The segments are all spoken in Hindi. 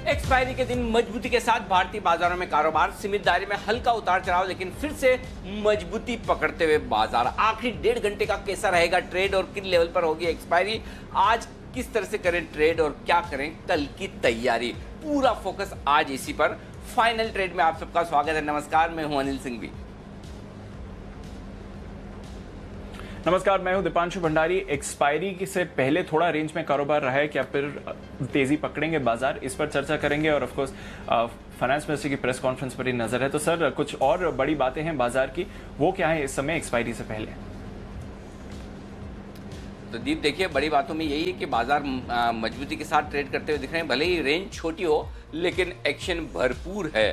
एक्सपायरी के दिन मजबूती के साथ भारतीय बाजारों में कारोबार, सीमित दायरे में हल्का उतार चढ़ाव, लेकिन फिर से मजबूती पकड़ते हुए बाजार। आखिरी 1.5 घंटे का कैसा रहेगा ट्रेड और किन लेवल पर होगी एक्सपायरी, आज किस तरह से करें ट्रेड और क्या करें कल की तैयारी, पूरा फोकस आज इसी पर। फाइनल ट्रेड में आप सबका स्वागत है। नमस्कार, मैं हूं अनिल सिंघवी। नमस्कार, मैं हूं दीपांशु भंडारी। एक्सपायरी से पहले थोड़ा रेंज में कारोबार रहा है, क्या फिर तेजी पकड़ेंगे बाजार, इस पर चर्चा करेंगे। और ऑफ कोर्स फाइनेंस मिनिस्टर की प्रेस कॉन्फ्रेंस पर ही नजर है। तो सर, कुछ और बड़ी बातें हैं बाजार की, वो क्या है इस समय एक्सपायरी से पहले? तो दीप, देखिए, बड़ी बातों में यही है कि बाजार मजबूती के साथ ट्रेड करते हुए दिख रहे हैं। भले ही रेंज छोटी हो, लेकिन एक्शन भरपूर है।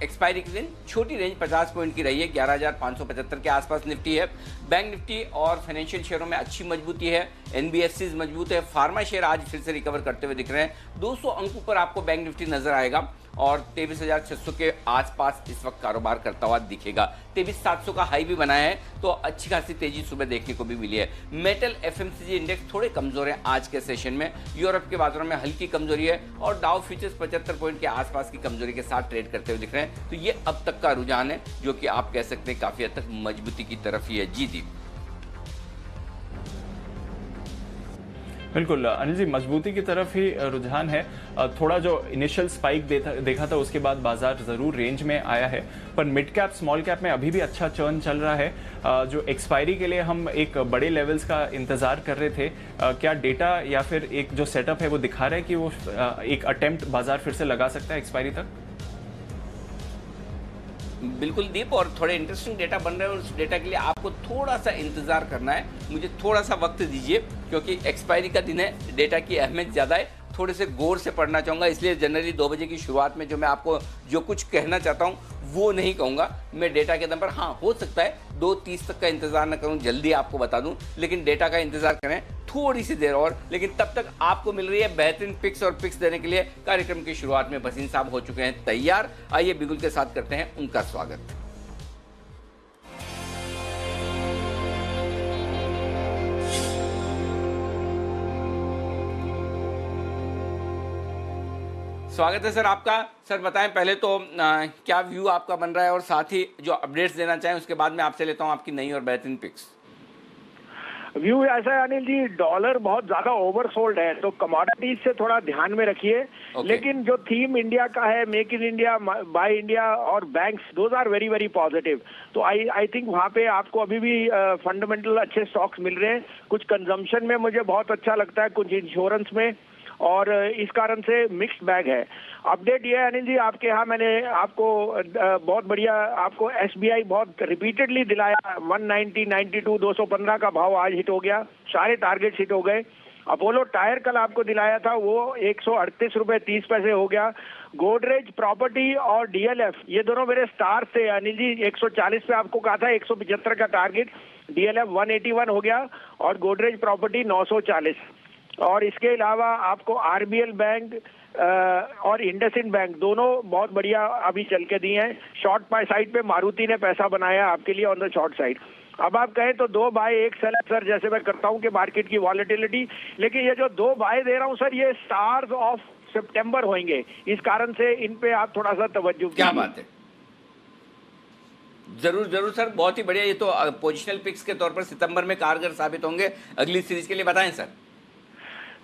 एक्सपायरी के दिन छोटी रेंज 50 पॉइंट की रही है, 11,575 के आसपास निफ्टी है। बैंक निफ्टी और फाइनेंशियल शेयरों में अच्छी मजबूती है। एनबीएफसीज मजबूत है। फार्मा शेयर आज फिर से रिकवर करते हुए दिख रहे हैं। 200 अंकों पर आपको बैंक निफ्टी नजर आएगा और 23,600 के आसपास इस वक्त कारोबार करता हुआ दिखेगा। 23,700 का हाई भी बनाया है, तो अच्छी खासी तेजी सुबह देखने को भी मिली है। मेटल एफएमसीजी इंडेक्स थोड़े कमजोर हैं आज के सेशन में। यूरोप के बाजारों में हल्की कमजोरी है और डाउ फ्यूचर्स 75 पॉइंट के आसपास की कमजोरी के साथ ट्रेड करते हुए दिख रहे हैं। तो ये अब तक का रुझान है, जो कि आप कह सकते हैं काफी हद तक मजबूती की तरफ ही है। जी दीप। बिल्कुल अनिल जी, मजबूती की तरफ ही रुझान है। थोड़ा जो इनिशियल स्पाइक देखा था, उसके बाद बाजार जरूर रेंज में आया है, पर मिड कैप स्मॉल कैप में अभी भी अच्छा चर्न चल रहा है। जो एक्सपायरी के लिए हम एक बड़े लेवल्स का इंतजार कर रहे थे, क्या डेटा या फिर एक जो सेटअप है वो दिखा रहा है कि वो एक अटेम्प्ट बाजार फिर से लगा सकता है एक्सपायरी तक? बिल्कुल दीप, और थोड़े इंटरेस्टिंग डेटा बन रहे हैं और उस डेटा के लिए आपको थोड़ा सा इंतजार करना है। मुझे थोड़ा सा वक्त दीजिए, क्योंकि एक्सपायरी का दिन है, डेटा की अहमियत ज़्यादा है। थोड़े से गौर से पढ़ना चाहूँगा, इसलिए जनरली 2 बजे की शुरुआत में जो मैं आपको जो कुछ कहना चाहता हूँ वो नहीं कहूँगा मैं डेटा के दम पर। हाँ, हो सकता है 2:30 तक का इंतजार न करूँ, जल्दी आपको बता दूँ, लेकिन डेटा का इंतजार करें थोड़ी सी देर और। लेकिन तब तक आपको मिल रही है बेहतरीन पिक्स, और पिक्स देने के लिए कार्यक्रम की शुरुआत में भसीन साहब हो चुके हैं तैयार। आइए बिगुल के साथ करते हैं उनका स्वागत। स्वागत है सर आपका। सर बताएं पहले तो क्या व्यू आपका बन रहा है, और साथ ही जो अपडेट्स देना चाहें उसके बाद मैं आपसे लेता हूं आपकी नई और बेहतरीन पिक्स। व्यू ऐसा है अनिल जी, डॉलर बहुत ज्यादा ओवरसोल्ड है, तो कमोडिटीज से थोड़ा ध्यान में रखिए। लेकिन जो थीम इंडिया का है, make in India, buy India और banks, those are very very positive. तो आई थिंक वहाँ पे आपको अभी भी फंडामेंटल अच्छे स्टॉक्स मिल रहे हैं। कुछ कंजम्पशन में मुझे बहुत अच्छा लगता है, कुछ इंश्योरेंस में, और इस कारण से मिक्स्ड बैग है। अपडेट ये है अनिल जी, आपके यहाँ मैंने आपको बहुत बढ़िया, आपको एसबीआई बहुत रिपीटेडली दिलाया 190, 92, 215 का भाव आज हिट हो गया, सारे टारगेट्स हिट हो गए। अपोलो टायर कल आपको दिलाया था, वो 138 रुपए 30 पैसे हो गया। गोदरेज प्रॉपर्टी और डीएलएफ, ये दोनों मेरे स्टार थे अनिल जी। 140 पे आपको कहा था, 175 का टारगेट, डीएलएफ 181 हो गया और गोदरेज प्रॉपर्टी 940। और इसके अलावा आपको आरबीएल बैंक और इंडसइंड बैंक दोनों बहुत बढ़िया अभी चल के दिए हैं। शॉर्ट साइड पे मारुति ने पैसा बनाया आपके लिए ऑन द शॉर्ट साइड। अब आप कहें तो 2 बाय 1 सेल सर, जैसे मैं करता हूं कि मार्केट की वॉलेटिलिटी, लेकिन ये जो 2 बाय दे रहा हूं सर, ये स्टार्स ऑफ सितंबर होंगे, इस कारण से इन पे आप थोड़ा सा तवज्जो। क्या बात है, जरूर जरूर सर, बहुत ही बढ़िया। ये तो पोजिशनल पिक्स के तौर पर सितंबर में कारगर साबित होंगे अगली सीरीज के लिए। बताएं सर।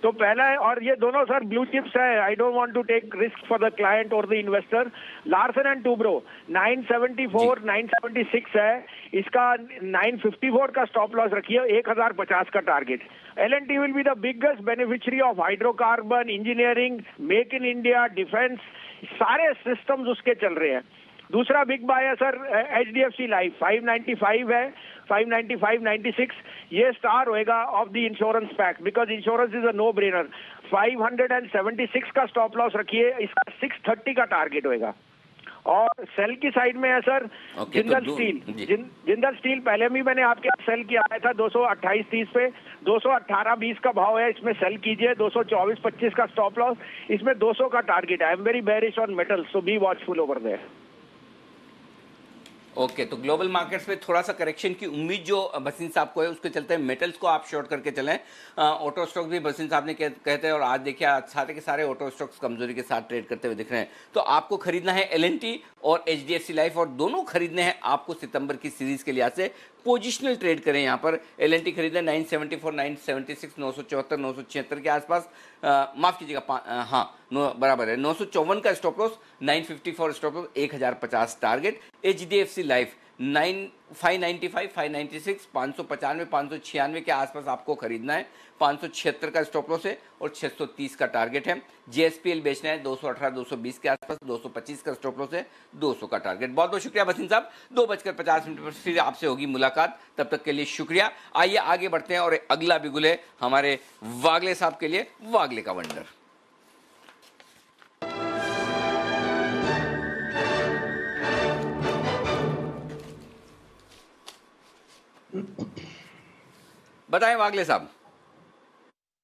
तो पहला है, और ये दोनों सर ब्लू चिप्स है। I don't want to take risk for the client और the investor. Larsen and Toubro 974, 976 है, इसका 954 का स्टॉप लॉस रखिए, 1050 का target. L&T will be the biggest beneficiary of hydrocarbon, engineering, make in India, defence, सारे सिस्टम्स उसके चल रहे हैं। दूसरा बिग बाय है सर HDFC लाइफ, 595 है, 595, 96, ये स्टार होएगा of the insurance pack, because insurance is a no brainer. 576 का स्टॉप लॉस रखिए, इसका 630 का टारगेट होएगा। और सेल की साइड में है sir Jindal steel. Jindal steel पहले भी मैंने आपके सेल किया था 228.30 पे, 218.20 का भाव है, इसमें सेल कीजिए। 224.25 का स्टॉप लॉस, इसमें 200 का टारगेट है। I am very bearish on metal, so be watchful over there. Okay, तो ग्लोबल मार्केट्स में थोड़ा सा करेक्शन की उम्मीद जो बसिन साहब को है, उसके चलते मेटल्स को आप शॉर्ट करके चलें। ऑटो स्टॉक्स भी बसिन साहब ने कहते हैं, और आज देखिए आज सारे के सारे ऑटो स्टॉक्स कमजोरी के साथ ट्रेड करते हुए दिख रहे हैं। तो आपको खरीदना है L&T और HDFC लाइफ, और दोनों खरीदने हैं आपको सितंबर की सीरीज के लिहाज से। पोजिशनल ट्रेड करें यहाँ पर। L&T खरीदें 974, 976, 974, 976 के आसपास। माफ कीजिएगा, हाँ बराबर है, 954 का stop loss, 954 stop loss, 1050 target. HDFC life 595, 596, 595, 596 के आसपास आपको खरीदना है। 576 का स्टॉप लॉस है और 630 का टारगेट है। JSPL बेचना है 218, 220 के आसपास, 225 का स्टॉप लॉस है, 200 का टारगेट। बहुत बहुत शुक्रिया बसिन साहब। 2:50 पर फिर आपसे होगी मुलाकात, तब तक के लिए शुक्रिया। आइए आगे बढ़ते हैं और अगला बिगुल है हमारे वागले साहब के लिए, वागले का वंडर। बताएं वागले साहब।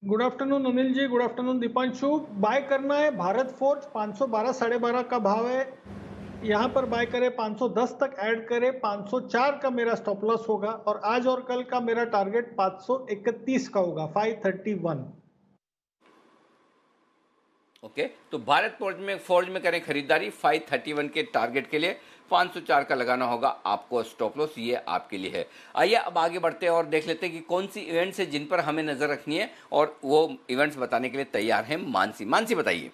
Good afternoon Anil ji, good afternoon Deepanshu. Bye करना है भारत फोर्ज, 512 12.5 का भाव है, यहाँ पर बाय करें। 510 तक ऐड करें, 504 का मेरा स्टॉप लॉस होगा, और आज और कल का मेरा टारगेट 531 का होगा, 531। ओके, तो भारत फोर्ज में करें खरीदारी 531 के टारगेट के लिए। 504 का लगाना होगा आपको स्टॉप लॉस, ये आपके लिए है। आइए अब आगे बढ़ते हैं और देख लेते हैं कि कौन सी इवेंट्स है जिन पर हमें नजर रखनी है, और वो इवेंट्स बताने के लिए तैयार हैं मानसी बताइए।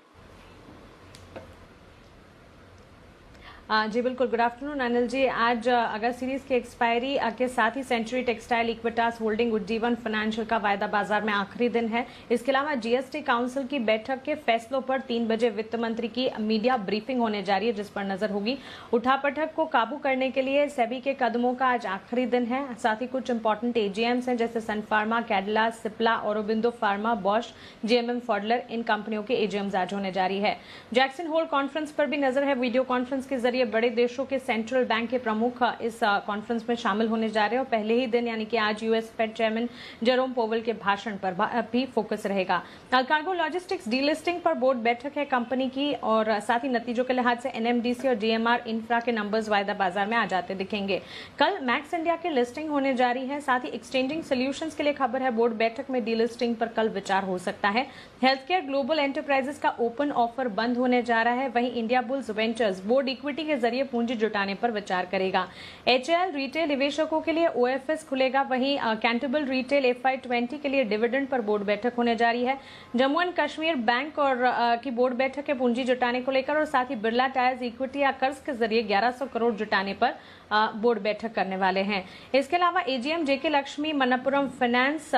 जी बिल्कुल, गुड आफ्टरनून अनिल जी। आज अगस्त सीरीज की एक्सपायरी के साथ ही Century Textile, Equitas Holding, Ujjivan Financial का वायदा बाजार में आखिरी दिन है। इसके अलावा GST काउंसिल की बैठक के फैसलों पर 3 बजे वित्त मंत्री की मीडिया ब्रीफिंग होने जा रही है, जिस पर नजर होगी। उठापटक को काबू करने के लिए सेबी के कदमों का आज आखिरी दिन है। साथ ही कुछ इंपॉर्टेंट AGMs हैं, जैसे Sun Pharma, Cadila, Cipla, Aurobindo Pharma, Bosch, GMM Pfaudler, इन कंपनियों के AGMs आज होने जा रही है। जैक्सन होल कॉन्फ्रेंस पर भी नजर है। वीडियो कॉन्फ्रेंस के जरिए बड़े देशों के सेंट्रल बैंक के प्रमुख इस कॉन्फ्रेंस में शामिल होने जा रहे हैं, और पहले ही दिन यानी कि आज US Fed chairman Jerome Powell के भाषण पर भी फोकस रहेगा। कार्गो लॉजिस्टिक्स डीलिस्टिंग पर बोर्ड बैठक है कंपनी की, और साथ ही नतीजों के लिहाज से NMDC और GMR इंफ्रा के नंबर्स वायदा बाजार में आ जाते दिखेंगे। कल मैक्स इंडिया की लिस्टिंग होने जा रही है। साथ ही एक्सचेंजिंग सोल्यूशंस के लिए खबर है, बोर्ड बैठक में डीलिस्टिंग पर कल विचार हो सकता है। हेल्थ केयर ग्लोबल एंटरप्राइजेस का ओपन ऑफर बंद होने जा रहा है। वहीं India bulls ventures board equity के जरिए पूंजी जुटाने पर विचार करेगा। HAL रिटेल निवेशकों के लिए OFS खुलेगा। वहीं कैंटेबल रिटेल FY20 के लिए डिविडेंड पर बोर्ड बैठक होने जा रही है। जम्मू एंड कश्मीर बैंक और की बोर्ड बैठक है पूंजी जुटाने को लेकर, और साथ ही बिरला टायर्स इक्विटी या कर्ज के जरिए 1100 करोड़ जुटाने पर बोर्ड बैठक करने वाले हैं। इसके अलावा AGM JK Lakshmi, Manappuram finance,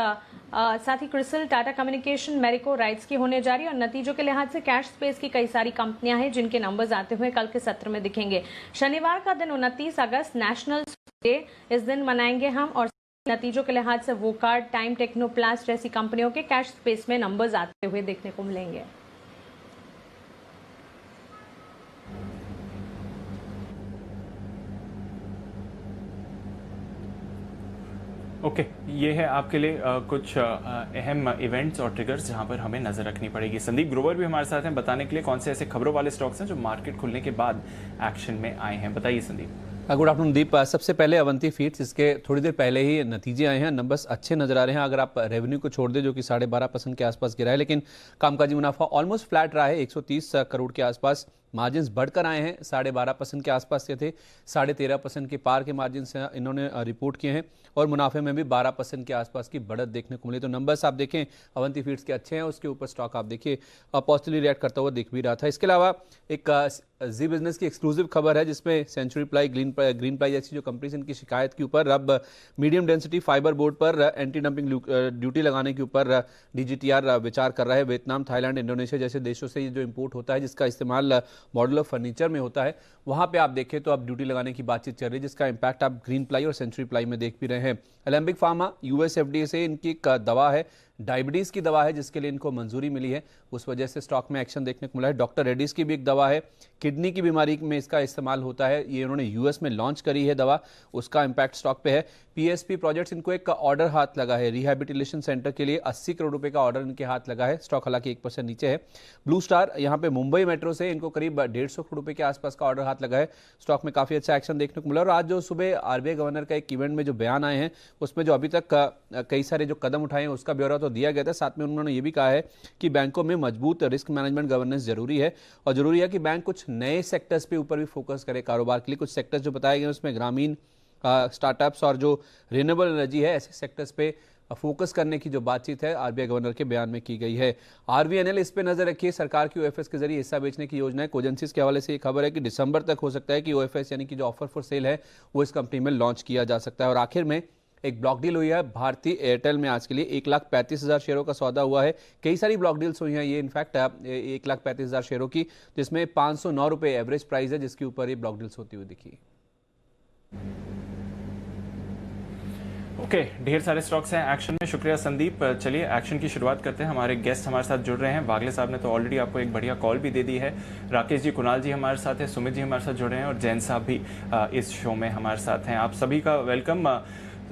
साथ ही क्रिसल, टाटा कम्युनिकेशन, मेरिको, राइट्स की होने जा रही है। और नतीजों के लिहाज से कैश स्पेस की कई सारी कंपनियां हैं जिनके नंबर्स आते हुए कल के सत्र में दिखेंगे। शनिवार का दिन 29 अगस्त नेशनल डे, इस दिन मनाएंगे हम, और नतीजों के लिहाज से वोकार्ड, टाइम टेक्नोप्लास्ट जैसी कंपनियों के कैश स्पेस में नंबर्स आते हुए देखने को मिलेंगे। ओके, ये है आपके लिए कुछ अहम इवेंट्स और ट्रिगर्स जहां पर हमें नजर रखनी पड़ेगी। संदीप ग्रोवर भी हमारे साथ हैं बताने के लिए कौन से ऐसे खबरों वाले स्टॉक्स हैं जो मार्केट खुलने के बाद एक्शन में आए हैं। बताइए संदीप। गुड आफ्टरनून दीप। सबसे पहले अवंती फीड्स, इसके थोड़ी देर पहले ही नतीजे आए हैं, नंबर्स अच्छे नजर आ रहे हैं। अगर आप रेवेन्यू को छोड़ दें जो कि 12.5% के आसपास गिरा है, लेकिन कामकाजी मुनाफा ऑलमोस्ट फ्लैट रहा है, 130 करोड़ के आसपास। मार्जिन्स बढ़कर आए हैं, 12.5% के आसपास से थे, 13.5% के पार के मार्जिन्स इन्होंने रिपोर्ट किए हैं, और मुनाफे में भी 12% के आसपास की बढ़त देखने को मिली। तो नंबर्स आप देखें अवंती फीड्स के अच्छे हैं, उसके ऊपर स्टॉक आप देखिए पॉजिटिवली रिएक्ट करता हुआ दिख भी रहा था। इसके अलावा एक जी बिजनेस की एक्सक्लूसिव खबर है जिसमें सेंचुरी प्लाई, ग्रीन प्लाई जैसी जो कंपनीज इनकी शिकायत के ऊपर अब मीडियम डेंसिटी फाइबर बोर्ड पर एंटी डंपिंग ड्यूटी लगाने के ऊपर DGTR विचार कर रहा है। वियतनाम, थाईलैंड, इंडोनेशिया जैसे देशों से ये जो इंपोर्ट होता है जिसका इस्तेमाल मॉड्यूलर फर्नीचर में होता है, वहां पे आप देखें तो अब ड्यूटी लगाने की बातचीत चल रही है, जिसका इंपैक्ट आप ग्रीन प्लाई और सेंचुरी प्लाई में देख भी रहे हैं। एलेम्बिक फार्मा, US FDA से इनकी एक दवा है डायबिटीज की दवा है जिसके लिए इनको मंजूरी मिली है, उस वजह से स्टॉक में एक्शन देखने को मिला है। डॉक्टर रेड्डीज की भी एक दवा है, किडनी की बीमारी में इसका इस्तेमाल होता है, ये उन्होंने यूएस में लॉन्च करी है दवा, उसका इंपैक्ट स्टॉक पे है। पीएसपी प्रोजेक्ट्स, इनको एक ऑर्डर हाथ लगा है रिहैबिलिटेशन सेंटर के लिए, 80 करोड़ रुपए का ऑर्डर इनके हाथ लगा है। स्टॉक हालांकि 1% नीचे है। ब्लू स्टार यहाँ पे मुंबई मेट्रो से इनको करीब 150 करोड़ रुपए के आसपास का ऑर्डर हाथ लगा है। स्टॉक में काफी अच्छा एक्शन देखने को मिला। और आज जो सुबह आरबीआई गवर्नर का एक इवेंट में जो बयान आए हैं उसमें जो अभी तक कई सारे जो कदम उठाए हैं उसका ब्यौरा तो दिया गया था, साथ में उन्होंने ये भी कहा है कि बैंकों में मजबूत रिस्क मैनेजमेंट गवर्नेंस जरूरी है और जरूरी है कि बैंक कुछ नए सेक्टर्स पे ऊपर भी फोकस करे कारोबार के लिए। कुछ सेक्टर्स जो बताए गए उसमें ग्रामीण स्टार्टअप्स और जो रिन्यूएबल एनर्जी है, ऐसे सेक्टर्स पे फोकस करने की जो बातचीत है आरबीआई गवर्नर के बयान में की गई है। आरवीएनएल, इस पे नजर रखिए, सरकार की ओएफएस के जरिए हिस्सा बेचने की योजना है। कोजेंसिस के हवाले से ये खबर है कि दिसंबर तक हो सकता है कि ओएफएस यानी कि जो ऑफर फॉर सेल है वो इस कंपनी में लॉन्च किया जा सकता है। और आखिर में एक ब्लॉक डील हुई है भारतीय एयरटेल में, आज के लिए 1,35,000 शेयरों का सौदा हुआ है। कई सारी ब्लॉक डील्स हुई हैं ये, इनफैक्ट 1,35,000 शेयरों की, जिसमें 509 रुपए एवरेज प्राइस है जिसके ऊपर ये ब्लॉक डील्स होती हुई दिखी। ओके, ढेर सारे स्टॉक्स हैं एक्शन में। शुक्रिया संदीप। चलिए एक्शन की शुरुआत करते हैं। हमारे गेस्ट हमारे साथ जुड़ रहे हैं। वागले साहब ने तो ऑलरेडी आपको एक बढ़िया कॉल भी दे दी है। राकेश जी, कुणाल जी हमारे साथ हैं, सुमित जी हमारे साथ जुड़े हैं और जैन साहब भी इस शो में हमारे साथ हैं। आप सभी का वेलकम।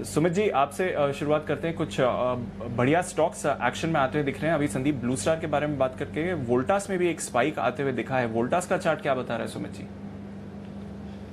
सुमित जी, आपसे शुरुआत करते हैं। कुछ बढ़िया स्टॉक्स एक्शन में आते हुए दिख रहे हैं। अभी संदीप ब्लू स्टार के बारे में बात करके, वोल्टास में भी एक स्पाइक आते हुए दिखा है। वोल्टास का चार्ट क्या बता रहा है सुमित जी?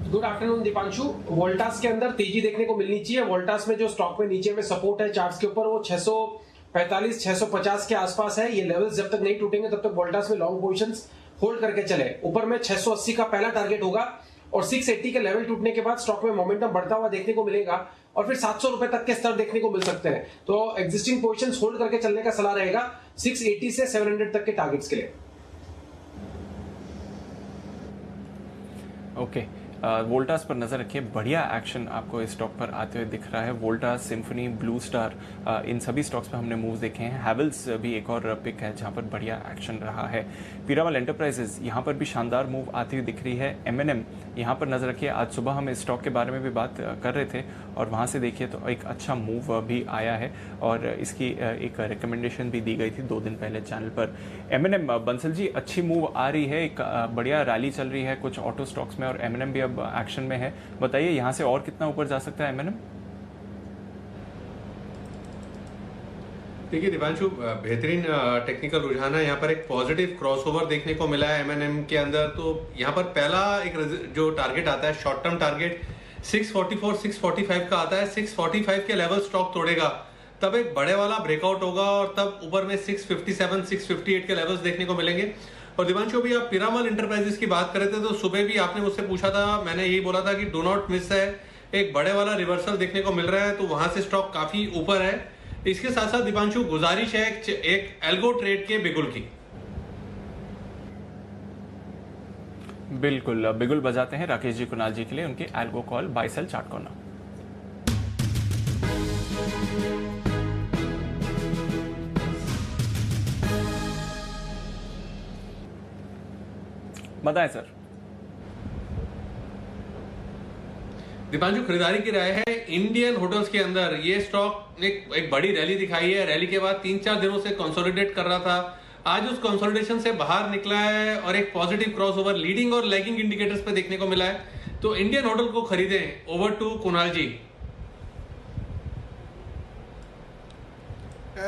Good afternoon Deepanshu. वोल्टास के अंदर तेजी देखने को मिलनी चाहिए। वोल्टास में जो स्टॉक में नीचे में सपोर्ट है चार्ट्स के ऊपर वो 645 650 के आसपास है। ये लेवल्स जब तक नहीं टूटेंगे तब तक वोल्टास में लॉन्ग पोजीशंस होल्ड करके चले। ऊपर में 680 का पहला टारगेट होगा और 680 के लेवल टूटने के बाद स्टॉक में मोमेंटम बढ़ता हुआ देखने को मिलेगा और फिर 700 रुपए तक के स्तर देखने को मिल सकते हैं। तो एग्जिस्टिंग पोजीशंस होल्ड करके चलने का सलाह रहेगा 680 से 700 तक के टारगेट्स के लिए। ओके, वोल्टास पर नजर रखिए। बढ़िया एक्शन आपको इस स्टॉक पर आते हुए दिख रहा है। वोल्टास, सिम्फनी, ब्लू स्टार, इन सभी स्टॉक्स पर हमने मूव देखे हैं। हैवेल्स भी एक और पिक है जहां पर बढ़िया एक्शन रहा है। पीरामल एंटरप्राइजेस, यहां पर भी शानदार मूव आती हुई दिख रही है। एमएनएम, यहां पर नजर रखिए। आज सुबह हम इस स्टॉक के बारे में भी बात कर रहे थे और वहां से देखिए तो एक अच्छा मूव भी आया है और इसकी एक रिकमेंडेशन भी दी गई थी 2 दिन पहले चैनल पर। एमएनएम, बंसल जी, अच्छी मूव आ रही है, एक बढ़िया रैली चल रही है कुछ ऑटो स्टॉक्स में और एमएनएम भी अब एक्शन में है। बताइए यहां से और कितना ऊपर जा सकता है एमएनएम? देखिए दीपांशु, बेहतरीन टेक्निकल रुझान है। यहाँ पर एक पॉजिटिव क्रॉसओवर देखने को मिला है एमएनएम के अंदर। तो यहाँ पर पहला एक जो टारगेट आता है, शॉर्ट टर्म टारगेट 644 645 का आता है। 645 के लेवल स्टॉक तोड़ेगा तब एक बड़े वाला ब्रेकआउट होगा और तब ऊपर में 657 658 के लेवल्स देखने को मिलेंगे। और दिवांशु, अभी आप पीरामल इंटरप्राइजेस की बात कर रहे थे तो सुबह भी आपने मुझसे पूछा था, मैंने यही बोला था कि डू नॉट मिस है, एक बड़े वाला रिवर्सल देखने को मिल रहा है तो वहां से स्टॉक काफी ऊपर है। इसके साथ साथ दीपांशु, गुजारिश है एक एल्गो ट्रेड के बिगुल की। बिल्कुल, बिगुल बजाते हैं राकेश जी कुणाल जी के लिए उनके algo call buy sell chart corner. बताएं सर। दीपांशु, खरीदारी की राय है इंडियन होटल्स के अंदर। ये स्टॉक एक बड़ी रैली दिखाई है। रैली के बाद 3-4 दिनों से कंसोलिडेट कर रहा था, आज उस कंसोलिडेशन से बाहर निकला है और एक पॉजिटिव क्रॉसओवर लीडिंग और लैगिंग इंडिकेटर्स पे देखने को मिला है। तो इंडियन होटल को खरीदें। ओवर टू कुणाल जी।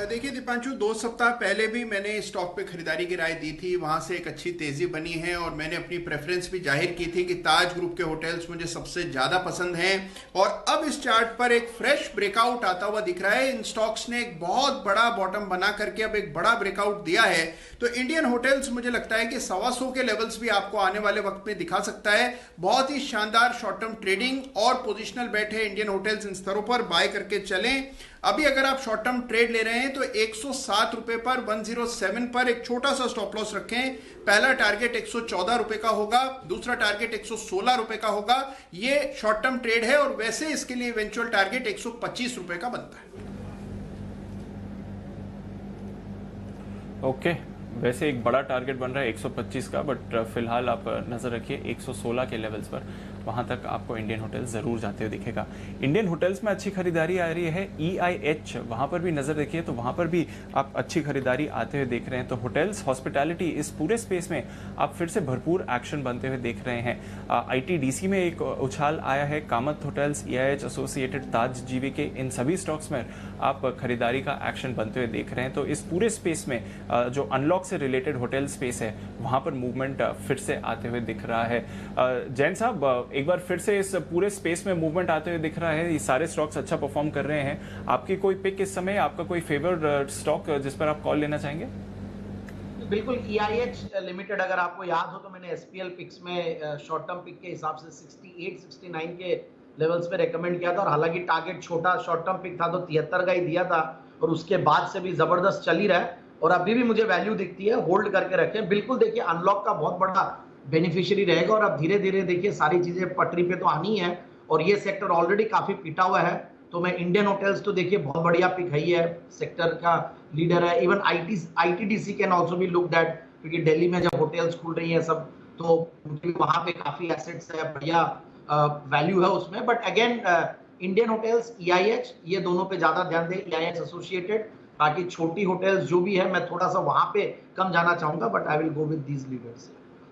देखिए दीपांशु, 2 सप्ताह पहले भी मैंने स्टॉक पे खरीदारी की राय दी थी, वहां से एक अच्छी तेजी बनी है और मैंने अपनी प्रेफरेंस भी जाहिर की थी कि ताज ग्रुप के होटल्स मुझे सबसे ज्यादा पसंद हैं। और अब इस चार्ट पर एक फ्रेश ब्रेकआउट आता हुआ दिख रहा है। इन स्टॉक्स ने एक बहुत बड़ा बॉटम बना करके अब एक बड़ा ब्रेकआउट दिया है। तो इंडियन होटल्स मुझे लगता है कि 125 के लेवल्स भी आपको आने वाले वक्त में दिखा सकता है। बहुत ही शानदार शॉर्ट टर्म ट्रेडिंग और पोजिशनल बेट है इंडियन होटल्स। इन स्तरों पर बाय करके चलें। अभी अगर आप शॉर्ट टर्म ट्रेड ले रहे हैं तो 107 रुपए पर 107 पर एक छोटा सा स्टॉप लॉस रखें। पहला टारगेट 114 रुपए का होगा, दूसरा टारगेट 116 रुपए का होगा। ये शॉर्ट टर्म ट्रेड है और वैसे इसके लिए इवेंचुअल टारगेट 125 रुपए का बनता है। ओके, वैसे एक बड़ा टारगेट बन रहा है 125 का, बट फिलहाल आप नजर रखिए 116 के लेवल्स पर वहाँ तक आपको इंडियन होटल ज़रूर जाते हुए दिखेगा। इंडियन होटल्स में अच्छी खरीदारी आ रही है, EIH वहाँ पर भी नज़र देखिए तो वहाँ पर भी आप अच्छी खरीदारी आते हुए देख रहे हैं। तो होटल्स, हॉस्पिटैलिटी, इस पूरे स्पेस में आप फिर से भरपूर एक्शन बनते हुए देख रहे हैं। ITDC में एक उछाल आया है, कामत होटल्स, EIH एसोसिएटेड, ताज, GVK, इन सभी स्टॉक्स में आप खरीदारी का एक्शन बनते हुए देख रहे हैं। तो इस पूरे स्पेस में जो अनलॉक से रिलेटेड होटल स्पेस है वहाँ पर मूवमेंट फिर से आते हुए दिख रहा है। जैन साहब, एक बार फिर से इस पूरे स्पेस में मूवमेंट आते हुए दिख रहा है, ये सारे स्टॉक्स अच्छा परफॉर्म कर रहे हैं। आपकी कोई पिक इस समय, आपका कोई फेवरेट स्टॉक जिस पर आप कॉल लेना चाहेंगे? बिल्कुल, EIH लिमिटेड अगर आपको याद हो तो मैंने SPL पिक्स में शॉर्ट टर्म पिक के हिसाब से 68-69 के लेवल्स पे रेकमेंड किया था, और हालांकि टारगेट छोटा शॉर्ट टर्म पिक था तो 73 का ही दिया था, और उसके बाद से भी जबरदस्त चल ही रहा है और अभी भी मुझे वैल्यू दिखती है, होल्ड करके रखें। बिल्कुल देखिए, अनलॉक का बहुत बड़ा बेनिफिशियरी रहेगा और अब धीरे धीरे देखिए सारी चीजें पटरी पे तो आनी है, और ये सेक्टर ऑलरेडी काफी पिटा हुआ है। तो मैं इंडियन होटल्स तो देखिए बहुत बढ़िया पिक है, सेक्टर का लीडर है। Even ITDC can also be looked at, क्योंकि दिल्ली में जब होटल्स खुल रही हैं सब, तो वहां पे काफी एसेट्स है, बढ़िया वैल्यू है उसमें। But again Indian hotels, EIH, ये दोनों पे ज्यादा ध्यान दें, EIH एसोसिएटेड। बाकी छोटी होटल्स जो भी है मैं थोड़ा सा वहां पे कम जाना चाहूंगा, but I will go with these leaders.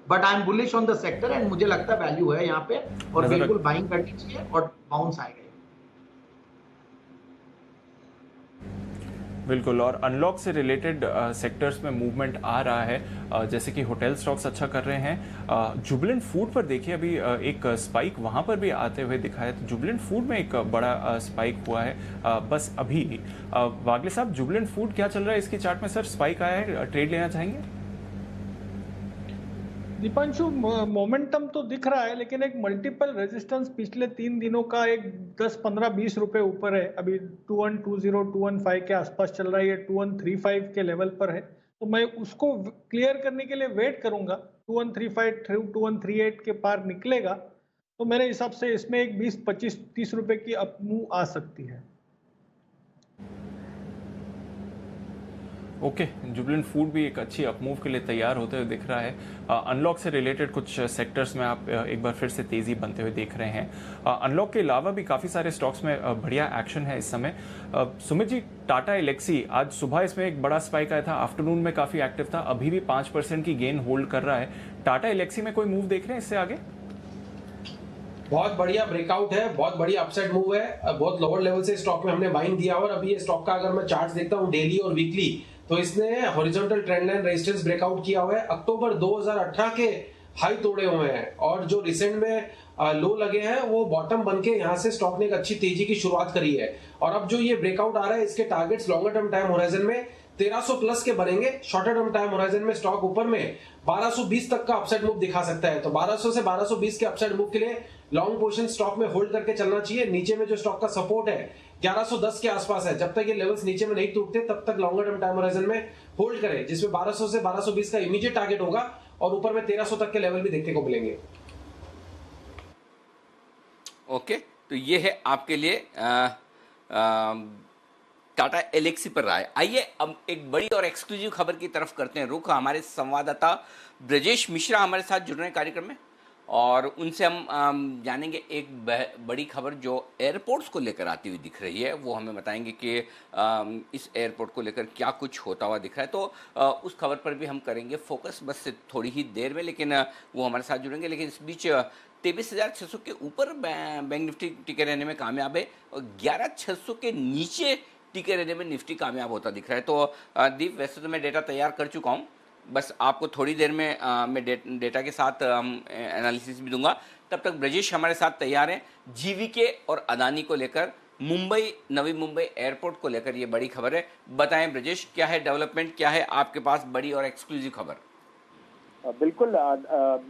But I am bullish on the sector and मुझे लगता है वैल्यू है यहाँ पे, और बिल्कुल बाइंग करनी चाहिए और बाउंस आएगा। बिल्कुल, और अनलॉक से रिलेटेड सेक्टर्स में मूवमेंट आ रहा है, जैसे कि होटल स्टॉक्स अच्छा कर रहे हैं। जुबिलेंट फूड पर देखिए अभी एक स्पाइक वहां पर भी आते हुए दिखा है, तो जुबिलेंट फूड में एक बड़ा स्पाइक हुआ है बस अभी। वागले साहब, जुबिलेंट फूड क्या चल रहा है इसकी चार्ट में? सर स्पाइक आया है, ट्रेड लेना चाहेंगे? दीपांशु, मोमेंटम तो दिख रहा है, लेकिन एक मल्टीपल रेजिस्टेंस पिछले 3 दिनों का एक 10, 15, 20 रुपए ऊपर है। अभी 2120, 215 के आसपास चल रहा है, ये 2135 के लेवल पर है, तो मैं उसको क्लियर करने के लिए वेट करूंगा। 2135 2138 के पार निकलेगा तो मेरे हिसाब से इसमें एक 20, 25, 30 रुपए की अप मूव आ सकती है। ओके, जुबिलेंट फूड भी एक अच्छी अपमूव के लिए तैयार होते हुए दिख रहा है। अनलॉक से रिलेटेड कुछ सेक्टर्स में आप एक बार फिर से तेजी बनते हुए देख रहे हैं। अनलॉक के अलावा भी काफ़ी सारे स्टॉक्स में बढ़िया एक्शन है इस समय। सुमित जी, टाटा एलेक्सी आज सुबह इसमें एक बड़ा स्पाइक आया था, आफ्टरनून में काफ़ी एक्टिव था, अभी भी 5% की गेन होल्ड कर रहा है। टाटा एलेक्सी में कोई मूव देख रहे हैं इससे आगे? बहुत बढ़िया ब्रेकआउट है, बहुत बढ़िया अपसाइड मूव है। बहुत लोअर लेवल से स्टॉक में हमने बाइंग दिया, और अभी ये स्टॉक का अगर मैं चार्ट देखता हूँ डेली और वीकली, तो इसने horizontal trend line resistance breakout किया हुआ है, अक्टूबर 2018 के हाई तोड़े हुए हैं, और जो रिसेंट में लो लगे हैं वो बॉटम बनके यहाँ से स्टॉक ने एक अच्छी तेजी की शुरुआत करी है। और अब जो ये ब्रेकआउट आ रहा है, इसके targets longer term time horizon में 1300 प्लस के बनेंगे। शॉर्टर टर्म टाइम होराइजन में स्टॉक ऊपर में 1220 तक का अपसाइड मूव दिखा सकता है, तो 1200 से 1220 के अपसाइड मूव के लिए लॉन्ग पोर्शन स्टॉक में होल्ड करके चलना चाहिए। नीचे में जो स्टॉक का सपोर्ट है 1110 के आसपास है, जब तक ये लेवल्स नीचे में नहीं टूटते तब तक लॉन्गर टर्म टाइम होराइजन में होल्ड करें, जिसमें 1200 से 1220 का इमीडिएट टारगेट होगा, और ऊपर में 1300 तक के लेवल भी देखने को मिलेंगे। ओके, तो ये है आपके लिए टाटा एलेक्सी पर रहा है। आइए अब एक बड़ी और एक्सक्लूसिव खबर की तरफ करते हैं रुख। हमारे संवाददाता ब्रजेश मिश्रा हमारे साथ जुड़ रहे हैं कार्यक्रम में, और उनसे हम जानेंगे एक बड़ी खबर जो एयरपोर्ट्स को लेकर आती हुई दिख रही है। वो हमें बताएंगे कि इस एयरपोर्ट को लेकर क्या कुछ होता हुआ दिख रहा है, तो उस खबर पर भी हम करेंगे फोकस बस से थोड़ी ही देर में, लेकिन वो हमारे साथ जुड़ेंगे। लेकिन इस बीच 23,600 के ऊपर बैंक निफ्टी टिके रहने में कामयाब है, और 11,600 के नीचे टिके रहने में निफ्टी कामयाब होता दिख रहा है। तो दीप, वैसे तो मैं डेटा तैयार कर चुका हूँ, बस आपको थोड़ी देर में मैं डेटा के साथ एनालिसिस भी दूंगा। तब तक ब्रजेश हमारे साथ तैयार हैं जीवीके और अदानी को लेकर, मुंबई, नवी मुंबई एयरपोर्ट को लेकर ये बड़ी खबर है। बताएं ब्रजेश, क्या है डेवलपमेंट, क्या है आपके पास बड़ी और एक्सक्लूसिव खबर? बिल्कुल,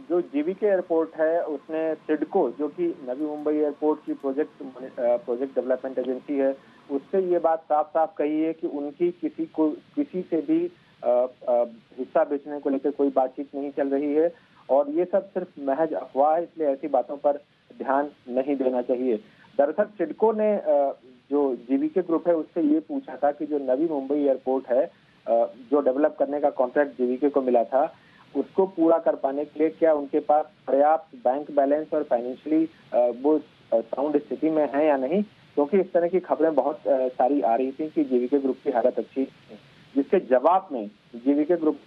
जो जीवीके एयरपोर्ट है उसने सिडको, जो कि नवी मुंबई एयरपोर्ट की प्रोजेक्ट डेवलपमेंट एजेंसी है, उससे ये बात साफ साफ कही है कि उनकी किसी से भी हिस्सा बेचने को लेकर कोई बातचीत नहीं चल रही है, और ये सब सिर्फ महज अफवाह है, इसलिए ऐसी बातों पर ध्यान नहीं देना चाहिए। दरअसल सिडको ने जो जीवीके ग्रुप है उससे ये पूछा था कि जो नवी मुंबई एयरपोर्ट है जो डेवलप करने का कॉन्ट्रैक्ट जीवीके को मिला था, उसको पूरा कर पाने के लिए क्या उनके पास पर्याप्त बैंक बैलेंस और फाइनेंशियली वो साउंड स्थिति में है या नहीं, क्योंकि इस तरह की खबरें बहुत सारी आ रही थी कि जीवीके ग्रुप की हालत अच्छी है, जिसके जवाब में जीवीके ग्रुप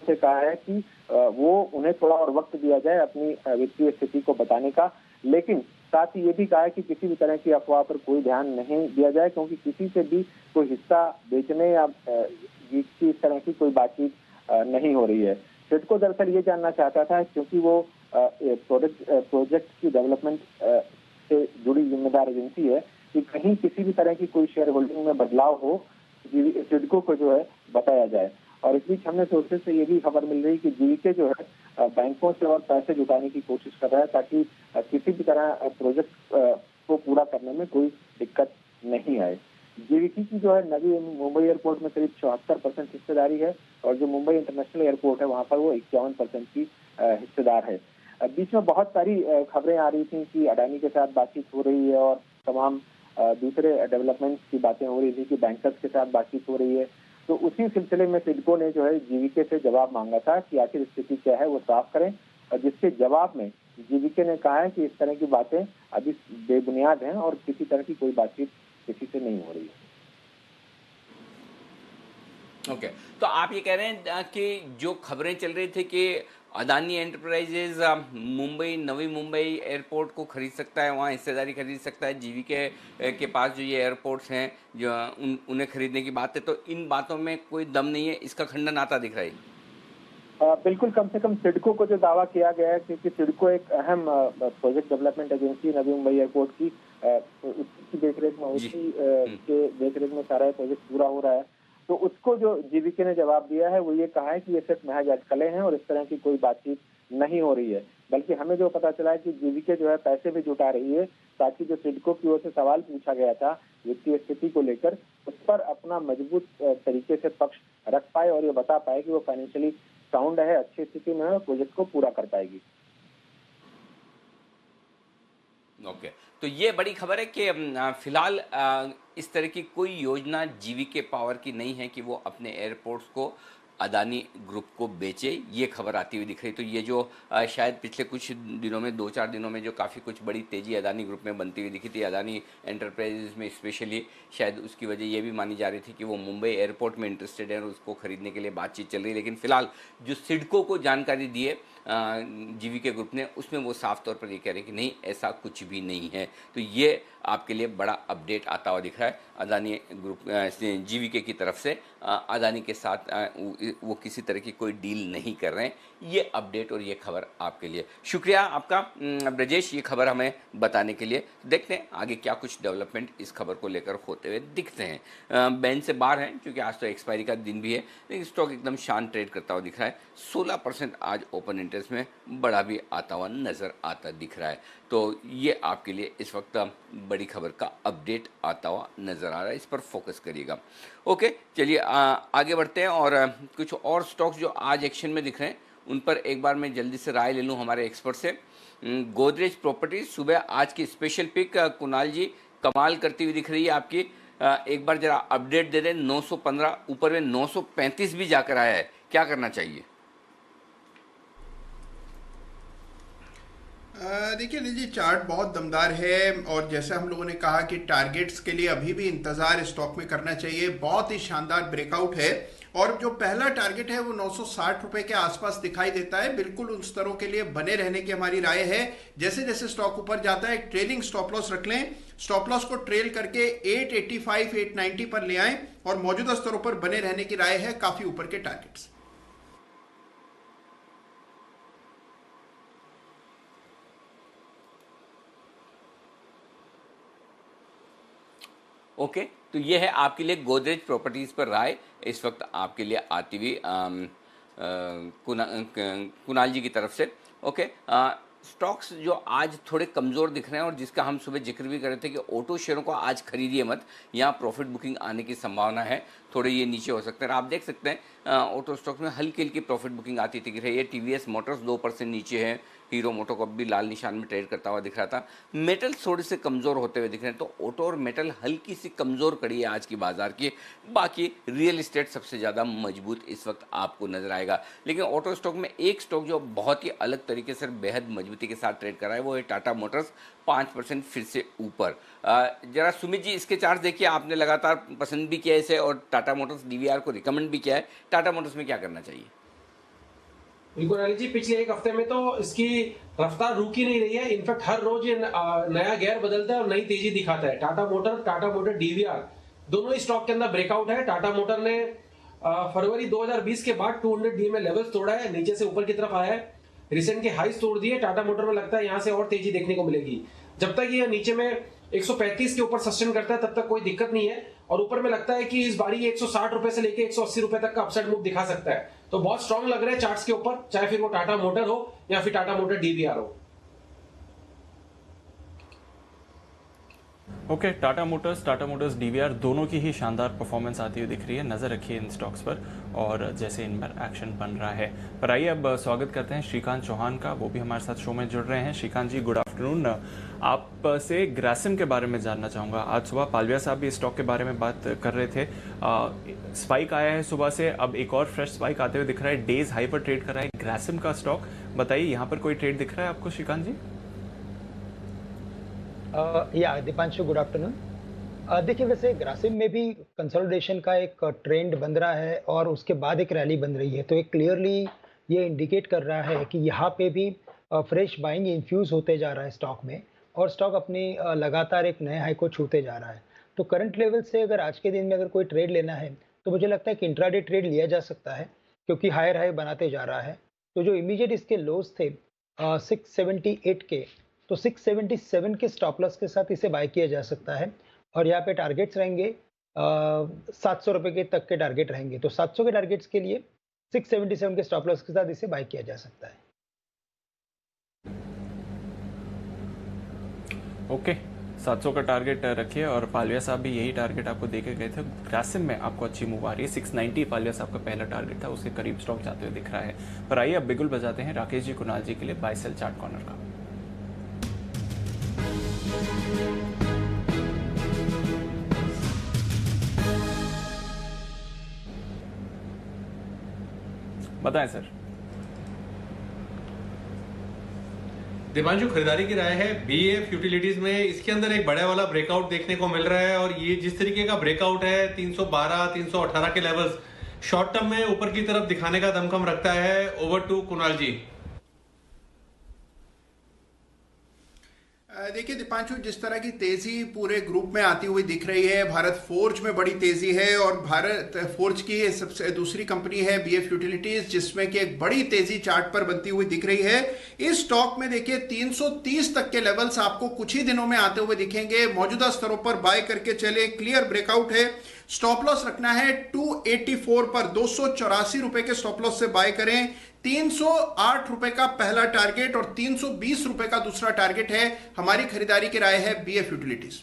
से कहा है कि वो उन्हें थोड़ा और वक्त दिया जाए अपनी वित्तीय स्थिति को बताने का, लेकिन साथ ही ये भी कहा है कि किसी भी तरह की अफवाह पर कोई ध्यान नहीं दिया जाए, क्योंकि किसी से भी कोई हिस्सा बेचने या इस तरह की कोई बातचीत नहीं हो रही है। सिडको दरअसल ये जानना चाहता था, क्योंकि वो प्रोजेक्ट की डेवलपमेंट से जुड़ी जिम्मेदार एजेंसी है, कि कहीं किसी भी तरह की कोई शेयर होल्डिंग में बदलाव हो, सिडको को जो है बताया जाए। और इस बीच हमने सोर्सेज से ये भी खबर मिल रही कि जीवीके जो है बैंकों से और पैसे जुटाने की कोशिश कर रहा है, ताकि किसी भी तरह प्रोजेक्ट को पूरा करने में कोई दिक्कत नहीं आए। जीवीके की जो है नवी मुंबई एयरपोर्ट में करीब 74% हिस्सेदारी है, और जो मुंबई इंटरनेशनल एयरपोर्ट है वहां पर वो 51% की हिस्सेदार है। बीच में बहुत सारी खबरें आ रही थी कि अडानी के साथ बातचीत हो रही है और तमाम दूसरे डेवलपमेंट्स की बातें हो रही थी कि बैंकर्स के साथ बातचीत हो रही है। तो उसी सिलसिले में सिडको ने जो है जीवीके से जवाब मांगा था कि आखिर स्थिति क्या है वो साफ करें, और जिसके जवाब में जीवीके ने कहा है कि इस तरह की बातें अभी बेबुनियाद हैं और किसी तरह की कोई बातचीत किसी से नहीं हो रही है। ओके, तो आप ये कह रहे हैं कि जो खबरें चल रही थी कि अदानी एंटरप्राइजेज मुंबई नवी मुंबई एयरपोर्ट को खरीद सकता है, वहाँ हिस्सेदारी खरीद सकता है, जीवीके के पास जो ये एयरपोर्ट्स हैं जो उन्हें खरीदने की बात है, तो इन बातों में कोई दम नहीं है, इसका खंडन आता दिख रहा है। बिल्कुल, कम से कम सिडको को जो दावा किया गया है, क्योंकि सिडको एक अहम project development agency Navi Mumbai airport की, उसकी देखरेख में के देखरेख में सारा प्रोजेक्ट पूरा हो रहा है। तो उसको जो जीवीके ने जवाब दिया है वो ये कहा है कि ये सिर्फ महज अटकलें हैं और इस तरह की कोई बातचीत नहीं हो रही है, बल्कि हमें जो पता चला है कि जीवीके जो है पैसे भी जुटा रही है, ताकि जो सिडको की ओर से सवाल पूछा गया था वित्तीय स्थिति को लेकर, उस पर अपना मजबूत तरीके से पक्ष रख पाए और ये बता पाए कि वो फाइनेंशियली साउंड है, अच्छी स्थिति में है और प्रोजेक्ट को पूरा कर पाएगी। ओके, तो ये बड़ी खबर है कि फिलहाल इस तरह की कोई योजना जीवीके पावर की नहीं है कि वो अपने एयरपोर्ट्स को अदानी ग्रुप को बेचे, ये खबर आती हुई दिख रही। तो ये जो शायद पिछले कुछ दिनों में 2-4 दिनों में जो काफ़ी कुछ बड़ी तेज़ी अदानी ग्रुप में बनती हुई दिखी थी, अदानी एंटरप्राइजेज में स्पेशली, शायद उसकी वजह ये भी मानी जा रही थी कि वो मुंबई एयरपोर्ट में इंटरेस्टेड है और उसको खरीदने के लिए बातचीत चल रही है। लेकिन फिलहाल जो सिडको को जानकारी दी है जीवीके ग्रुप ने, उसमें वो साफ तौर पर ये कह रहे हैं कि नहीं, ऐसा कुछ भी नहीं है। तो ये आपके लिए बड़ा अपडेट आता हुआ दिख रहा है अदानी ग्रुप जीवीके की तरफ से। अदानी के साथ वो किसी तरह की कोई डील नहीं कर रहे हैं। ये अपडेट और ये खबर आपके लिए। शुक्रिया आपका ब्रजेश, ये खबर हमें बताने के लिए। देखते हैं आगे क्या कुछ डेवलपमेंट इस खबर को लेकर होते हुए दिखते हैं। बैंड से बाहर हैं क्योंकि आज तो एक्सपायरी का दिन भी है, लेकिन स्टॉक एकदम शांत ट्रेड करता हुआ दिख रहा है। 16% आज ओपन इंटरेस्ट में बढ़ा भी आता हुआ नजर आता दिख रहा है। तो ये आपके लिए इस वक्त बड़ी खबर का अपडेट आता हुआ नजर आ रहा है, इस पर फोकस करिएगा। ओके, चलिए आगे बढ़ते हैं और कुछ और स्टॉक्स जो आज एक्शन में दिख रहे हैं उन पर एक बार मैं जल्दी से राय ले लूं हमारे एक्सपर्ट से। गोदरेज प्रॉपर्टीज सुबह आज की स्पेशल पिक, कुणाल जी कमाल करती हुई दिख रही है आपकी। एक बार जरा अपडेट दे दें। 915 ऊपर में 935 भी जाकर आया है, क्या करना चाहिए? देखिए अनिल जी, चार्ट बहुत दमदार है और जैसे हम लोगों ने कहा कि टारगेट्स के लिए अभी भी इंतजार स्टॉक में करना चाहिए। बहुत ही शानदार ब्रेकआउट है और जो पहला टारगेट है वो 960 रुपए के आसपास दिखाई देता है। बिल्कुल उन स्तरों के लिए बने रहने की हमारी राय है। जैसे जैसे स्टॉक ऊपर जाता है ट्रेलिंग स्टॉप लॉस रख लें, स्टॉप लॉस को ट्रेल करके 885 890 पर ले आएं और मौजूदा स्तरों पर बने रहने की राय है, काफी ऊपर के टारगेट्स। ओके, तो ये है आपके लिए गोदरेज प्रॉपर्टीज पर राय इस वक्त आपके लिए आती हुई कुणाल जी की तरफ से। ओके, स्टॉक्स जो आज थोड़े कमज़ोर दिख रहे हैं और जिसका हम सुबह जिक्र भी कर रहे थे कि ऑटो शेयरों को आज खरीदिए मत, यहाँ प्रॉफिट बुकिंग आने की संभावना है। थोड़े ये नीचे हो सकते हैं। आप देख सकते हैं ऑटो स्टॉक में हल्की हल्की प्रॉफिट बुकिंग आती दिख रही है। टीवीएस मोटर्स 2% नीचे है, हीरो मोटोकॉर्प भी लाल निशान में ट्रेड करता हुआ दिख रहा था। मेटल थोड़े से कमज़ोर होते हुए दिख रहे हैं, तो ऑटो और मेटल हल्की सी कमज़ोर कड़ी है आज की बाजार की। बाकी रियल इस्टेट सबसे ज़्यादा मजबूत इस वक्त आपको नजर आएगा। लेकिन ऑटो स्टॉक में एक स्टॉक जो बहुत ही अलग तरीके से बेहद मजबूती के साथ ट्रेड कर रहा है वो है टाटा मोटर्स, 5% फिर से ऊपर। जरा सुमित जी इसके चार्ट देखिए, आपने लगातार पसंद भी किया इसे और टाटा मोटर्स डीवीआर को रिकमेंड भी किया है। टाटा मोटर्स में क्या करना चाहिए? बिल्कुल अनिल जी, पिछले एक हफ्ते में तो इसकी रफ्तार रुक ही नहीं रही है। इनफैक्ट हर रोज ये नया गियर बदलता है और नई तेजी दिखाता है। टाटा मोटर डीवीआर दोनों ही स्टॉक के अंदर ब्रेकआउट है। टाटा मोटर ने फरवरी 2020 के बाद 200 डी में लेवल्स तोड़ा है, नीचे से ऊपर की तरफ आया है, रिसेंट के हाईज तोड़ दिए। टाटा मोटर में लगता है यहां से और तेजी देखने को मिलेगी। जब तक ये नीचे में 135 के ऊपर सस्टेन करता है तब तक कोई दिक्कत नहीं है, और ऊपर में लगता है कि इस बारी 160 रुपए से लेके 180 रुपए तक का अपसाइड मूव दिखा सकता है। तो बहुत स्ट्रांग लग रहा है चार्ट्स के ऊपर, चाहे फिर वो टाटा मोटर हो या फिर टाटा मोटर डीवीआर हो। ओके, टाटा मोटर्स डीवीआर दोनों की ही शानदार परफॉर्मेंस आती हुई दिख रही है। नजर रखिए इन स्टॉक्स पर और जैसे इन पर एक्शन बन रहा है। पर आइए अब स्वागत करते हैं श्रीकांत चौहान का, वो भी हमारे साथ शो में जुड़ रहे हैं। श्रीकांत जी गुड आफ्टरनून। आपसे ग्रासिम के बारे में जानना चाहूँगा। आज सुबह पालविया साहब भी स्टॉक के बारे में बात कर रहे थे। स्पाइक आया है सुबह से, अब एक और फ्रेश स्पाइक आते हुए दिख रहा है, डेज हाई पर ट्रेड कर रहा है ग्रासिम का स्टॉक। बताइए यहाँ पर कोई ट्रेड दिख रहा है आपको श्रीकांत जी? या दीपांशु गुड आफ्टरनून। देखिए वैसे ग्रासिम में भी कंसोलिडेशन का एक ट्रेंड बन रहा है और उसके बाद एक रैली बन रही है, तो एक क्लियरली ये इंडिकेट कर रहा है कि यहाँ पे भी फ्रेश बाइंग इन्फ्यूज होते जा रहा है स्टॉक में, और स्टॉक अपनी लगातार एक नए हाई को छूते जा रहा है। तो करंट लेवल से अगर आज के दिन में अगर कोई ट्रेड लेना है तो मुझे लगता है कि इंट्राडे ट्रेड लिया जा सकता है, क्योंकि हायर हाई बनाते जा रहा है। तो जो इमीडिएट इसके लोज थे 678 के, तो 677 के स्टॉप लॉस के साथ इसे बाय किया जा सकता है, और यहाँ पे टारगेट्स रहेंगे 700 रुपए के तक के टारगेट रहेंगे। तो 700 के टारगेट्स के लिए 677 के स्टॉप लॉस के साथ इसे बाय किया जा सकता है। ओके, 700 का टारगेट रखिए, और पालविया साहब भी यही टारगेट आपको देके गए थे। ग्रासिम में आपको अच्छी मूव आ रही है। 690 पालविया साहब का पहला टारगेट था, उसके करीब स्टॉक जाते हुए दिख रहा है। पर आइए अब बिगुल बजाते हैं राकेश जी कुणाल जी के लिए बाय सेल चार्ट कॉर्नर का। बताएं सर। दीपांशु, खरीदारी की राय है बीएफ यूटिलिटीज में। इसके अंदर एक बड़ा वाला ब्रेकआउट देखने को मिल रहा है, और ये जिस तरीके का ब्रेकआउट है 312 318 के लेवल्स शॉर्ट टर्म में ऊपर की तरफ दिखाने का दमखम रखता है। ओवर टू कुणाल जी। देखिए दीपांशु, जिस तरह की तेजी पूरे ग्रुप में आती हुई दिख रही है, भारत फोर्ज में बड़ी तेजी है, और भारत फोर्ज की सबसे दूसरी कंपनी है बीएफ यूटिलिटीज, जिसमें कि एक बड़ी तेजी चार्ट पर बनती हुई दिख रही है। इस स्टॉक में देखिए 330 तक के लेवल्स आपको कुछ ही दिनों में आते हुए दिखेंगे। मौजूदा स्तरों पर बाय करके चले, क्लियर ब्रेकआउट है। स्टॉप लॉस रखना है 284 पर, 284 रुपए के स्टॉप लॉस से बाय करें। 308 रुपए का पहला टारगेट और 320 रुपए का दूसरा टारगेट है। हमारी खरीदारी की राय है बीएफ यूटिलिटीज।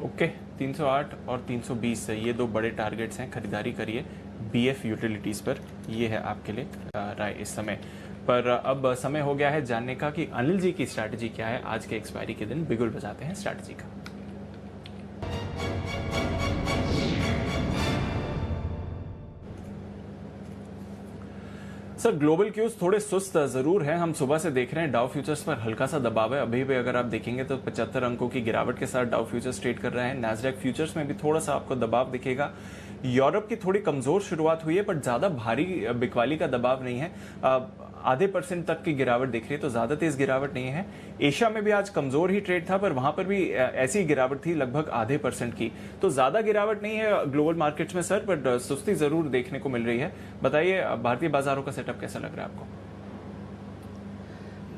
ओके, 308 और 320 ये दो बड़े टारगेट्स हैं, खरीदारी करिए बीएफ यूटिलिटीज पर। ये है आपके लिए राय इस समय। पर अब समय हो गया है जानने का कि अनिल जी की स्ट्रैटेजी क्या है आज के एक्सपायरी के दिन। बिगुल बजाते हैं स्ट्रैटेजी का। सर, ग्लोबल क्यूज थोड़े सुस्त जरूर हैं। हम सुबह से देख रहे हैं डाउ फ्यूचर्स पर हल्का सा दबाव है। अभी भी अगर आप देखेंगे तो 75 अंकों की गिरावट के साथ डाउ फ्यूचर्स ट्रेड कर रहे हैं। नैस्डैक फ्यूचर्स में भी थोड़ा सा आपको दबाव दिखेगा। यूरोप की थोड़ी कमजोर शुरुआत हुई है, पर ज्यादा भारी बिकवाली का दबाव नहीं है। आधे % तक की गिरावट दिख रही है, तो ज्यादा तेज गिरावट नहीं है। एशिया में भी आज कमजोर ही ट्रेड था, पर वहां पर भी ऐसी गिरावट थी लगभग आधे % की। तो ज्यादा गिरावट नहीं है ग्लोबल मार्केट्स में सर, पर सुस्ती जरूर देखने को मिल रही है। बताइए भारतीय बाजारों का सेटअप कैसा लग रहा है आपको?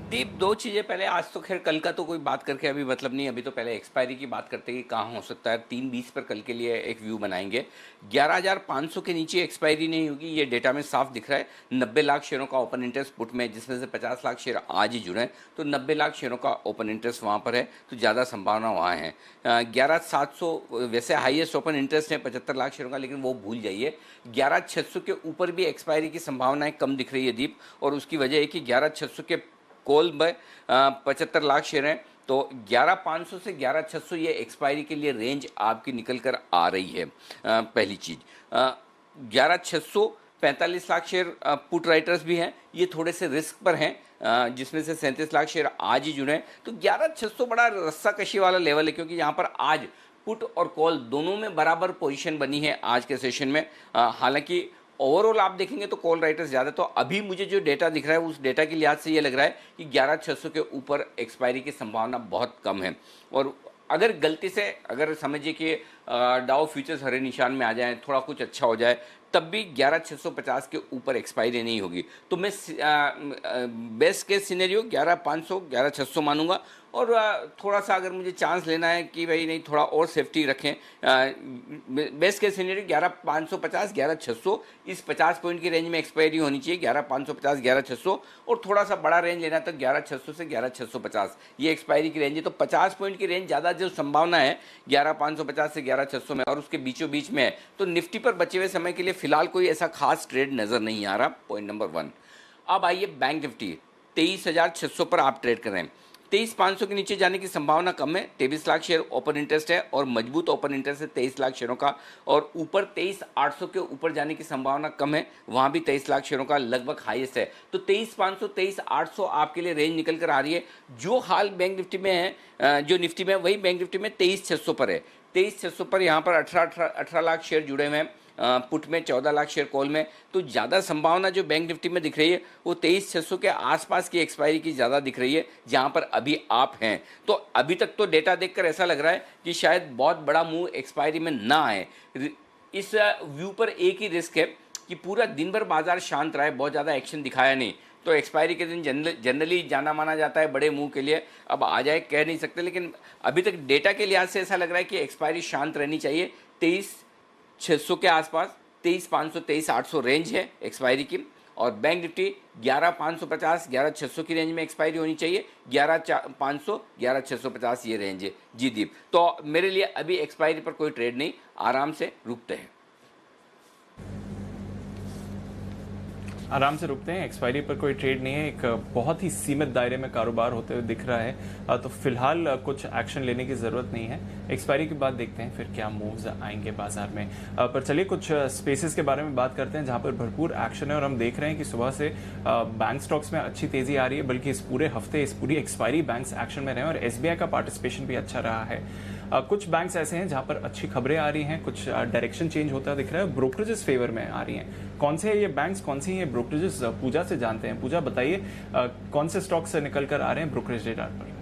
दीप, दो चीज़ें पहले, आज तो खैर कल का तो कोई बात करके अभी मतलब नहीं, अभी तो पहले एक्सपायरी की बात करते हैं कि कहाँ हो सकता है। 3:20 पर कल के लिए एक व्यू बनाएंगे। 11,500 के नीचे एक्सपायरी नहीं होगी, ये डेटा में साफ दिख रहा है। 90 लाख शेयरों का ओपन इंटरेस्ट पुट में, जिसमें से 50 लाख शेयर आज ही जुड़े हैं, तो 90 लाख शेयरों का ओपन इंटरेस्ट वहाँ पर है, तो ज़्यादा संभावना वहाँ है। 11,700 वैसे हाईएस्ट ओपन इंटरेस्ट है 75 लाख शेयरों का, लेकिन वो भूल जाइए। 11,600 के ऊपर भी एक्सपायरी की संभावनाएं कम दिख रही है दीप, और उसकी वजह है कि 11,600 के कॉल में 75 लाख शेयर हैं, तो 11,500 से 11,600 ये एक्सपायरी के लिए रेंज आपकी निकल कर आ रही है। पहली चीज़, 11,600 45 लाख शेयर पुट राइटर्स भी हैं, ये थोड़े से रिस्क पर हैं, जिसमें से 37 लाख शेयर आज ही जुड़े हैं। तो 11,600 बड़ा रस्साकशी वाला लेवल है, क्योंकि यहाँ पर आज पुट और कॉल दोनों में बराबर पोजीशन बनी है आज के सेशन में। हालांकि ओवरऑल आप देखेंगे तो कॉल राइटर्स ज़्यादा, तो अभी मुझे जो डेटा दिख रहा है उस डेटा के लिहाज से ये लग रहा है कि 11,600 के ऊपर एक्सपायरी की संभावना बहुत कम है। और अगर गलती से, अगर समझिए कि डाउ फ्यूचर्स हरे निशान में आ जाए, थोड़ा कुछ अच्छा हो जाए, तब भी 11,650 के ऊपर एक्सपायरी नहीं होगी। तो मैं बेस्ट केस सिनेरियो 11,500 11,600 मानूंगा, और थोड़ा सा अगर मुझे चांस लेना है कि भाई नहीं थोड़ा और सेफ्टी रखें, बेस्ट केस सिनेरियो 11,550 11,600, इस 50 पॉइंट की रेंज में एक्सपायरी होनी चाहिए 11,550 11,600, और थोड़ा सा बड़ा रेंज लेना तो 11,600 से 11,650 ये एक्सपायरी की रेंज है। तो 50 पॉइंट की रेंज ज़्यादा जो संभावना है 11,550 से 11,600 में, और उसके बीचों बीच में है। तो निफ्टी पर बचे हुए समय के लिए फिलहाल कोई ऐसा खास ट्रेड नज़र नहीं आ रहा, पॉइंट नंबर 1। अब आइए बैंक निफ्टी, 23,600 पर आप ट्रेड कर रहे हैं। 23,500 के नीचे जाने की संभावना कम है। 23 लाख शेयर ओपन इंटरेस्ट है, और मजबूत ओपन इंटरेस्ट है 23 लाख शेयरों का, और ऊपर 23,800 के ऊपर जाने की संभावना कम है, वहाँ भी 23 लाख शेयरों का लगभग हाईएस्ट है। तो 23,500 23,800 आपके लिए रेंज निकल कर आ रही है। जो हाल बैंक निफ्टी में है, जो निफ्टी में, वही बैंक निफ्टी में 23,600 पर है। 23,600 पर यहाँ पर 18 लाख शेयर जुड़े हुए हैं, पुट में 14 लाख शेयर कॉल में। तो ज़्यादा संभावना जो बैंक निफ्टी में दिख रही है वो 23,600 के आसपास की एक्सपायरी की ज़्यादा दिख रही है, जहां पर अभी आप हैं। तो अभी तक तो डेटा देखकर ऐसा लग रहा है कि शायद बहुत बड़ा मूव एक्सपायरी में ना आए। इस व्यू पर एक ही रिस्क है कि पूरा दिन भर बाजार शांत रहा है, बहुत ज़्यादा एक्शन दिखाया नहीं, तो एक्सपायरी के दिन जनरली जाना माना जाता है बड़े मूव के लिए। अब आ जाए कह नहीं सकते, लेकिन अभी तक डेटा के लिहाज से ऐसा लग रहा है कि एक्सपायरी शांत रहनी चाहिए। 23,600 के आसपास, 23,500 23,800 रेंज है एक्सपायरी की, और बैंक निफ्टी 11,550 11,600 की रेंज में एक्सपायरी होनी चाहिए। 11,500 11,650 ये रेंज है। जी दीप, तो मेरे लिए अभी एक्सपायरी पर कोई ट्रेड नहीं, आराम से रुकते हैं। आराम से रुकते हैं, एक्सपायरी पर कोई ट्रेड नहीं है, एक बहुत ही सीमित दायरे में कारोबार होते हुए दिख रहा है, तो फिलहाल कुछ एक्शन लेने की ज़रूरत नहीं है। एक्सपायरी के बाद देखते हैं फिर क्या मूव्स आएंगे बाजार में। पर चलिए कुछ स्पेसेस के बारे में बात करते हैं जहां पर भरपूर एक्शन है, और हम देख रहे हैं कि सुबह से बैंक स्टॉक्स में अच्छी तेजी आ रही है, बल्कि इस पूरे हफ्ते, इस पूरी एक्सपायरी बैंक्स एक्शन में रहे, और एसबीआई का पार्टिसिपेशन भी अच्छा रहा है। कुछ बैंक्स ऐसे हैं जहां पर अच्छी खबरें आ रही हैं, कुछ डायरेक्शन चेंज होता दिख रहा है, ब्रोकरेजेस फेवर में आ रही हैं। कौन से ये बैंक्स, कौन सी ये ब्रोकरेजेस, पूजा से जानते हैं। पूजा बताइए कौन से स्टॉक्स से निकल कर आ रहे हैं ब्रोकरेज रेडार पर?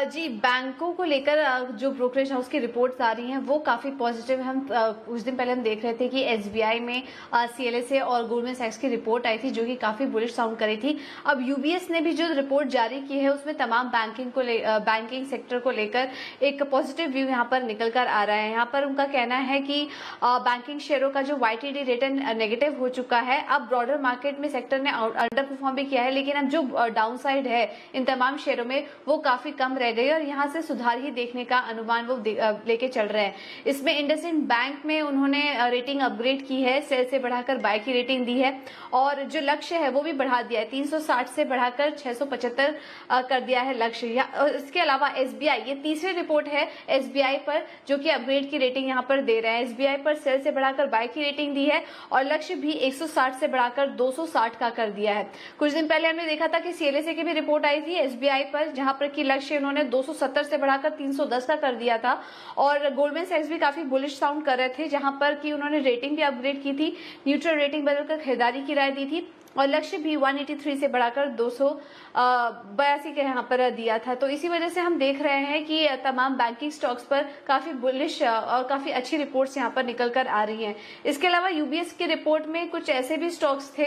जी, बैंकों को लेकर जो ब्रोकरेज हाउस की रिपोर्ट्स आ रही हैं वो काफी पॉजिटिव है। हम कुछ दिन पहले हम देख रहे थे कि एसबीआई में सीएलएसए और गोल्डमैन सैक्स की रिपोर्ट आई थी जो कि काफी बुलिश साउंड कर रही थी। अब यूबीएस ने भी जो रिपोर्ट जारी की है उसमें तमाम बैंकिंग सेक्टर को लेकर एक पॉजिटिव व्यू यहाँ पर निकल कर आ रहा है। यहाँ पर उनका कहना है कि बैंकिंग शेयरों का जो YTD रिटर्न नेगेटिव हो चुका है। अब ब्रॉडर मार्केट में सेक्टर ने अंडर परफॉर्म भी किया है, लेकिन अब जो डाउन साइड है इन तमाम शेयरों में वो काफी कम रह गई, और यहां से सुधार ही देखने का अनुमान वो लेके चल रहे हैं। इसमें इंडसइंड बैंक में उन्होंने रेटिंग अपग्रेड की है, सेल से बढ़ाकर बाय की रेटिंग दी है, और जो लक्ष्य है वो भी बढ़ा दिया है, 360 से बढ़ाकर 675 कर दिया है लक्ष्य। इसके अलावा एसबीआई, ये तीसरी रिपोर्ट है एसबीआई पर जो कि अपग्रेड की रेटिंग यहां पर दे रहे हैं। एसबीआई पर सेल से बढ़ाकर बाय की रेटिंग दी है, और लक्ष्य भी 160 से बढ़ाकर 260 का कर दिया है। कुछ दिन पहले हमने देखा था कि सीएलएसए की भी रिपोर्ट आई थी एसबीआई पर, जहां पर की लक्ष्य उन्होंने 270 से बढ़ाकर 310 का कर दिया था, और गोल्डमैन सैक्स भी काफी बुलिश साउंड कर रहे थे, जहां पर कि उन्होंने रेटिंग भी अपग्रेड की थी, न्यूट्रल रेटिंग बदलकर खरीदारी की राय दी थी, और लक्ष्य भी 183 से बढ़ाकर 282 के यहाँ पर दिया था। तो इसी वजह से हम देख रहे हैं कि तमाम बैंकिंग स्टॉक्स पर काफी बुलिश और काफी अच्छी रिपोर्ट्स यहाँ पर निकल कर आ रही हैं। इसके अलावा यूबीएस की रिपोर्ट में कुछ ऐसे भी स्टॉक्स थे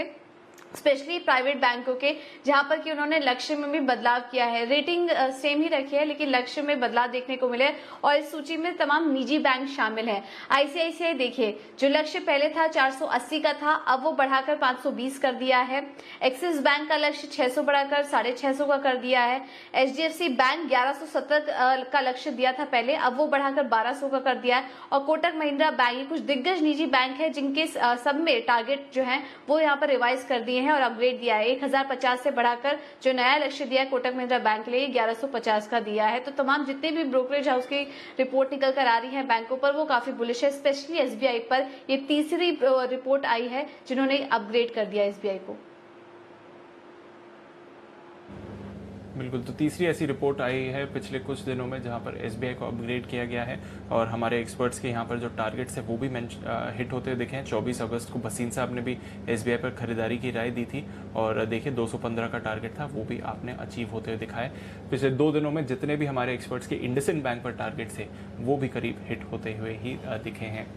स्पेशली प्राइवेट बैंकों के, जहां पर कि उन्होंने लक्ष्य में भी बदलाव किया है। रेटिंग सेम ही रखी है लेकिन लक्ष्य में बदलाव देखने को मिले और इस सूची में तमाम निजी बैंक शामिल हैं। आईसीआईसीआई देखिए, जो लक्ष्य पहले था 480 का था, अब वो बढ़ाकर 520 कर दिया है। एक्सिस बैंक का लक्ष्य 600 बढ़ाकर 650 का कर दिया है। एचडीएफसी बैंक 1170 का लक्ष्य दिया था पहले, अब वो बढ़ाकर 1200 का कर दिया है। और कोटक महिंद्रा बैंक, ये कुछ दिग्गज निजी बैंक है जिनके सब में टारगेट जो है वो यहाँ पर रिवाइज कर दिए हैं और अपग्रेड दिया है। 1050 से बढ़ाकर जो नया लक्ष्य दिया है कोटक महिंद्रा बैंक के लिए 1150 का दिया है। तो तमाम जितने भी ब्रोकरेज हाउस की रिपोर्ट निकल कर आ रही है बैंकों पर, वो काफी बुलिश है। स्पेशली एसबीआई पर ये तीसरी रिपोर्ट आई है जिन्होंने अपग्रेड कर दिया एसबीआई को। बिल्कुल, तो तीसरी ऐसी रिपोर्ट आई है पिछले कुछ दिनों में जहां पर एसबीआई को अपग्रेड किया गया है और हमारे एक्सपर्ट्स के यहां पर जो टारगेट्स है वो भी हिट होते हुए दिखे हैं। 24 अगस्त को भसीन साहब ने भी एसबीआई पर खरीदारी की राय दी थी और देखिए 215 का टारगेट था, वो भी आपने अचीव होते हुए दिखा है। पिछले 2 दिनों में जितने भी हमारे एक्सपर्ट्स के इंडसइंड बैंक पर टारगेट थे वो भी करीब हिट होते हुए ही दिखे हैं।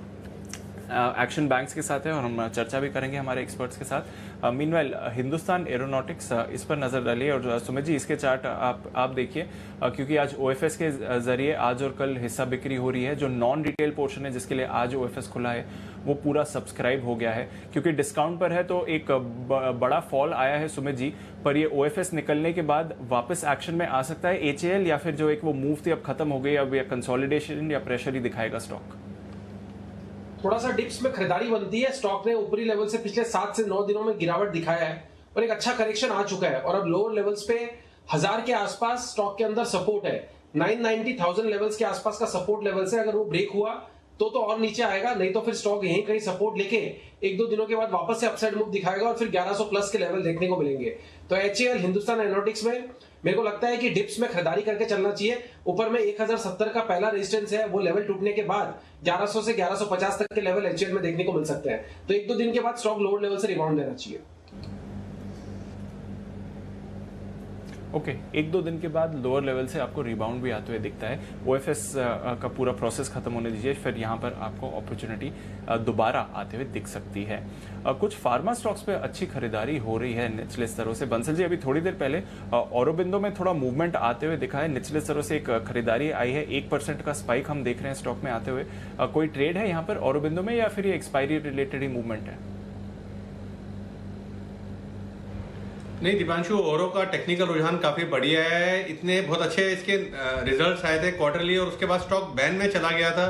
एक्शन बैंक्स के साथ है और हम चर्चा भी करेंगे हमारे एक्सपर्ट्स के साथ। मीनवाइल हिंदुस्तान एरोनॉटिक्स इस पर नजर डालिए और सुमित जी इसके चार्ट आप देखिए, क्योंकि आज ओएफएस के जरिए आज और कल हिस्सा बिक्री हो रही है। जो नॉन रिटेल पोर्शन है जिसके लिए आज ओएफएस खुला है वो पूरा सब्सक्राइब हो गया है, क्योंकि डिस्काउंट पर है तो एक बड़ा फॉल आया है सुमित जी। पर ये ओएफएस निकलने के बाद वापस एक्शन में आ सकता है एचएएल, या फिर जो एक वो मूव थी अब खत्म हो गई, अब या कंसोलिडेशन या प्रेशर ही दिखाएगा स्टॉक? थोड़ा सा डिप्स में खरीदारी बनती है। स्टॉक ने ऊपरी लेवल से पिछले 7 से 9 दिनों में गिरावट दिखाया है और एक अच्छा करेक्शन आ चुका है और अब लोअर लेवल्स पे 1000 के आसपास स्टॉक के अंदर सपोर्ट है। 990,000 लेवल्स के आसपास का सपोर्ट लेवल से अगर वो ब्रेक हुआ तो और नीचे आएगा, नहीं तो फिर स्टॉक यहीं कहीं सपोर्ट लेके 1-2 दिनों के बाद वापस से अपसाइड मूव दिखाएगा और फिर 1100 प्लस के लेवल देखने को मिलेंगे। तो एचएएल हिंदुस्तान एरोनॉटिक्स में मेरे को लगता है कि डिप्स में खरीदारी करके चलना चाहिए। ऊपर में 1070 का पहला रेजिस्टेंस है, वो लेवल टूटने के बाद 1100 से 1150 तक के लेवल एचएएल में देखने को मिल सकते हैं। तो 1-2 दिन के बाद स्टॉक लोअर लेवल से रिबाउंड देना चाहिए। ओके, 1-2 दिन के बाद लोअर लेवल से आपको रिबाउंड भी आते हुए दिखता है। ओएफएस का पूरा प्रोसेस खत्म होने दीजिए, फिर यहाँ पर आपको अपॉर्चुनिटी दोबारा आते हुए दिख सकती है। कुछ फार्मा स्टॉक्स पे अच्छी खरीदारी हो रही है निचले स्तरों से। बंसल जी, अभी थोड़ी देर पहले औरोबिंदो में थोड़ा मूवमेंट आते हुए दिखा है, निचले स्तरों से एक खरीदारी आई है, 1% का स्पाइक हम देख रहे हैं स्टॉक में आते हुए। कोई ट्रेड है यहाँ पर औरोबिंदो में या फिर ये एक्सपायरी रिलेटेड ही मूवमेंट है? नहीं दीपांशु, ओरो का टेक्निकल रुझान काफी बढ़िया है। इतने बहुत अच्छे इसके रिजल्ट्स आए थे क्वार्टरली और उसके बाद स्टॉक बैन में चला गया था।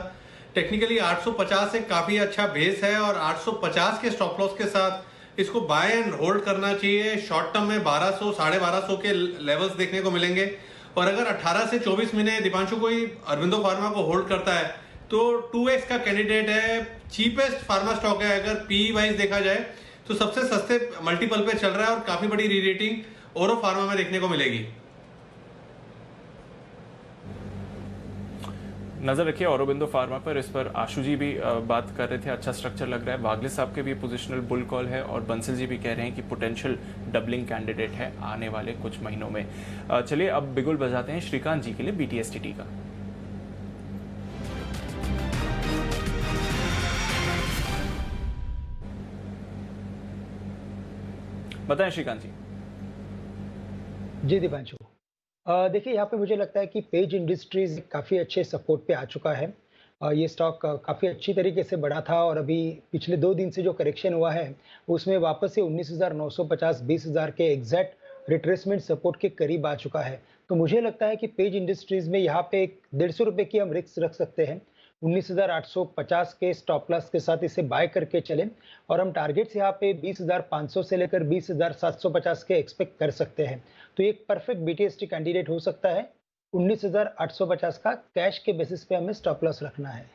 टेक्निकली 850 एक काफी अच्छा बेस है और 850 के स्टॉप लॉस के साथ इसको बाय एंड होल्ड करना चाहिए। शॉर्ट टर्म में 1200 1250 के लेवल्स देखने को मिलेंगे और अगर 18 से 24 महीने दीपांशु कोई अरविंदो फार्मा को होल्ड करता है तो 2x का कैंडिडेट है, चीपेस्ट फार्मा स्टॉक है। अगर पी वाइज देखा जाए तो सबसे सस्ते मल्टीपल पे चल रहा है और काफी बड़ी री रेटिंग ओरो फार्मा में देखने को मिलेगी। नजर रखिए औरोबिंदो फार्मा पर। इस पर आशु जी भी बात कर रहे थे, अच्छा स्ट्रक्चर लग रहा है। वागले साहब के भी पोजिशनल बुल कॉल है और बंसल जी भी कह रहे हैं कि पोटेंशियल डबलिंग कैंडिडेट है आने वाले कुछ महीनों में। चलिए अब बिगुल बजाते हैं श्रीकांत जी के लिए BTSTT का। बताएं श्रीकांत जी। जी दीपांशु, देखिए यहाँ पे मुझे लगता है कि पेज इंडस्ट्रीज काफ़ी अच्छे सपोर्ट पे आ चुका है। ये स्टॉक काफ़ी अच्छी तरीके से बढ़ा था और अभी पिछले 2 दिन से जो करेक्शन हुआ है उसमें वापस से 19,950 20,000 के एग्जैक्ट रिट्रेसमेंट सपोर्ट के करीब आ चुका है। तो मुझे लगता है कि पेज इंडस्ट्रीज में यहाँ पे 150 रुपये की हम रिस्क रख सकते हैं। 19,850 के स्टॉप लॉस के साथ इसे बाय करके चलें और हम टारगेट्स यहाँ पे 20,500 से लेकर 20,750 के एक्सपेक्ट कर सकते हैं। तो एक परफेक्ट BTST कैंडिडेट हो सकता है। 19,850 का कैश के बेसिस पे हमें स्टॉप लॉस रखना है।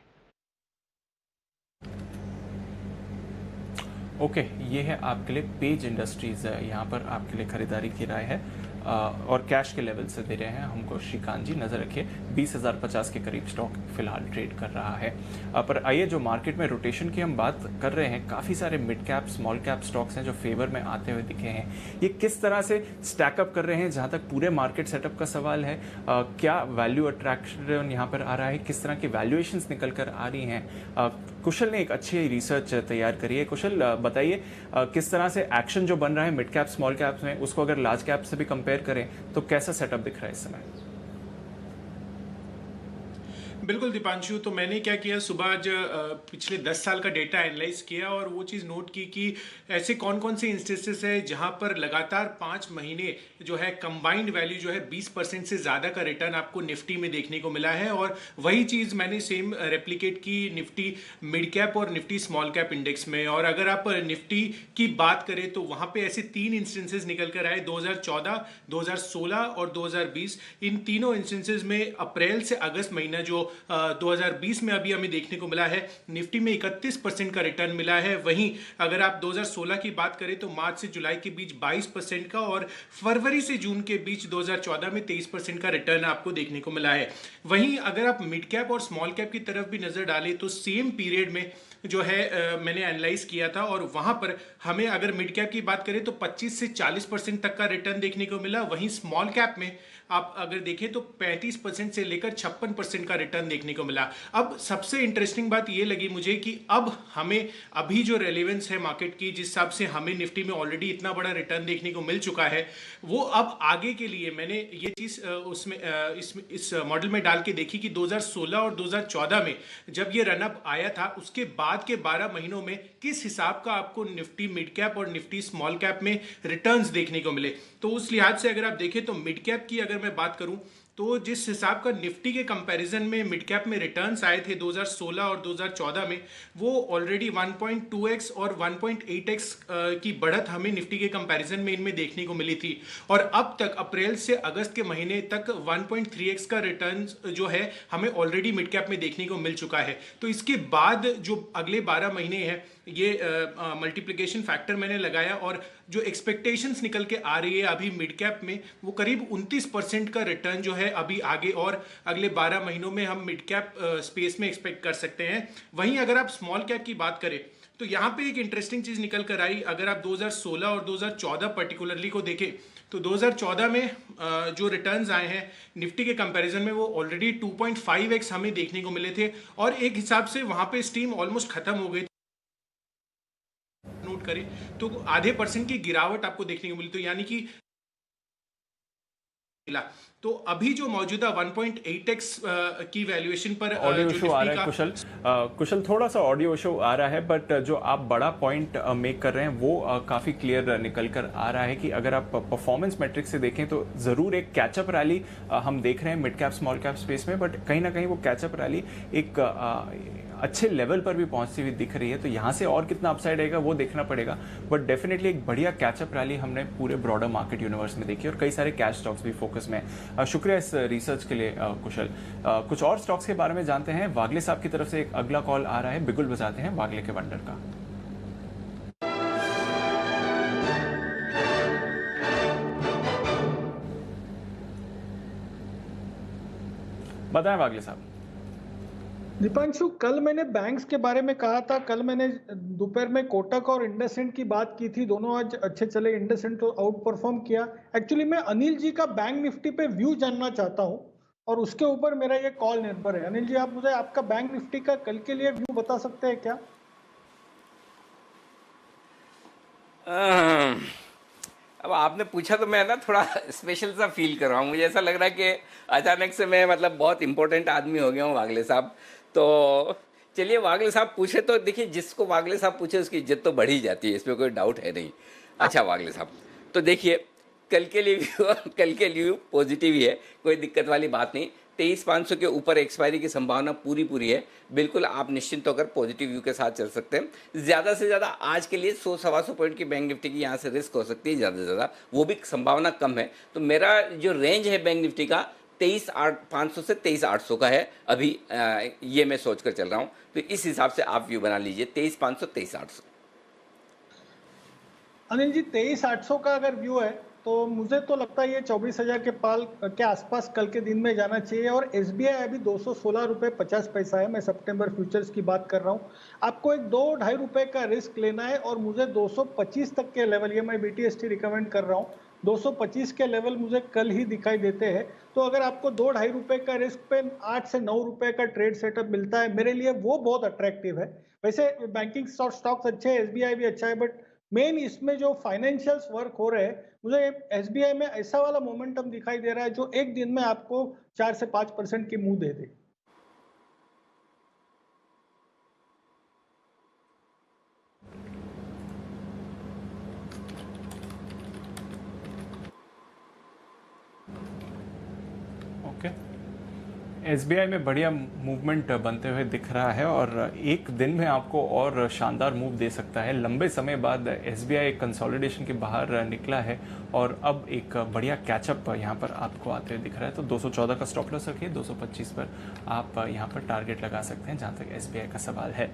ओके, ये है आपके लिए पेज इंडस्ट्रीज, यहाँ पर आपके लिए खरीदारी की राय है। और कैश के लेवल से दे रहे हैं हमको श्रीकांत जी। नजर रखिए 20,050 के करीब स्टॉक फिलहाल ट्रेड कर रहा है। पर आइए जो मार्केट में रोटेशन की हम बात कर रहे हैं, काफी सारे mid cap small cap stocks हैं जो फेवर में आते हुए दिखे हैं। ये किस तरह से स्टैकअप कर रहे हैं, जहां तक पूरे मार्केट सेटअप का सवाल है, क्या वैल्यू अट्रैक्शन यहाँ पर आ रहा है, किस तरह की वैल्यूएशंस निकल कर आ रही हैं। कुशल ने एक अच्छी रिसर्च तैयार करी है। कुशल बताइए किस तरह से एक्शन जो बन रहा है मिड कैप स्मॉल कैप में, उसको अगर लार्ज कैप से भी कंपेयर करें तो कैसा सेटअप दिख रहा है इस समय? बिल्कुल दीपांशु, तो मैंने क्या किया, सुबह आज पिछले 10 साल का डेटा एनालाइज किया और वो चीज़ नोट की कि ऐसे कौन कौन से इंस्टेंसेस है जहां पर लगातार 5 महीने जो है कंबाइंड वैल्यू जो है 20% से ज़्यादा का रिटर्न आपको निफ्टी में देखने को मिला है। और वही चीज़ मैंने सेम रेप्लिकेट की निफ्टी मिड कैप और निफ्टी स्मॉल कैप इंडेक्स में। और अगर आप निफ्टी की बात करें तो वहाँ पर ऐसे 3 इंस्टेंसेज निकल कर आए, 2014, 2016 और 2020। इन तीनों इंस्टेंसेज में अप्रैल से अगस्त महीना जो 2020 में अभी हमें देखने को मिला है, निफ्टी में 31% का रिटर्न मिला है। वहीं अगर आप 2016 की बात करें तो मार्च से जुलाई के बीच 22% का और फरवरी से जून के बीच 2014 में 23% का रिटर्न आपको देखने को मिला है। वहीं अगर आप मिड कैप और स्मॉल कैप की तरफ भी नजर डालें तो सेम पीरियड में जो है मैंने एनालाइज किया था और वहां पर हमें अगर मिड कैप की बात करें तो 25 से 40% तक का रिटर्न देखने को मिला। वहीं स्मॉल कैप में आप अगर देखें तो 35% से लेकर 56% का रिटर्न देखने को मिला। अब सबसे इंटरेस्टिंग बात यह लगी मुझे कि अब हमें अभी जो रेलेवेंस है मार्केट की, जिस हिसाब से हमें निफ्टी में ऑलरेडी इतना बड़ा रिटर्न देखने को मिल चुका है, वो अब आगे के लिए मैंने ये चीज उसमें इस मॉडल में डाल के देखी कि 2016 और 2014 में जब ये रनअप आया था उसके बाद के 12 महीनों में किस हिसाब का आपको निफ्टी मिड कैप और निफ्टी स्मॉल कैप में रिटर्न्स देखने को मिले। तो उस लिहाज से अगर आप देखें तो मिड कैप की अगर मैं बात करूं तो जिस हिसाब का निफ्टी के कंपैरिजन में मिड कैप में रिटर्न्स आए थे 2016 और 2014 में, वो ऑलरेडी 1.2x और 1.8x की बढ़त हमें निफ्टी के कंपैरिजन में इनमें देखने को मिली थी। और अब तक अप्रैल से अगस्त के महीने तक 1.3x का रिटर्न जो है हमें ऑलरेडी मिड कैप में देखने को मिल चुका है। तो इसके बाद जो अगले 12 महीने हैं ये मल्टीप्लिकेशन फैक्टर मैंने लगाया और जो एक्सपेक्टेशंस निकल के आ रही है अभी मिड कैप में वो करीब 29% का रिटर्न जो है अभी आगे और अगले 12 महीनों में हम मिड कैप स्पेस में एक्सपेक्ट कर सकते हैं। वहीं अगर आप स्मॉल कैप की बात करें तो यहाँ पे एक इंटरेस्टिंग चीज निकल कर आई। अगर आप 2016 और 2014 पर्टिकुलरली को देखें तो 2014 में जो रिटर्न्स आए हैं निफ्टी के कंपैरिजन में वो ऑलरेडी 2.5x हमें देखने को मिले थे और एक हिसाब से वहां पे स्टीम ऑलमोस्ट खत्म हो गई। नोट करें तो आधे % की गिरावट आपको देखने को मिली। तो यानी कि तो अभी जो मौजूदा 1.8x की वैल्यूएशन पर ऑडियो शो आ रहा है कुशल थोड़ा सा ऑडियो शो आ रहा है, बट जो आप बड़ा पॉइंट मेक कर रहे हैं वो काफी क्लियर निकल कर आ रहा है कि अगर आप परफॉर्मेंस मैट्रिक्स से देखें तो जरूर एक कैचअप रैली हम देख रहे हैं mid cap small cap space में, बट कहीं ना कहीं वो कैचअप रैली एक अच्छे लेवल पर भी पहुंचती हुई दिख रही है। तो यहाँ से और कितना अपसाइड आएगा वो देखना पड़ेगा, बट डेफिनेटली एक बढ़िया कैचअप रैली हमने पूरे ब्रॉडर मार्केट यूनिवर्स में देखी और कई सारे कैश स्टॉक्स भी फोकस में। शुक्रिया इस रिसर्च के लिए कुशल। कुछ और स्टॉक्स के बारे में जानते हैं। वागले साहब की तरफ से एक अगला कॉल आ रहा है, बिगुल बजाते हैं वागले के वंडर का। बताएं वागले साहब। दीपांशु, कल मैंने बैंक्स के बारे में कहा था, कल मैंने दोपहर में कोटक और इंडसइंड की बात की थी, दोनों आज अच्छे चले। इंडसइंड तो आउट परफॉर्म किया। एक्चुअली मैं अनिल जी का बैंक निफ्टी पे व्यू जानना चाहता हूं और उसके ऊपर मेरा ये कॉल निर्भर है। अनिल जी, आप मुझे आपका बैंक निफ्टी का कल के लिए व्यू बता सकते हैं क्या? अब आपने पूछा तो मैं ना थोड़ा स्पेशल सा फील कर रहा हूँ। मुझे ऐसा लग रहा है कि अचानक से मैं मतलब बहुत इंपॉर्टेंट आदमी हो गया हूँ वागले साहब। तो चलिए वागले साहब पूछे तो देखिए, जिसको वागले साहब पूछे उसकी इज्जत तो बढ़ ही जाती है, इसमें कोई डाउट है नहीं। अच्छा वागले साहब, तो देखिए कल के लिए पॉजिटिव ही है, कोई दिक्कत वाली बात नहीं। 23,500 के ऊपर एक्सपायरी की संभावना पूरी है। बिल्कुल आप निश्चिंत होकर पॉजिटिव व्यू के साथ चल सकते हैं। ज़्यादा से ज़्यादा आज के लिए 100-125 पॉइंट की बैंक निफ्टी की यहाँ से रिस्क हो सकती है, ज़्यादा से ज़्यादा वो भी संभावना कम है। तो मेरा जो रेंज है बैंक निफ्टी का 23,500 से 23,800 का है अभी, ये मैं सोच कर चल रहा हूँ। तो इस हिसाब से आप व्यू बना लीजिए 23,500 23,800। अनिल जी, 23,800 का अगर व्यू है तो मुझे तो लगता है ये 24,000 के आसपास कल के दिन में जाना चाहिए। और SBI अभी 216 रुपये 50 पैसा है, मैं सितंबर फ्यूचर्स की बात कर रहा हूँ। आपको एक 2-2.5 रुपये का रिस्क लेना है और मुझे 225 तक के लेवल, ये मैं BTST रिकमेंड कर रहा हूँ, 225 के लेवल मुझे कल ही दिखाई देते हैं। तो अगर आपको 2-2.5 रुपये का रिस्क पे 8 से 9 रुपये का ट्रेड सेटअप मिलता है, मेरे लिए वो बहुत अट्रैक्टिव है। वैसे बैंकिंग स्टॉक्स अच्छे हैं, SBI भी अच्छा है, बट मेन इसमें जो फाइनेंशियल्स वर्क हो रहे हैं, मुझे SBI में ऐसा वाला मोमेंटम दिखाई दे रहा है जो एक दिन में आपको 4 से 5% की मुंह दे दे। SBI में बढ़िया मूवमेंट बनते हुए दिख रहा है और एक दिन में आपको और शानदार मूव दे सकता है। लंबे समय बाद SBI कंसोलिडेशन के बाहर निकला है और अब एक बढ़िया कैचअप यहाँ पर आपको आते हुए दिख रहा है। तो 214 का स्टॉप लॉस रखिए, 225 पर आप यहाँ पर टारगेट लगा सकते हैं जहाँ तक SBI का सवाल है।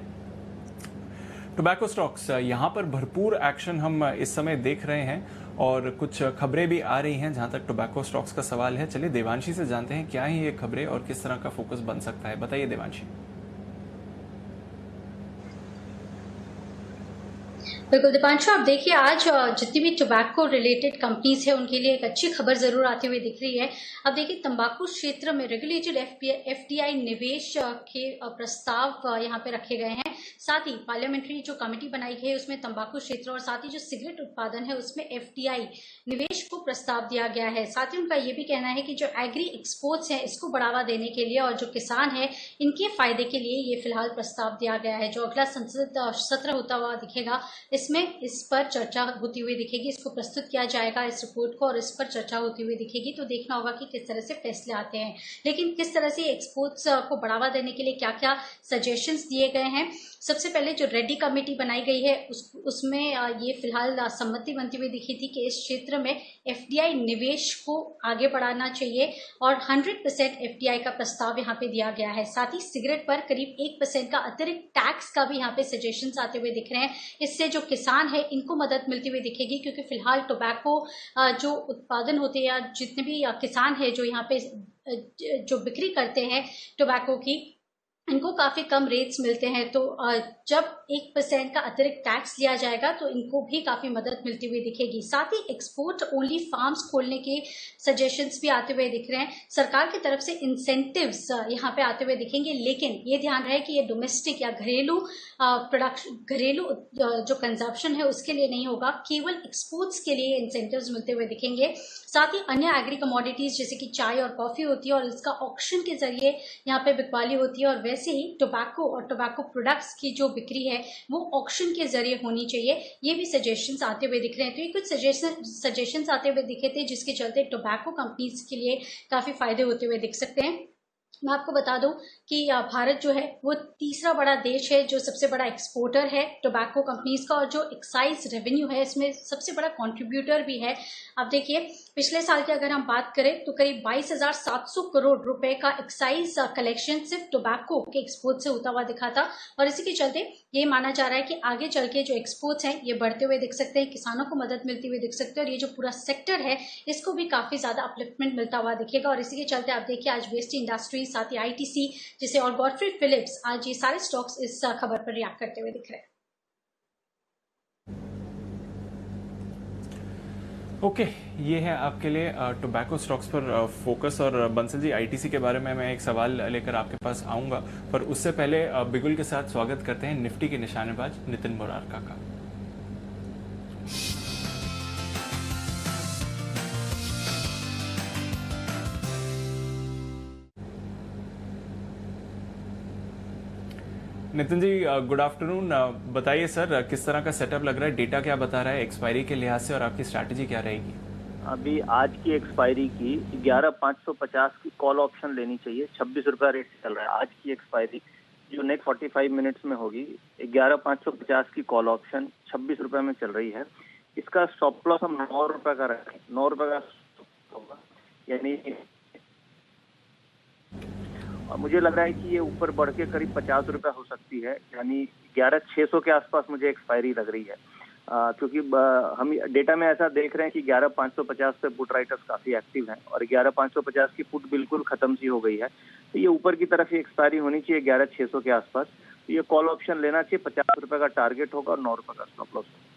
टोबैको स्टॉक्स, यहाँ पर भरपूर एक्शन हम इस समय देख रहे हैं और कुछ खबरें भी आ रही हैं जहां तक टोबैको स्टॉक्स का सवाल है। चलिए देवांशी से जानते हैं क्या है ये खबरें और किस तरह का फोकस बन सकता है। बताइए देवांशी। बिल्कुल दीपांशु, आप देखिए आज जितनी भी टोबैको रिलेटेड कंपनीज है उनके लिए एक अच्छी खबर जरूर आती हुई दिख रही है। अब देखिए तंबाकू क्षेत्र में रेगुलेटेड FDI निवेश के प्रस्ताव यहाँ पे रखे गए हैं। साथ ही पार्लियामेंट्री जो कमेटी बनाई गई है उसमें तंबाकू क्षेत्र और साथ ही जो सिगरेट उत्पादन है उसमें FDI निवेश को प्रस्ताव दिया गया है। साथ ही उनका ये भी कहना है कि जो एग्री एक्सपोर्ट्स है इसको बढ़ावा देने के लिए और जो किसान है इनके फायदे के लिए ये फिलहाल प्रस्ताव दिया गया है। जो अगला संसद सत्र होता हुआ दिखेगा इसमें इस पर चर्चा होती हुई दिखेगी, इसको प्रस्तुत किया जाएगा इस रिपोर्ट को और इस पर चर्चा होती हुई दिखेगी। तो देखना होगा कि किस तरह से फैसले आते हैं। लेकिन किस तरह से एक्सपोर्ट्स को बढ़ावा देने के लिए क्या क्या सजेशंस दिए गए हैं। सबसे पहले जो रेड्डी कमेटी बनाई गई है उसमें ये फिलहाल सहमति बनती हुई दिखी थी कि इस क्षेत्र में FDI निवेश को आगे बढ़ाना चाहिए और 100% FDI का प्रस्ताव यहाँ पे दिया गया है। साथ ही सिगरेट पर करीब 1% का अतिरिक्त टैक्स का भी यहाँ पे सजेशंस आते हुए दिख रहे हैं। इससे जो किसान है इनको मदद मिलती हुई दिखेगी क्योंकि फिलहाल टोबैको जो उत्पादन होते हैं या जितने भी किसान है जो यहाँ पे जो बिक्री करते हैं टोबैको की, इनको काफी कम रेट्स मिलते हैं। तो जब 1% का अतिरिक्त टैक्स लिया जाएगा तो इनको भी काफी मदद मिलती हुई दिखेगी। साथ ही एक्सपोर्ट ओनली फार्म्स खोलने के सजेशंस भी आते हुए दिख रहे हैं। सरकार की तरफ से इंसेंटिव्स यहाँ पे आते हुए दिखेंगे, लेकिन ये ध्यान रहे कि ये डोमेस्टिक या घरेलू जो कंजप्शन है उसके लिए नहीं होगा, केवल एक्सपोर्ट्स के लिए इंसेंटिव्स मिलते हुए दिखेंगे। साथ ही अन्य एग्री कमोडिटीज जैसे कि चाय और कॉफी होती है और इसका ऑक्शन के जरिए यहाँ पे बिकवाली होती है और वैसे ही टोबैको और टोबैको प्रोडक्ट्स की जो बिक्री है वो ऑक्शन के जरिए होनी चाहिए। ये भी सजेशंस आते हुए दिख रहे हैं। तो ये कुछ सजेशंस आते हुए दिखे थे जिसके चलते टोबैको कंपनीज के लिए काफी फायदे होते हुए दिख सकते हैं। मैं आपको बता दूं कि भारत जो है वो तीसरा बड़ा देश है जो सबसे बड़ा एक्सपोर्टर है टोबैको कंपनीज का और जो एक्साइज रेवेन्यू है इसमें सबसे बड़ा कंट्रीब्यूटर भी है। आप देखिए पिछले साल की अगर हम बात करें तो करीब 22,700 करोड़ रुपए का एक्साइज कलेक्शन सिर्फ टोबैको के एक्सपोर्ट से होता हुआ दिखा था और इसी के चलते ये माना जा रहा है कि आगे चल के जो एक्सपोर्ट्स हैं ये बढ़ते हुए दिख सकते हैं, किसानों को मदद मिलती हुई दिख सकती है और ये जो पूरा सेक्टर है इसको भी काफी ज्यादा अपलिफ्टमेंट मिलता हुआ दिखेगा। और इसी के चलते आप देखिए आज वेस्ट इंडस्ट्रीज साथ ही ITC जैसे और गॉडफ्री फिलिप्स आज ये सारे स्टॉक्स इस खबर पर रिएक्ट करते हुए दिख रहे हैं। ओके, ये है आपके लिए टोबैको स्टॉक्स पर फोकस। और बंसल जी ITC के बारे में मैं एक सवाल लेकर आपके पास आऊंगा, पर उससे पहले बिगुल के साथ स्वागत करते हैं निफ्टी के निशानेबाज नितिन मोरारका का। Nitin ji good afternoon. बताइए सर किस तरह का सेटअप लग रहा है, डेटा क्या बता रहा है एक्सपायरी के लिहाज से और आपकी स्ट्रैटेजी क्या रहेगी? अभी आज की एक्सपायरी की 11,550 की कॉल ऑप्शन लेनी चाहिए, 26 रुपया रेट चल रहा है। आज की एक्सपायरी जो नेक्स्ट 45 मिनट्स में होगी 11,550 की कॉल ऑप्शन 26 रुपये में चल रही है। इसका स्टॉप लॉस हम 9 रुपये का रखें, 9 रुपये का होगा, यानी और मुझे लग रहा है कि ये ऊपर बढ़ के करीब 50 रुपये हो सकती है, यानी 11,600 के आसपास मुझे एक्सपायरी लग रही है। क्योंकि हम डेटा में ऐसा देख रहे हैं कि 11,550 पे पुट राइटर्स काफी एक्टिव हैं और 11,550 की पुट बिल्कुल खत्म सी हो गई है, तो ये ऊपर की तरफ ही एक्सपायरी होनी चाहिए 11,600 के आसपास। तो ये कॉल ऑप्शन लेना चाहिए, 50 रुपए का टारगेट होगा और 9 रुपए का स्टॉप लॉस होगा।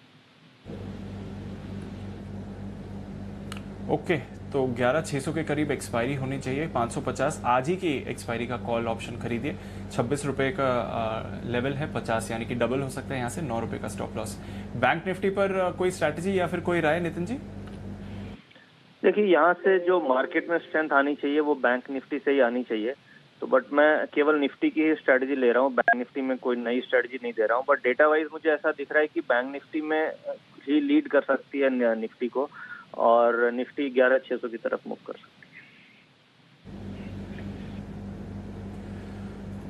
ओके, तो 11,600 के करीब एक्सपायरी होनी चाहिए, 550 आज ही की एक्सपायरी का कॉल ऑप्शन खरीदिए। 26 रुपए का लेवल है, 50 यानी कि डबल हो सकता है यहाँ से, 9 रुपए का स्टॉप लॉस। बैंक निफ्टी पर कोई स्ट्रैटेजी या फिर कोई राय नितिन जी? देखिए, यहाँ से जो मार्केट में स्ट्रेंथ आनी चाहिए वो बैंक निफ्टी से ही आनी चाहिए, तो बट मैं केवल निफ्टी की ही स्ट्रैटेजी ले रहा हूँ, बैंक निफ्टी में कोई नई स्ट्रैटेजी नहीं दे रहा हूँ। बट डेटा वाइज मुझे ऐसा दिख रहा है कि बैंक निफ्टी में ही लीड कर सकती है निफ्टी को, और निफ्टी 11,600 की तरफ मूव कर सकती है।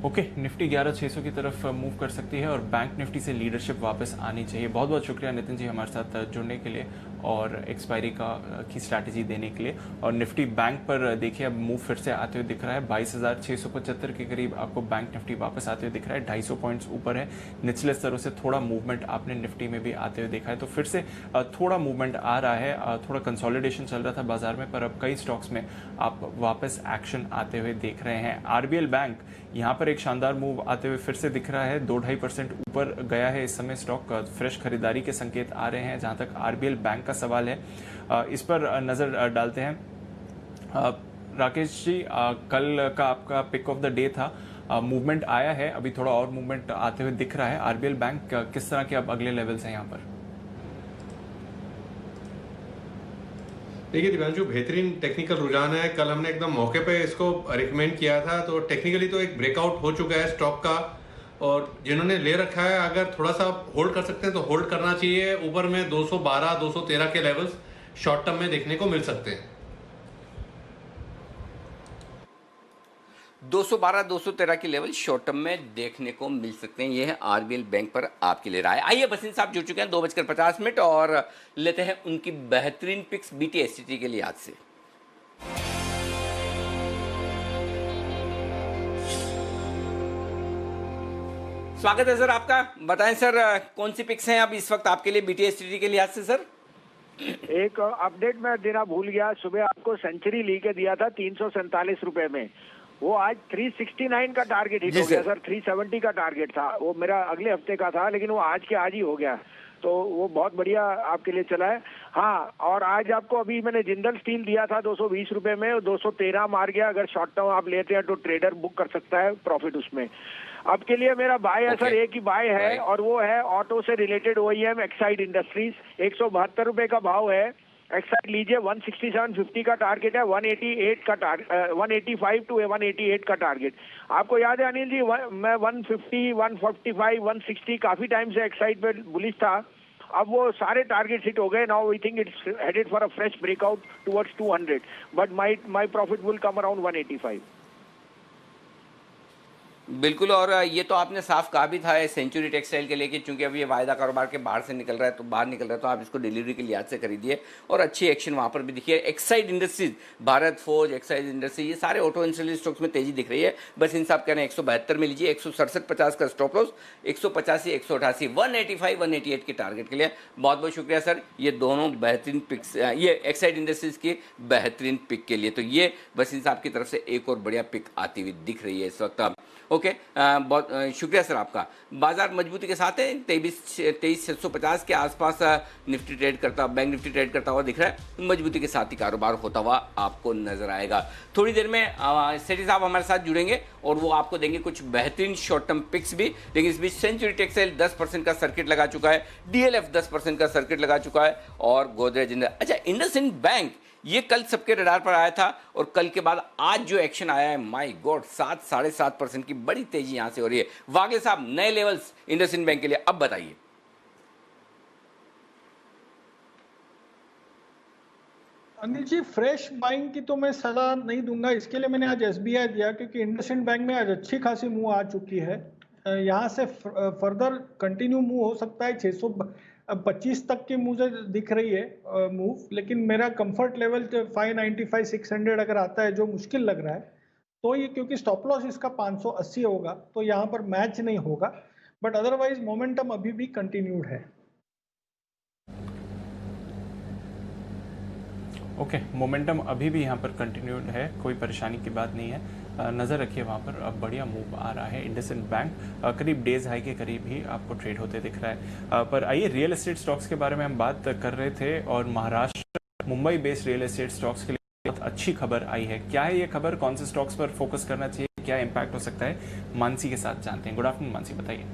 ओके, निफ्टी 11,600 की तरफ मूव कर सकती है और बैंक निफ्टी से लीडरशिप वापस आनी चाहिए। बहुत बहुत शुक्रिया नितिन जी हमारे साथ जुड़ने के लिए और एक्सपायरी की स्ट्रैटेजी देने के लिए। और निफ्टी बैंक पर देखिए अब मूव फिर से आते हुए दिख रहा है, 22,675 के करीब आपको बैंक निफ्टी वापस आते हुए दिख रहा है, 250 पॉइंट्स ऊपर है। निचले स्तरों से थोड़ा मूवमेंट आपने निफ्टी में भी आते हुए देखा है, तो फिर से थोड़ा मूवमेंट आ रहा है, थोड़ा कंसोलिडेशन चल रहा था बाजार में, पर अब कई स्टॉक्स में आप वापस एक्शन आते हुए देख रहे हैं। आरबीएल बैंक यहाँ पर एक शानदार मूव आते हुए फिर से दिख रहा है, 2-2.5% ऊपर गया है इस समय स्टॉक। फ्रेश खरीदारी के संकेत आ रहे हैं जहां तक आरबीएल बैंक का सवाल है, इस पर नजर डालते हैं। राकेश जी, कल का आपका पिक ऑफ द डे था, मूवमेंट आया है, अभी थोड़ा और मूवमेंट आते हुए दिख रहा है। आरबीएल बैंक किस तरह के अब अगले लेवल्स हैं यहाँ पर? देखिए दिव्यांशु, बेहतरीन टेक्निकल रुझान है। कल हमने एकदम मौके पे इसको रिकमेंड किया था, तो टेक्निकली तो एक ब्रेकआउट हो चुका है स्टॉक का, और जिन्होंने ले रखा है अगर थोड़ा सा होल्ड कर सकते हैं तो होल्ड करना चाहिए। ऊपर में 212 213 के लेवल्स शॉर्ट टर्म में देखने को मिल सकते हैं। 212 213 के लेवल शॉर्ट टर्म में देखने को मिल सकते हैं। ये है आरबीएल बैंक पर आपके लिए राय। आइए, बसिन साहब जुड़ चुके हैं 2:50 और लेते हैं उनकी बेहतरीन पिक्स बीटीएसटी के लिए आज से। स्वागत है सर आपका। बताएं सर, कौन सी पिक्स हैं अब इस वक्त आपके लिए बीटीएसटी के लिहाज से? सर एक अपडेट मैं देना भूल गया, सुबह आपको सेंचुरी ली के दिया था 347 रुपए में, वो आज 369 का टारगेट हिट हो गया सर। 370 का टारगेट था, वो मेरा अगले हफ्ते का था, लेकिन वो आज के आज ही हो गया, तो वो बहुत बढ़िया आपके लिए चला है। हाँ, और आज आपको अभी मैंने जिंदल स्टील दिया था 220 रुपए में, 213 मार गया। अगर शॉर्ट टर्म आप लेते हैं तो ट्रेडर बुक कर सकता है प्रॉफिट उसमें। अब के लिए मेरा बाय है सर, एक ही बाय है, और वो है ऑटो से रिलेटेड ओईएम एक्साइड इंडस्ट्रीज। 172 रुपए का भाव है, एक्साइड लीजिए। 167.50 का टारगेट है, 188 का 185 to 188 का टारगेट। आपको याद है अनिल जी, मैं 150 145 160 काफी टाइम से एक्साइड पे बुलिश था, अब वो सारे टारगेट हिट हो गए। Now we think it's headed for a fresh breakout towards 200, but my profit will come around 185। बिल्कुल, और ये तो आपने साफ कहा भी था सेंचुरी टेक्सटाइल के लिए कि चूंकि अभी ये वायदा कारोबार के बाहर से निकल रहा है, तो बाहर निकल रहा है, तो आप इसको डिलीवरी के लिहाज से खरीदिए, और अच्छी एक्शन वहाँ पर भी दिखी है। Exide industries, Bharat forge, Exide industries, ये सारे ऑटो इंडस्ट्रियल स्टॉक्स में तेजी दिख रही है। बस इन साहब कह रहे हैं 172 में लीजिए, 167.50 का स्टॉप लॉस, 185 188 185 188 के टारगेट के लिए। बहुत बहुत शुक्रिया सर, ये दोनों बेहतरीन पिक्स, ये एक्साइड इंडस्ट्रीज की बेहतरीन पिक के लिए। तो ये बस इन साहब की तरफ से एक और बढ़िया पिक आती हुई दिख रही है इस वक्त। ओके, बहुत शुक्रिया सर आपका। बाजार मजबूती के साथ है, 23,650 के आसपास निफ्टी ट्रेड करता, बैंक निफ्टी ट्रेड करता हुआ दिख रहा है। मजबूती के साथ ही कारोबार होता हुआ आपको नजर आएगा। थोड़ी देर में सेठी साहब हमारे साथ जुड़ेंगे और वो आपको देंगे कुछ बेहतरीन शॉर्ट टर्म पिक्स भी। लेकिन इस बीच सेंचुरी टेक्सटाइल 10% का सर्किट लगा चुका है, डीएलएफ 10% का सर्किट लगा चुका है, और गोदरेज इंडसइंड बैंक ये कल सबके रडार पर आया था, और कल के बाद आज जो एक्शन आया है, माय गॉड, 7-7.5% की बड़ी तेजी यहां से हो रही है। वागले साहब, नए लेवल्स इंडसइंड बैंक के लिए अब बताइए। अनिल जी, फ्रेश बाइंग की तो मैं सलाह नहीं दूंगा, इसके लिए मैंने आज एसबीआई दिया, क्योंकि इंडसइंड बैंक में आज अच्छी खासी मूव आ चुकी है। यहाँ से फर्दर कंटिन्यू मूव हो सकता है, 625 तक की मुझे दिख रही है मूव, लेकिन मेरा कंफर्ट लेवल 595 600 अगर आता है, जो मुश्किल लग रहा है, तो ये क्योंकि स्टॉप लॉस इसका 580 होगा, तो यहाँ पर मैच नहीं होगा, बट अदरवाइज मोमेंटम अभी भी कंटिन्यूड है। ओके, मोमेंटम अभी भी यहाँ पर कंटिन्यूड है, कोई परेशानी की बात नहीं है, नज़र रखिए वहाँ पर। अब बढ़िया मूव आ रहा है। इंडसइंड बैंक करीब डेज हाई के करीब ही आपको ट्रेड होते दिख रहा है। पर आइए, रियल एस्टेट स्टॉक्स के बारे में हम बात कर रहे थे और Maharashtra Mumbai based real estate stocks के लिए बहुत अच्छी खबर आई है। क्या है ये खबर, कौन से स्टॉक्स पर फोकस करना चाहिए, क्या इम्पैक्ट हो सकता है, मानसी के साथ जानते हैं। गुड आफ्टरनून मानसी, बताइए।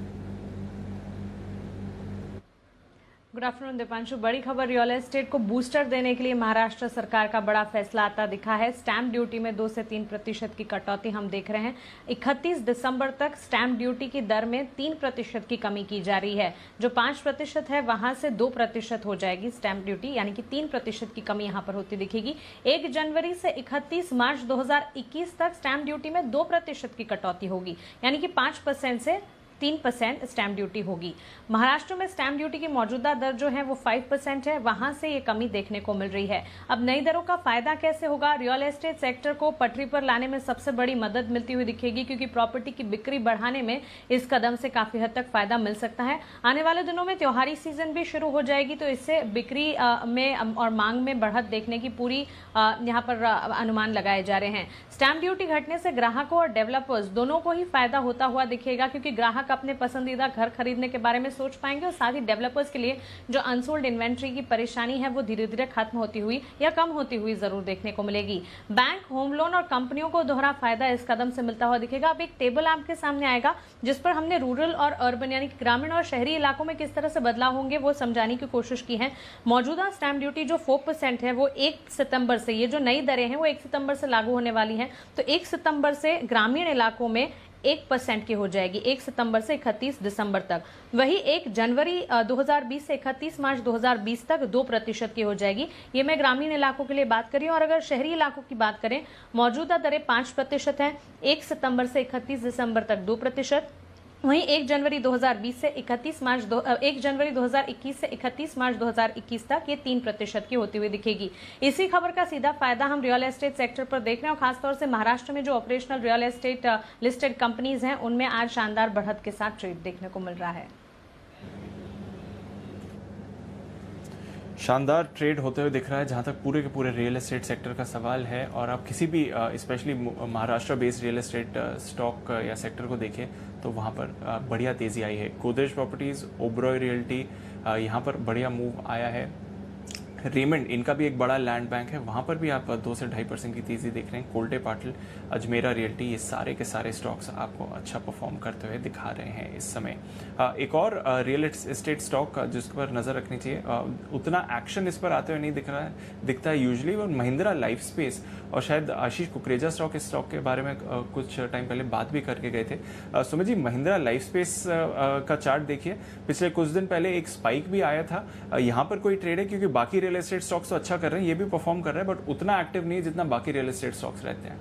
Good afternoon Deepanshu. बड़ी खबर, रियल एस्टेट को बूस्टर देने के लिए महाराष्ट्र सरकार का बड़ा फैसला आता दिखा है। स्टैंप ड्यूटी में 2 से 3% की कटौती हम देख रहे हैं। 31 दिसंबर तक स्टैंप ड्यूटी की दर में 3% की कमी की जा रही है। जो 5% है वहां से 2% हो जाएगी स्टैंप ड्यूटी, यानी कि 3% की कमी यहां पर होती दिखेगी। 1 जनवरी से 31 मार्च 2021 तक स्टैंप ड्यूटी में 2% की कटौती होगी, यानी कि 5% से 3% स्टैंप ड्यूटी होगी। महाराष्ट्र में स्टैंप ड्यूटी की मौजूदा दर जो है वो 5% है, वहां से ये कमी देखने को मिल रही है। अब नई दरों का फायदा कैसे होगा? रियल एस्टेट सेक्टर को पटरी पर लाने में सबसे बड़ी मदद मिलती हुई दिखेगी, क्योंकि प्रॉपर्टी की बिक्री बढ़ाने में इस कदम से काफी हद तक फायदा मिल सकता है। आने वाले दिनों में त्योहारी सीजन भी शुरू हो जाएगी, तो इससे बिक्री में और मांग में बढ़त देखने की पूरी यहाँ पर अनुमान लगाए जा रहे हैं। स्टैंप ड्यूटी घटने से ग्राहकों और डेवलपर्स दोनों को ही फायदा होता हुआ दिखेगा, क्योंकि ग्राहक अपने पसंदीदा घर खरीदने के बारे में सोच पाएंगे और साथ ही डेवलपर्स के लिए जो अनसोल्ड इन्वेंट्री की परेशानी है वो धीरे धीरे खत्म होती हुई या कम होती हुई जरूर देखने को मिलेगी। बैंक, होम लोन और कंपनियों को दोहरा फायदा इस कदम से मिलता हुआ दिखेगा। अब एक टेबल आपके सामने आएगा जिस पर हमने रूरल और अर्बन यानी कि ग्रामीण और शहरी इलाकों में किस तरह से बदलाव होंगे वो समझाने की कोशिश की है। मौजूदा स्टैंप ड्यूटी जो 4% है वो 1 सितंबर से, ये जो नई दरें हैं वो 1 सितंबर से लागू होने वाली हैं, तो 1 सितंबर से ग्रामीण इलाकों में 1% की हो जाएगी, 1 सितंबर से 31 दिसंबर तक। वही 1 जनवरी 2020 से 31 मार्च 2020 तक 2% की हो जाएगी। ये मैं ग्रामीण इलाकों के लिए बात करी हूं। और अगर शहरी इलाकों की बात करें, मौजूदा दरें 5% है, 1 सितंबर से 31 दिसंबर तक 2%। वहीं 1 जनवरी 2020 से 1 जनवरी 2021 से 31 मार्च 2021 तक ये 3% की होती हुई दिखेगी। इसी खबर का सीधा फायदा हम रियल एस्टेट सेक्टर पर देख रहे हैं और खासतौर से महाराष्ट्र में जो operational real estate listed companies हैं उनमें आज शानदार बढ़त के साथ ट्रेड देखने को मिल रहा है। शानदार ट्रेड होते हुए दिख रहा है जहां तक पूरे के पूरे रियल एस्टेट सेक्टर का सवाल है। और आप किसी भी specially Maharashtra based real estate stock या सेक्टर को देखें तो वहां पर बढ़िया तेजी आई है। गोदरेज प्रॉपर्टीज, ओबरॉय रियल्टी, यहाँ पर बढ़िया मूव आया है। रेमंड, इनका भी एक बड़ा लैंड बैंक है, वहां पर भी आप 2 से 2.5% की तेजी देख रहे हैं। कोल्टे पाटिल, अजमेरा रियल्टी, ये सारे के सारे स्टॉक्स आपको अच्छा परफॉर्म करते हुए दिखा रहे हैं इस समय। एक और रियल एस्टेट स्टॉक जिस पर नजर रखनी चाहिए, उतना एक्शन इस पर आते हुए नहीं दिखता है यूजुअली, वो महिंद्रा लाइफ स्पेस, और शायद आशीष कुकरेजा इस स्टॉक के बारे में कुछ टाइम पहले बात भी करके गए थे। सुमित जी, महिंद्रा लाइफ स्पेस का चार्ट देखिए, पिछले कुछ दिन पहले एक स्पाइक भी आया था। यहाँ पर कोई ट्रेड है? क्योंकि बाकी रियल एस्टेट स्टॉक्स तो अच्छा कर रहे हैं, ये भी परफॉर्म कर रहे हैं, बट उतना एक्टिव नहीं जितना बाकी रियल एस्टेट स्टॉक्स रहते हैं।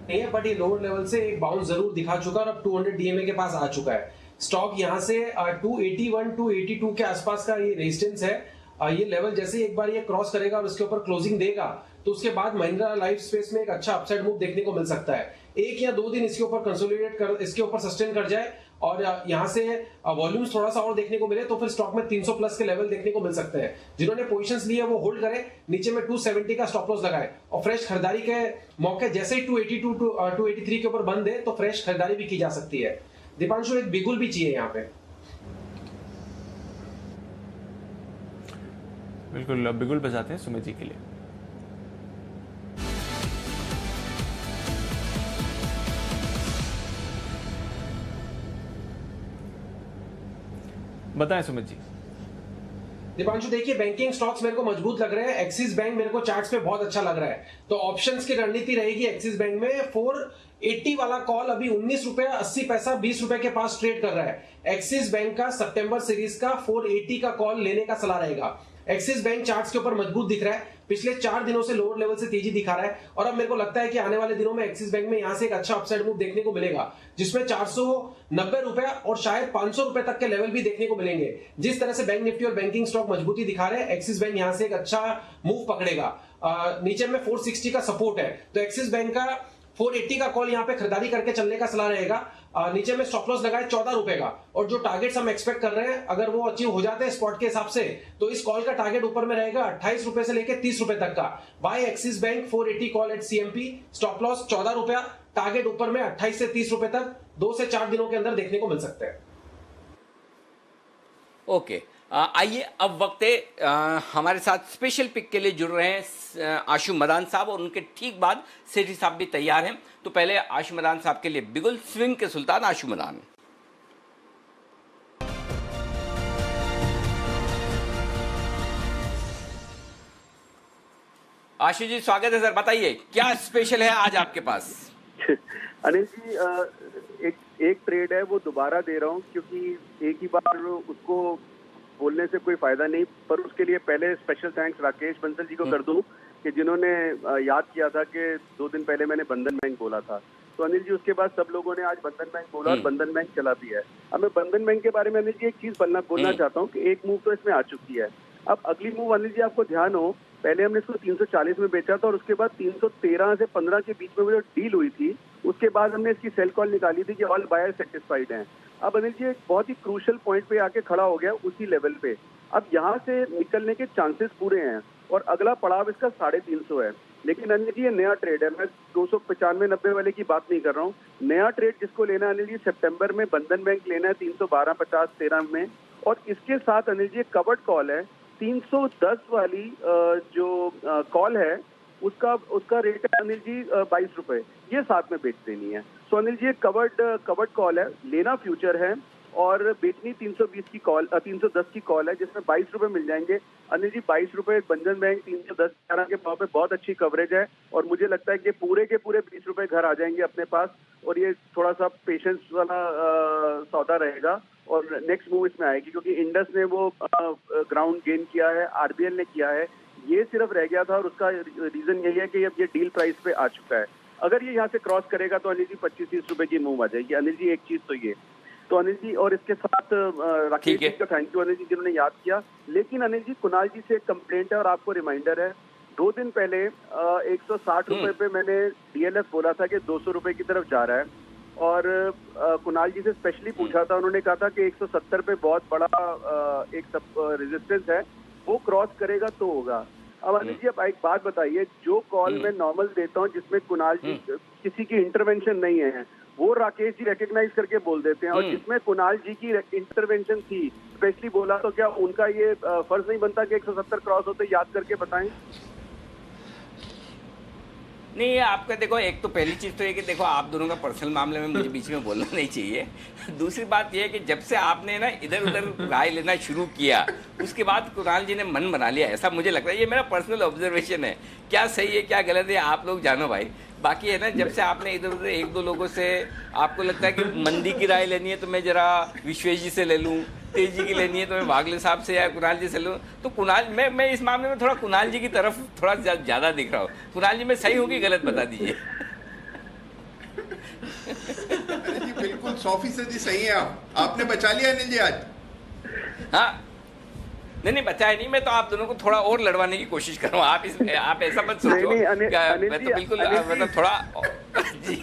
नहीं है, बट ये लोअर लेवल से एक बाउंस जरूर दिखा चुका है और अब 200 डीएमए के पास आ चुका है। स्टॉक यहां से 281 282 के आसपास का ये रेजिस्टेंस है। ये लेवल जैसे एक बार ये क्रॉस करेगा और उसके ऊपर क्लोजिंग देगा तो उसके बाद महिंद्रा लाइफ स्पेस में एक अच्छा अपसाइड मूव देखने को मिल सकता है। 1 या 2 दिन इसके ऊपर कंसोलिडेट कर, इसके ऊपर सस्टेन कर जाए और यहां से वॉल्यूम्स थोड़ा सा और देखने को मिले तो फिर स्टॉक में 300 प्लस के लेवल देखने को मिल सकते हैं। जिन्होंने पोजीशंस लिए वो होल्ड करें, नीचे में 270 का स्टॉप लॉस लगाए और फ्रेश खरीदारी के मौके जैसे ही 282 283 के ऊपर बंद है तो फ्रेश खरीदारी भी की जा सकती है। दीपांशु, एक बिगुल भी चाहिए यहाँ पे। बिल्कुल, बिगुल बजाते हैं सुमित जी के लिए। बताएं सुमित जी। दीपांशु, देखिए बैंकिंग स्टॉक्स मेरे को मजबूत लग रहे हैं। एक्सिस बैंक मेरे को चार्ट्स पे बहुत अच्छा लग रहा है, तो ऑप्शंस की रणनीति रहेगी एक्सिस बैंक में। 480 वाला कॉल अभी 19 रुपए 80 पैसा 20 रुपए के पास ट्रेड कर रहा है। एक्सिस बैंक का सितंबर सीरीज का 480 का कॉल लेने का सलाह रहेगा। एक्सिस बैंक चार्ट्स के ऊपर मजबूत दिख रहा है, पिछले 4 दिनों से लोअर लेवल से तेजी दिखा रहा है और अब मेरे को लगता है कि आने वाले दिनों में एक्सिस बैंक में यहां से एक अच्छा अपसाइड मूव देखने को मिलेगा, जिसमें 490 रुपए और शायद 500 रुपए तक के लेवल भी देखने को मिलेंगे। जिस तरह से बैंक निफ्टी और बैंकिंग स्टॉक मजबूती दिखा रहे हैं, एक्सिस बैंक यहां से एक अच्छा मूव पकड़ेगा। नीचे में 460 का सपोर्ट है, तो एक्सिस बैंक का 480 का कॉल यहाँ पे खरीदारी करके चलने का सलाह रहेगा। नीचे में स्टॉप लॉस लगाए 14 रुपए का, और जो टारगेट्स हम एक्सपेक्ट कर रहे हैं अगर वो अचीव हो जाते हैं स्पॉट के हिसाब से, तो इस कॉल का टारगेट ऊपर में रहेगा 28 रुपए से लेके 30 रुपए तक का। Buy Axis bank 480 call at CMP, stop loss 14 रुपया, टारगेट ऊपर में 28 से 30 रुपए तक 2 से 4 दिनों के अंदर देखने को मिल सकते हैं। ओके, आइए अब वक्त है हमारे साथ स्पेशल पिक के लिए जुड़ रहे हैं आशु मदान साहब, और उनके ठीक बाद सेठी साहब भी तैयार हैं। तो पहले आशु मदान साहब के लिए बिगुल स्विंग के सुल्तान आशु मदान। आशु जी स्वागत है सर, बताइए क्या स्पेशल है आज आपके पास? अनिल जी, एक ट्रेड है वो दोबारा दे रहा हूँ क्योंकि एक ही बार उसको बोलने से कोई फायदा नहीं, पर उसके लिए पहले स्पेशल थैंक्स राकेश बंसल जी को कर दूं कि जिन्होंने याद किया था कि 2 दिन पहले मैंने बंधन बैंक बोला था। तो अनिल जी उसके बाद सब लोगों ने आज बंधन बैंक बोला और बंधन बैंक चला भी है। अब मैं बंधन बैंक के बारे में अनिल जी एक चीज बोलना चाहता हूँ कि एक मूव तो इसमें आ चुकी है। अब अगली मूव अनिल जी आपको ध्यान हो, पहले हमने इसको 340 में बेचा था और उसके बाद 313 से 15 के बीच में वो जो डील हुई थी उसके बाद हमने इसकी सेल कॉल निकाली थी कि ऑल बायर सेटिस्फाइड हैं। अब अनिल जी एक बहुत ही क्रूशल पॉइंट पे आके खड़ा हो गया उसी लेवल पे। अब यहाँ से निकलने के चांसेस पूरे हैं और अगला पड़ाव इसका 350 है। लेकिन अनिल जी ये नया ट्रेड है, मैं 295-90 वाले की बात नहीं कर रहा हूँ। नया ट्रेड जिसको लेना है अनिल जी, सितंबर में बंधन बैंक लेना है 312.50-13 में, और इसके साथ अनिल जी कवर्ड कॉल है 310 वाली जो कॉल है उसका रेट है अनिल जी 22 रुपए, ये साथ में बेच देनी है। सो अनिल जी कवर्ड कॉल है, लेना फ्यूचर है और बेचनी 320 की कॉल 310 की कॉल है जिसमें 22 रुपए मिल जाएंगे। अनिल जी 22 रुपए बंधन बैंक 310 के भाव पे बहुत अच्छी कवरेज है और मुझे लगता है कि पूरे के पूरे 20 रुपए घर आ जाएंगे अपने पास, और ये थोड़ा सा पेशेंस वाला सौदा रहेगा और नेक्स्ट मूव इसमें आएगी क्योंकि इंडस ने वो ग्राउंड गेन किया है, RBL ने किया है, ये सिर्फ रह गया था और उसका रीजन यही है कि अब ये डील प्राइस पे आ चुका है। अगर ये यहाँ से क्रॉस करेगा तो अनिल जी 25-30 रुपए की मूव आ जाएगी। अनिल जी एक चीज तो ये तो अनिल जी, और इसके साथ राकेश जी का थैंक यू अनिल जी जिन्होंने याद किया। लेकिन अनिल जी कुणाल जी से एक कंप्लेंट है और आपको रिमाइंडर है, 2 दिन पहले 160 रुपए पे मैंने DLF बोला था कि 200 रुपए की तरफ जा रहा है और कुणाल जी से स्पेशली पूछा था, उन्होंने कहा था कि 170 पे बहुत बड़ा एक रेजिस्टेंस है, वो क्रॉस करेगा तो होगा। अब अनिल जी अब एक बात बताइए, जो कॉल मैं नॉर्मल देता हूँ जिसमें कुणाल जी किसी की इंटरवेंशन नहीं है वो राकेश जी रिकग्नाइज करके बोल देते हैं, और जिसमें कुणाल जी की इंटरवेंशन थी स्पेशली बोला, तो क्या उनका ये फर्ज नहीं बनता कि 170 क्रॉस होते याद करके बताएं? नहीं, आपका देखो, एक तो पहली चीज़ तो ये कि देखो आप दोनों का पर्सनल मामले में मुझे बीच में बोलना नहीं चाहिए। दूसरी बात ये है कि जब से आपने ना इधर उधर राय लेना शुरू किया उसके बाद कुणाल जी ने मन बना लिया, ऐसा मुझे लग रहा है। ये मेरा पर्सनल ऑब्जर्वेशन है, क्या सही है क्या गलत है आप लोग जानो भाई। बाकी है ना, जब से आपने इधर उधर 1-2 लोगों से आपको लगता है कि मंदी की राय लेनी है तो मैं जरा विश्वेश जी से ले लूँ, तेजी की लेनी है तो मैं वागले साहब से या कुणाल जी से लूँ, तो कुणाल मैं इस मामले में थोड़ा कुणाल जी की तरफ थोड़ा ज़्यादा दिख रहा हूँ। कुणाल जी मैं सही हूँ कि गलत बता दीजिए। बिल्कुल 100% सही है आपने बचा लिया अनिल जी आज। हाँ नहीं बचाया नहीं, मैं तो आप दोनों को थोड़ा और लड़वाने की कोशिश कर रहा हूँ। आप ऐसा मत सोचो। मैं तो बिल्कुल मतलब थोड़ा जी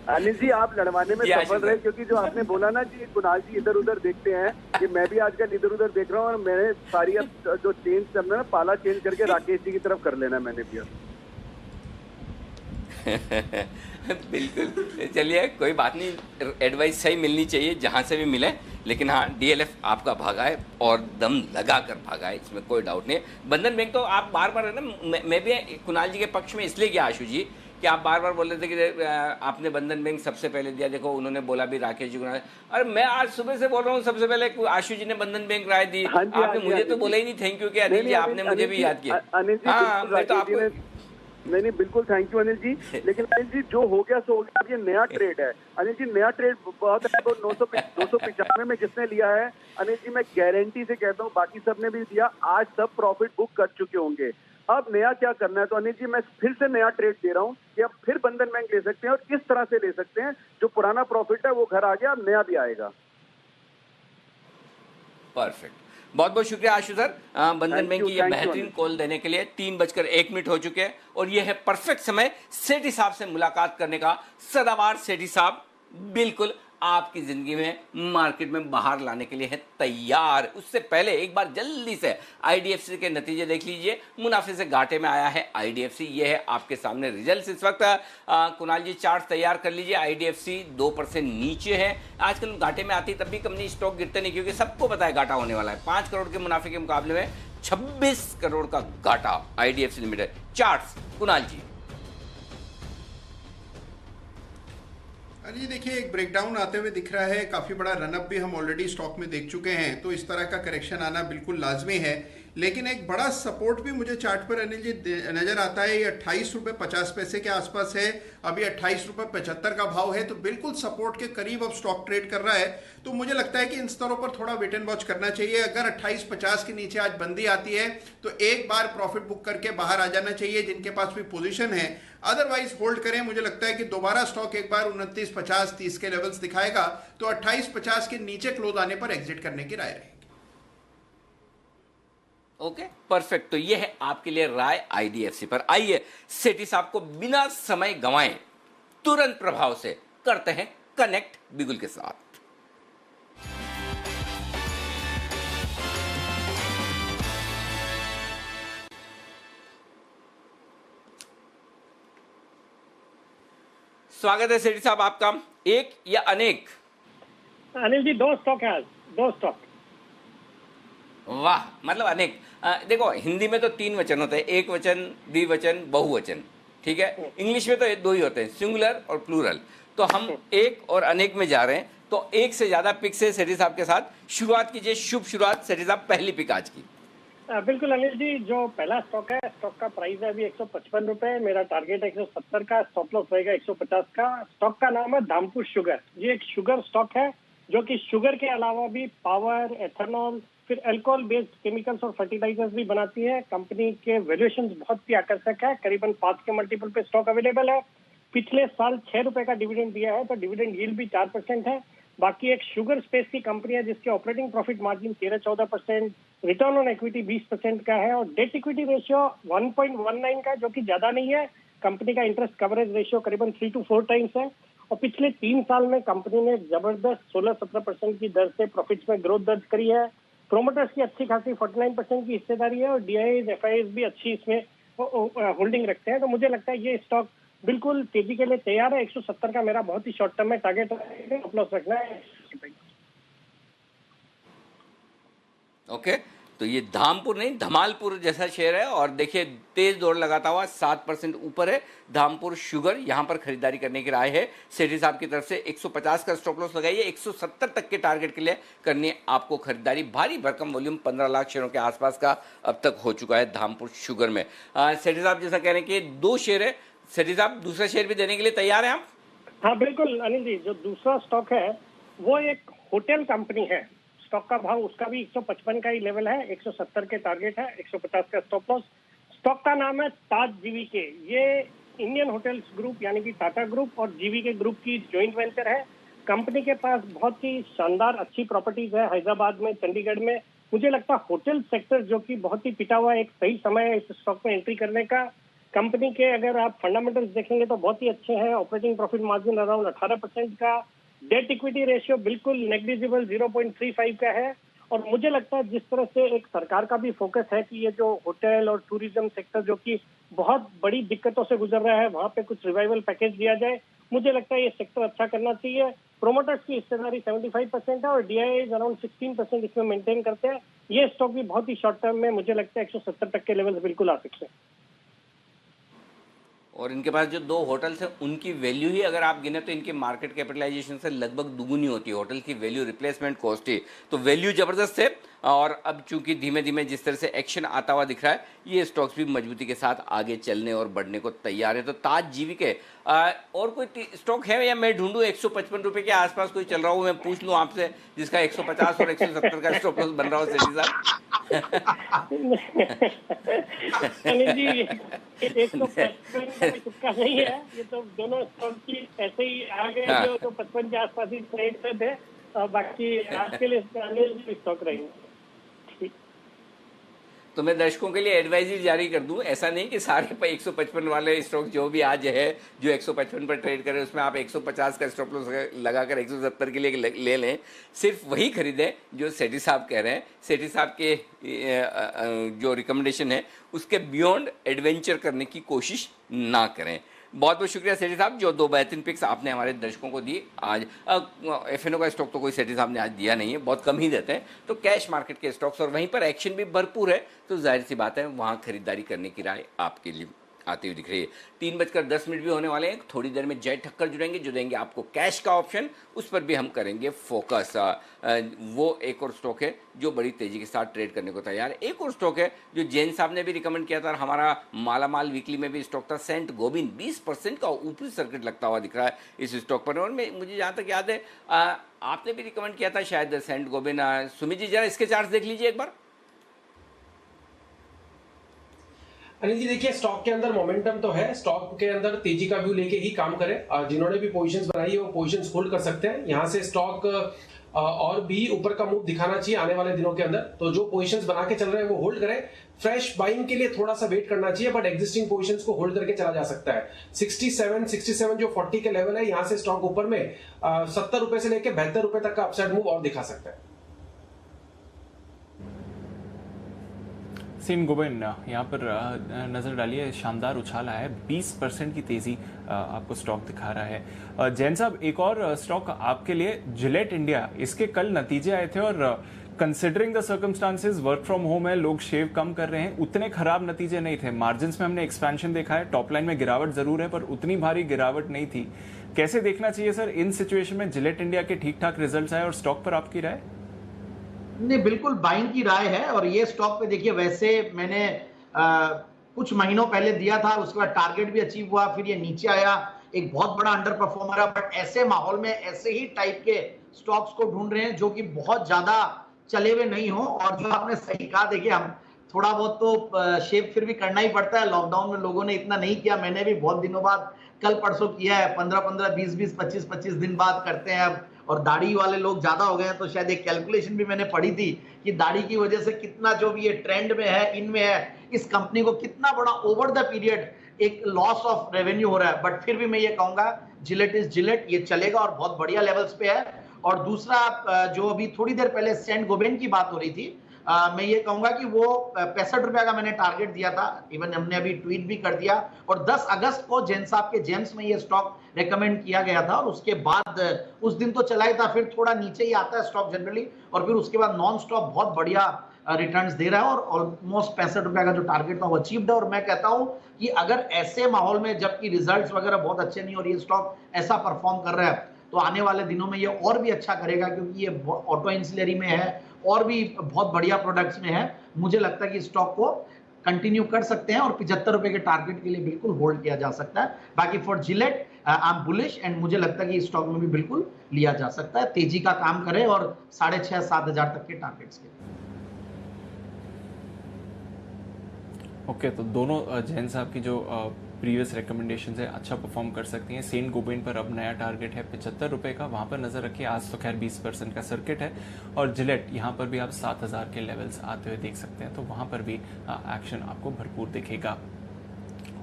अनिल जी आप लड़वाने में सफल रहे, क्योंकि जो आपने बोला ना कि कुणाल जी इधर उधर देखते हैं, कि मैं भी आजकल इधर उधर देख रहा हूँ और मैंने सारी अब जो चेंज करना है पाला चेंज करके राकेश जी की तरफ कर लेना मैंने भी। बिल्कुल, चलिए कोई बात नहीं, एडवाइस सही मिलनी चाहिए जहाँ से भी मिले, लेकिन हाँ DLF आपका भागा है और दम लगा कर भागा है, इसमें कोई डाउट नहीं है। बंधन बैंक तो आप बार बार है ना, मैं भी कुणाल जी के पक्ष में इसलिए गया आशु जी कि आप बार बार बोल रहे थे कि आपने बंधन बैंक सबसे पहले दिया, देखो उन्होंने बोला भी राकेश जी को, अरे मैं आज सुबह से बोल रहा हूँ सबसे पहले आशु जी ने बंधन बैंक राय दी। आपने मुझे तो बोला ही नहीं थैंक यू कि अनिल जी आपने मुझे भी याद किया। हाँ मैं तो आपको नहीं बिल्कुल थैंक यू अनिल जी। लेकिन अनिल जी जो हो गया सो हो गया, अब ये नया ट्रेड है अनिल जी, नया ट्रेड बहुत है। तो 295 में जिसने लिया है अनिल जी, मैं गारंटी से कहता हूँ बाकी सब ने भी दिया, आज सब प्रॉफिट बुक कर चुके होंगे। अब नया क्या करना है, तो अनिल जी मैं फिर से नया ट्रेड दे रहा हूँ कि अब फिर बंधन बैंक ले सकते हैं और इस तरह से ले सकते हैं, जो पुराना प्रॉफिट है वो घर आ गया, अब नया भी आएगा। परफेक्ट। बहुत बहुत शुक्रिया आशु सर, बंधन Thank बैंक you, की ये thank you, बेहतरीन अनिल। कॉल देने के लिए। 3:01 हो चुके हैं और ये है परफेक्ट समय सेठी साहब से मुलाकात करने का। सदाबहार सेठी साहब बिल्कुल आपकी जिंदगी में मार्केट में बाहर लाने के लिए है तैयार। उससे पहले एक बार जल्दी से आईडीएफसी के नतीजे देख लीजिए। मुनाफे से घाटे में आया है आईडीएफसी, ये है आपके सामने रिजल्ट्स इस वक्त। कुणाल जी चार्ट तैयार कर लीजिए। आईडीएफसी 2% नीचे है। आजकल घाटे में आती तब भी कंपनी स्टॉक गिरते नहीं, क्योंकि सबको पता है घाटा होने वाला है। 5 करोड़ के मुनाफे के मुकाबले में 26 करोड़ का घाटा आईडीएफसी लिमिटेड। चार्ट्स कुणाल जी। अरे जी देखिए, एक ब्रेकडाउन आते हुए दिख रहा है। काफ़ी बड़ा रनअप भी हम ऑलरेडी स्टॉक में देख चुके हैं, तो इस तरह का करेक्शन आना बिल्कुल लाजमी है। लेकिन एक बड़ा सपोर्ट भी मुझे चार्ट पर अनिल जी नजर आता है। ये 28 रुपये 50 पैसे के आसपास है। अभी 28 रुपये 75 का भाव है, तो बिल्कुल सपोर्ट के करीब अब स्टॉक ट्रेड कर रहा है। तो मुझे लगता है कि इन स्तरों पर थोड़ा वेट एंड वॉच करना चाहिए। अगर 28.50 के नीचे आज बंदी आती है तो एक बार प्रॉफिट बुक करके बाहर आ जाना चाहिए जिनके पास भी पोजीशन है। अदरवाइज होल्ड करें। मुझे लगता है कि दोबारा स्टॉक एक बार 29.50 30 के लेवल्स दिखाएगा, तो 28.50 के नीचे क्लोज आने पर एग्जिट करने की राय रहेगी। Okay perfect. तो ये है आपके लिए राय आईडीएफसी पर। आइए सेठी साहब को बिना समय गंवाए तुरंत प्रभाव से करते हैं कनेक्ट बिगुल के साथ। स्वागत है सेठी साहब आपका। एक या अनेक? अनिल जी 2 स्टॉक है आज, 2 स्टॉक। वाह, मतलब अनेक। देखो हिंदी में तो 3 वचन होते हैं, एक वचन, द्विवचन, बहुवचन, ठीक है। इंग्लिश में तो 2 ही होते हैं, सिंगुलर और प्लूरल। तो हम एक और अनेक में जा रहे हैं। तो एक से ज्यादा पिक से सेठी साहब के साथ शुरुआत कीजिए। शुभ शुरुआत सेठी साहब, पहली पिक आज की। बिल्कुल अनिल जी, जो पहला स्टॉक है, स्टॉक का प्राइस है अभी 155 रुपए। मेरा टारगेट है 170 का, स्टॉप लॉस रहेगा 150 का। स्टॉक का नाम है धामपुर शुगर। ये एक शुगर स्टॉक है जो कि शुगर के अलावा भी पावर, एथेनॉल, फिर अल्कोहल बेस्ड केमिकल्स और फर्टिलाइजर्स भी बनाती है। कंपनी के वैल्यूएशन बहुत ही आकर्षक है, करीबन 5 के मल्टीपल पे स्टॉक अवेलेबल है। पिछले साल 6 रुपए का डिविडेंड दिया है, तो डिविडेंड यील्ड भी 4% है। बाकी एक शुगर स्पेस की कंपनी है जिसके operating profit margin 13-14%, return on equity 20% का है और डेट इक्विटी रेशियो 1.19 का, जो कि ज्यादा नहीं है। कंपनी का इंटरेस्ट कवरेज रेशियो करीबन 3 to 4 टाइम्स है। और पिछले 3 साल में कंपनी ने जबरदस्त 16-17% की दर से प्रॉफिट्स में ग्रोथ दर्ज करी है। प्रोमोटर्स की अच्छी खासी 49% की हिस्सेदारी है और डीआईएस एफआईएस भी अच्छी इसमें होल्डिंग रखते हैं। तो मुझे लगता है ये स्टॉक बिल्कुल तेजी के लिए तैयार है। 170 का मेरा बहुत ही शॉर्ट टर्म में टारगेट अपलॉस रखना है। ओके, तो ये धामपुर नहीं धमालपुर जैसा शेयर है और देखिए तेज दौड़ लगाता हुआ 7% ऊपर है धामपुर शुगर। यहां पर खरीदारी करने की राय है सेठी साहब की तरफ से। 150 का स्टॉप लॉस लगाइए। 170 तक के टारगेट के लिए करनी है आपको खरीदारी। भारी भरकम वॉल्यूम 15 लाख शेयरों के आसपास का अब तक हो चुका है धामपुर शुगर में। सेठी साहब जैसा कह रहे हैं कि 2 शेयर है, सेठी साहब दूसरा शेयर भी देने के लिए तैयार है आप? हाँ बिल्कुल अनिल जी, जो दूसरा स्टॉक है वो एक होटल कंपनी है। स्टॉक का भाव उसका भी 155 का ही लेवल है, 170 के टारगेट है, 150 का स्टॉप लॉस। स्टॉक का नाम है ताज जीवीके। ये इंडियन होटल्स ग्रुप यानी कि टाटा ग्रुप और जीवीके ग्रुप की जॉइंट वेंचर है। कंपनी के पास बहुत ही शानदार अच्छी प्रॉपर्टीज है हैदराबाद में, चंडीगढ़ में। मुझे लगता है होटल सेक्टर जो कि बहुत ही पिटा हुआ है, एक सही समय है इस स्टॉक में एंट्री करने का। कंपनी के अगर आप फंडामेंटल्स देखेंगे तो बहुत ही अच्छे हैं। ऑपरेटिंग प्रॉफिट मार्जिन अराउंड 18% का, डेट इक्विटी रेशियो बिल्कुल नेग्लिजिबल 0.35 का है। और मुझे लगता है जिस तरह से एक सरकार का भी फोकस है कि ये जो होटल और टूरिज्म सेक्टर जो कि बहुत बड़ी दिक्कतों से गुजर रहा है, वहाँ पे कुछ रिवाइवल पैकेज दिया जाए। मुझे लगता है ये सेक्टर अच्छा करना चाहिए। प्रोमोटर्स की हिस्सेदारी 75% है और डीआईएस अराउंड 16% इसमें मेंटेन करते हैं। ये स्टॉक भी बहुत ही शॉर्ट टर्म में मुझे लगता है 170 तक के लेवल बिल्कुल आ सकते हैं। और इनके पास जो 2 होटल्स हैं उनकी वैल्यू ही अगर आप गिने तो इनकी मार्केट कैपिटलाइजेशन से लगभग दुगुनी होती है। होटल की वैल्यू रिप्लेसमेंट कॉस्ट ही, तो वैल्यू जबरदस्त है। और अब चूंकि धीमे धीमे जिस तरह से एक्शन आता हुआ दिख रहा है, ये स्टॉक्स भी मजबूती के साथ आगे चलने और बढ़ने को तैयार है। तो ताज जीवीके और कोई स्टॉक है या मैं ढूंढूं? 155 रुपए के आसपास कोई चल रहा हो, मैं पूछ लूं आपसे, जिसका 150 और 170 का स्टॉप लॉस बन रहा हो सेठी साहब? तुक्का नहीं है, ये तो दोनों स्टॉक की ऐसे ही आ गए जो तो 55 के आसपास ही ट्रेड पे थे। बाकी आज के लिए स्टॉक रहेंगे। तो मैं दर्शकों के लिए एडवाइजरी जारी कर दूं, ऐसा नहीं कि सारे 155 वाले स्टॉक जो भी आज है जो 155 पर ट्रेड करें उसमें आप 150 का स्टॉप लॉस लगाकर 170 के लिए ले लें। सिर्फ वही खरीदें जो सेठी साहब कह रहे हैं। सेठी साहब के जो रिकमेंडेशन है उसके बियॉन्ड एडवेंचर करने की कोशिश ना करें। बहुत बहुत शुक्रिया सेठी साहब, जो 2 बेहतरीन पिक्स आपने हमारे दर्शकों को दी। आज एफएनओ का स्टॉक तो कोई सेठी साहब ने आज दिया नहीं है, बहुत कम ही देते हैं, तो कैश मार्केट के स्टॉक्स और वहीं पर एक्शन भी भरपूर है, तो जाहिर सी बात है वहाँ खरीदारी करने की राय आपके लिए आती हुई दिख रही है। 3:10 भी होने वाले हैं। थोड़ी देर में जय ठक्कर जुड़ेंगे जो देंगे आपको कैश का ऑप्शन, उस पर भी हम करेंगे फोकस। वो एक और स्टॉक है जो बड़ी तेजी के साथ ट्रेड करने को तैयार है। एक और स्टॉक है जो जैन साहब ने भी रिकमेंड किया था और हमारा मालामाल वीकली में भी स्टॉक था, सेंट गोबिन। 20% का ऊपरी सर्किट लगता हुआ दिख रहा है इस स्टॉक पर। और मुझे जहाँ तक याद है आपने भी रिकमेंड किया था शायद सेंट गोबिन। सुमित जी जरा इसके चार्ट देख लीजिए एक बार। अनिल जी देखिए, स्टॉक के अंदर मोमेंटम तो है, स्टॉक के अंदर तेजी का व्यू लेके ही काम करें। जिन्होंने भी पोजीशंस बनाई है वो पोजीशंस होल्ड कर सकते हैं। यहाँ से स्टॉक और भी ऊपर का मूव दिखाना चाहिए आने वाले दिनों के अंदर, तो जो पोजीशंस बना के चल रहे हैं वो होल्ड करें। फ्रेश बाइंग के लिए थोड़ा सा वेट करना चाहिए, बट एग्जिस्टिंग पोजीशंस को होल्ड करके चला जा सकता है। 67 जो 40 के लेवल है, यहाँ से स्टॉक ऊपर में 70 रुपए से लेकर 72 रुपए तक का अपसाइड मूव और दिखा सकता है। सेंट गोबिन यहाँ पर नजर डालिए, शानदार उछाल आया है, 20% की तेजी आपको स्टॉक दिखा रहा है। जैन साहब एक और स्टॉक आपके लिए, जिलेट इंडिया, इसके कल नतीजे आए थे और considering the circumstances, work from home है, लोग शेव कम कर रहे हैं, उतने खराब नतीजे नहीं थे। मार्जिन्स में हमने एक्सपेंशन देखा है, टॉप लाइन में गिरावट जरूर है पर उतनी भारी गिरावट नहीं थी। कैसे देखना चाहिए सर इन सिचुएशन में? जिलेट इंडिया के ठीक ठाक रिजल्ट आए और स्टॉक पर आपकी राय? नहीं, बिल्कुल बाइंग की राय है। और ये स्टॉक पे देखिए, वैसे मैंने कुछ महीनों पहले दिया था, उसके बाद टारगेट भी अचीव हुआ, फिर ये नीचे आया, एक बहुत बड़ा अंडर परफॉर्मर है। बट ऐसे माहौल में ऐसे ही टाइप के स्टॉक्स को ढूंढ रहे हैं जो कि बहुत ज्यादा चले हुए नहीं हो। और जो आपने सही कहा, देखिए हम थोड़ा बहुत तो शेप फिर भी करना ही पड़ता है। लॉकडाउन में लोगों ने इतना नहीं किया, मैंने भी बहुत दिनों बाद कल परसों किया है। 15-15, 20-20, 25-25 दिन बाद करते हैं अब। और दाढ़ी वाले लोग ज्यादा हो गए हैं, तो शायद एक कैलकुलेशन भी मैंने पढ़ी थी कि दाढ़ी की वजह से कितना जो भी ये ट्रेंड में है, इनमें है, इस कंपनी को कितना बड़ा ओवर द पीरियड एक लॉस ऑफ रेवेन्यू हो रहा है। बट फिर भी मैं ये कहूंगा, जिलेट इज जिलेट, ये चलेगा और बहुत बढ़िया लेवल्स पे है। और दूसरा, जो अभी थोड़ी देर पहले सेंट गोबिन की बात हो रही थी, मैं ये कहूंगा कि वो 65 रुपए का मैंने टारगेट दिया था, इवन हमने अभी ट्वीट भी कर दिया। और 10 अगस्त को जैन साहब के जेम्स में ये स्टॉक रेकमेंड किया गया था और उसके बाद उस दिन तो चला ही था, फिर थोड़ा नीचे ही आता है स्टॉक जनरली, और फिर उसके बाद नॉन स्टॉप बहुत बढ़िया रिटर्न्स दे रहा है और ऑलमोस्ट 65 रुपए का जो टारगेट था वो अचीव्ड है। और मैं कहता हूं कि अगर ऐसे माहौल में, जबकि रिजल्ट्स वगैरह बहुत अच्छे नहीं और ये स्टॉक ऐसा परफॉर्म कर रहा है, तो आने वाले दिनों में ये और भी अच्छा करेगा, क्योंकि ये ऑटो इंसिलरी में है और भी बहुत बढ़िया प्रोडक्ट्स में है। मुझे लगता है कि स्टॉक को कंटिन्यू कर सकते हैं और 75 रुपए के टारगेट के लिए बिल्कुल होल्ड किया जा सकता है। बाकी for Gillette I am bullish and मुझे लगता है कि स्टॉक में भी बिल्कुल लिया जा सकता है। तेजी का काम करे और 6,500-7 हजार तक के टारगेट्स के। ओके, तो दोनों जैन साहब की जो प्रीवियस रिकमेंडेशन है अच्छा परफॉर्म कर सकती हैं। सेंट गोबिन पर अब नया टारगेट है 75 रुपए का, वहां पर नजर रखिए। आज तो खैर 20% का सर्किट है। और जिलेट यहाँ पर भी आप 7,000 के लेवल्स आते हुए देख सकते हैं, तो वहां पर भी एक्शन आपको भरपूर दिखेगा।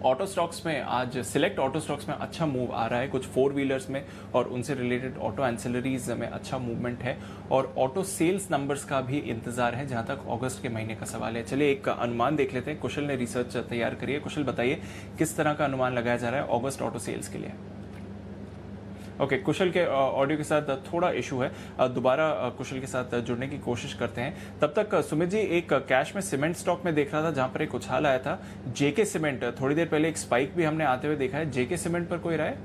ऑटो स्टॉक्स में आज सिलेक्ट ऑटो स्टॉक्स में अच्छा मूव आ रहा है, कुछ 4 व्हीलर्स में और उनसे रिलेटेड ऑटो एंसिलरीज में अच्छा मूवमेंट है और ऑटो सेल्स नंबर्स का भी इंतजार है जहां तक अगस्त के महीने का सवाल है। चलिए एक अनुमान देख लेते हैं, कुशल ने रिसर्च तैयार करी है। कुशल बताइए किस तरह का अनुमान लगाया जा रहा है अगस्त ऑटो सेल्स के लिए? ओके, कुशल के ऑडियो के साथ थोड़ा इशू है, दोबारा कुशल के साथ जुड़ने की कोशिश करते हैं। तब तक सुमित जी, एक कैश में सीमेंट स्टॉक में देख रहा था जहां पर एक उछाल आया था, जेके सीमेंट, थोड़ी देर पहले एक स्पाइक भी हमने आते हुए देखा है। जेके सीमेंट पर कोई राय?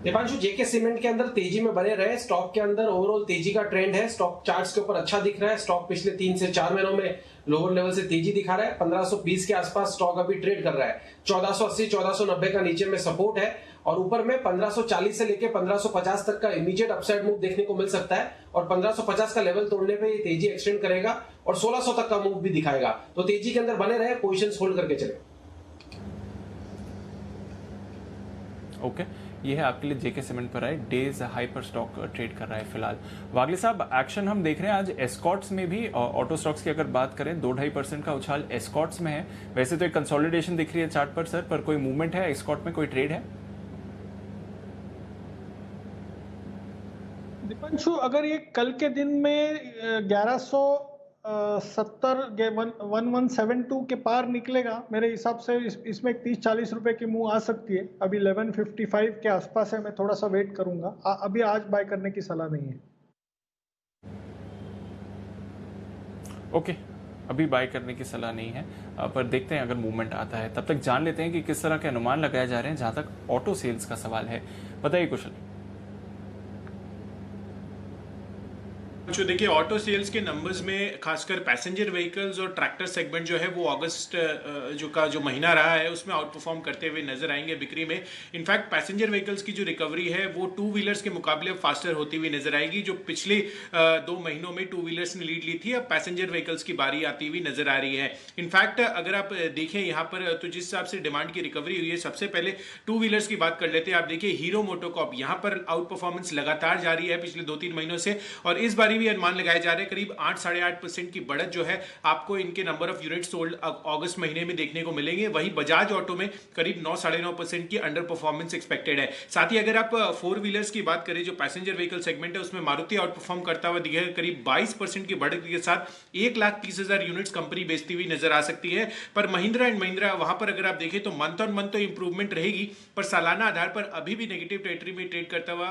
दीपांशु, जेके सीमेंट के अंदर तेजी में बने रहे, स्टॉक के अंदर ओवरऑल तेजी का ट्रेंड है, स्टॉक चार्ट्स के ऊपर अच्छा दिख रहा है। स्टॉक पिछले 3 से 4 महीनों में लोअर लेवल से तेजी दिखा रहा है। 1520 के आसपास स्टॉक अभी ट्रेड कर रहा है। 1480 1490 का नीचे में सपोर्ट है और ऊपर में 1540 से लेकर 1550 तक का इमीडिएट अपसाइड मूव देखने को मिल सकता है। और 1550 का लेवल तोड़ने पे ये तेजी एक्सटेंड करेगा और 1600 तक का मूव भी दिखाएगा। तो तेजी के अंदर बने रहे, पोजीशंस होल्ड करके चले। ओके, ये है आपके लिए जेके सीमेंट पर आए डेज हाई पर स्टॉक ट्रेड कर रहा है फिलहाल। वागले साहब, एक्शन हम देख रहे हैं आज एस्कॉर्ट्स में भी। ऑटो स्टॉक्स की अगर बात करें 2-2.5% का उछाल एस्कॉर्ट्स में है। वैसे तो एक कंसोलिडेशन दिख रही है चार्ट पर सर, पर कोई मूवमेंट है एस्कॉर्ट में, कोई ट्रेड है? दीपांशु, अगर ये कल के दिन में 1172 के पार निकलेगा, मेरे हिसाब से इसमें 30-40 रुपए की मूव आ सकती है। अभी 1155 के आसपास है, मैं थोड़ा सा वेट करूंगा। अभी आज बाय करने की सलाह नहीं है। ओके, अभी बाय करने की सलाह नहीं है, पर देखते हैं अगर मूवमेंट आता है। तब तक जान लेते हैं कि किस तरह के अनुमान लगाए जा रहे हैं जहां तक ऑटो सेल्स का सवाल है। बताइए कुशल। जो देखिए ऑटो सेल्स के नंबर्स में खासकर पैसेंजर व्हीकल्स और ट्रैक्टर सेगमेंट जो है वो अगस्त जो महीना रहा है उसमें आउट परफॉर्म करते हुए नजर आएंगे बिक्री में। इनफैक्ट पैसेंजर व्हीकल्स की जो रिकवरी है वो टू व्हीलर्स के मुकाबले फास्टर होती हुई नजर आएगी। जो पिछले 2 महीनों में टू व्हीलर्स ने लीड ली थी, अब पैसेंजर व्हीकल्स की बारी आती हुई नजर आ रही है। इनफैक्ट अगर आप देखें यहाँ पर तो जिस हिसाब से डिमांड की रिकवरी हुई है, सबसे पहले टू व्हीलर्स की बात कर लेते हैं। आप देखिए हीरो मोटोकॉर्प यहाँ पर आउट परफॉर्मेंस लगातार जारी है पिछले 2-3 महीनों से, और इस बारी भी अनुमान लगाए जा रहे हैं करीब 8-8.5% की बढ़त जो है आपको इनके नंबर ऑफ यूनिट सोल्ड अगस्त महीने में देखने को मिलेंगे। वहीं बजाज ऑटो में करीब 9-9.5% की अंडर परफॉर्मेंस एक्सपेक्टेड है। साथ ही अगर आप 4 व्हीलर्स की बात करें, जो पैसेंजर व्हीकल सेगमेंट है उसमें मारुति आउट परफॉर्म करता हुआ दिखेगा। करीब 22% की बढ़त के साथ 1,30,000 यूनिट्स कंपनी बेचती हुई नजर आ सकती है। पर महिंद्रा एंड महिंद्रा वहां पर अगर आप देखें तो मंथ ऑन मंथ तो इंप्रूवमेंट रहेगी, पर सालाना आधार पर अभी भी नेगेटिव टेरिटरी में ट्रेड करता हुआ,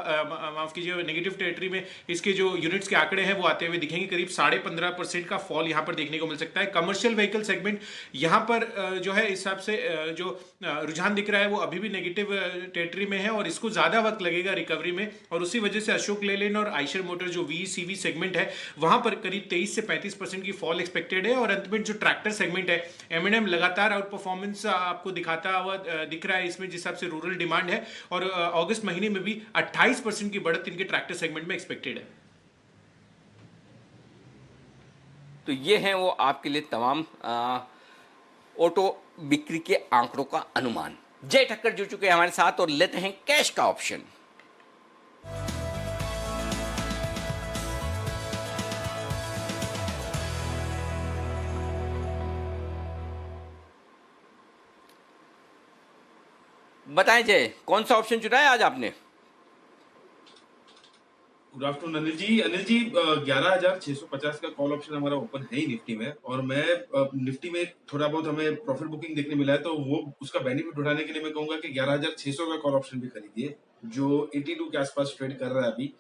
माफ कीजिए, नेगेटिव टेरिटरी में इसके जो यूनिट्स के आंकड़े हैं वो आते हुए दिखेंगे। करीब 15.5% का फॉल यहां पर देखने को मिल सकता है। कमर्शियल व्हीकल सेगमेंट यहां पर जो है इस हिसाब से जो रुझान दिख रहा है वो अभी भी नेगेटिव टेरिटरी में है और इसको ज्यादा वक्त लगेगा रिकवरी में, और उसी वजह से अशोक लेलैंड और आइशर मोटर जो VECV सेगमेंट है वहां पर करीब 23 से 35% की फॉल एक्सपेक्टेड है। और अंत में जो ट्रैक्टर सेगमेंट है, M&M लगातार आउट परफॉर्मेंस आपको दिखाता हुआ दिख रहा है इसमें, जिस हिसाब से रूरल डिमांड है, और अगस्त महीने में भी 28% की बढ़त इनके ट्रैक्टर सेगमेंट में एक्सपेक्टेड है। तो ये हैं वो आपके लिए तमाम ऑटो बिक्री के आंकड़ों का अनुमान। जय ठक्कर जुड़ चुके हैं हमारे साथ और लेते हैं कैश का ऑप्शन। बताएं जय, कौन सा ऑप्शन चुना है आज आपने? Good afternoon Anil ji. 11,650 का कॉल ऑप्शन हमारा ओपन है ही निफ्टी में, और मैं निफ्टी में थोड़ा बहुत हमें प्रॉफिट बुकिंग देखने मिला है, तो वो उसका बेनिफिट उठाने के लिए मैं कहूंगा कि 11,600 का कॉल ऑप्शन भी खरीदिए, जो 82 के आसपास ट्रेड कर रहा है अभी।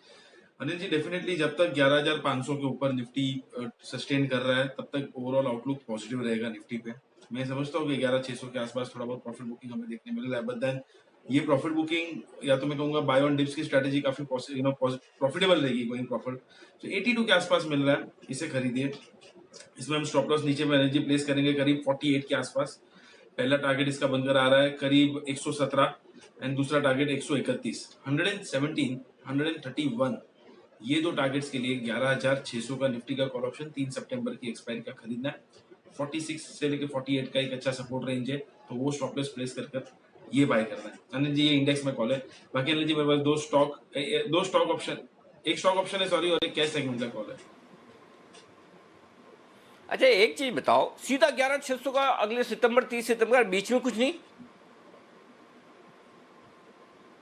अनिल जी, डेफिनेटली जब तक 11,500 के ऊपर निफ्टी सस्टेन कर रहा है तब तक ओवरऑल आउटलुक पॉजिटिव रहेगा निफ्टी पे। मैं समझता हूँ कि 11,600 के आसपास थोड़ा बहुत प्रॉफिट बुकिंग हमें देखने मिल रहा है, बट देन ये प्रॉफिट बुकिंग या तो मैं कहूंगा बाय ऑन डिप्स की स्ट्रेटेजी काफी प्रॉफिटेबल रहेगी गोइंग प्रॉफिट। तो 82 के आसपास मिल रहा है, इसे खरीदिए। इसमें हम स्टॉप लॉस नीचे में एनर्जी प्लेस करेंगे करीब 48 के आसपास। पहला टारगेट इसका बनकर आ रहा है करीब 117 एंड दूसरा टारगेट 131, 117, 131। ये दो टारगेट्स के लिए 11,600 का निफ्टी का कॉल ऑप्शन 3 सितंबर की एक्सपायरी का खरीदना है। 46 से लेकर 48 का एक अच्छा सपोर्ट रेंज है, तो वो स्टॉप लॉस प्लेस कर ये बाय करना है। अनिल जी, ये इंडेक्स में कॉल है। बाकी अनिल जी मेरे पास दो स्टॉक ऑप्शन, एक स्टॉक ऑप्शन है सॉरी, और एक कैश सेगमेंट का कॉल है। अच्छा एक चीज बताओ, सीधा 11,600 का अगले सितंबर 30 सितंबर बीच में कुछ नहीं?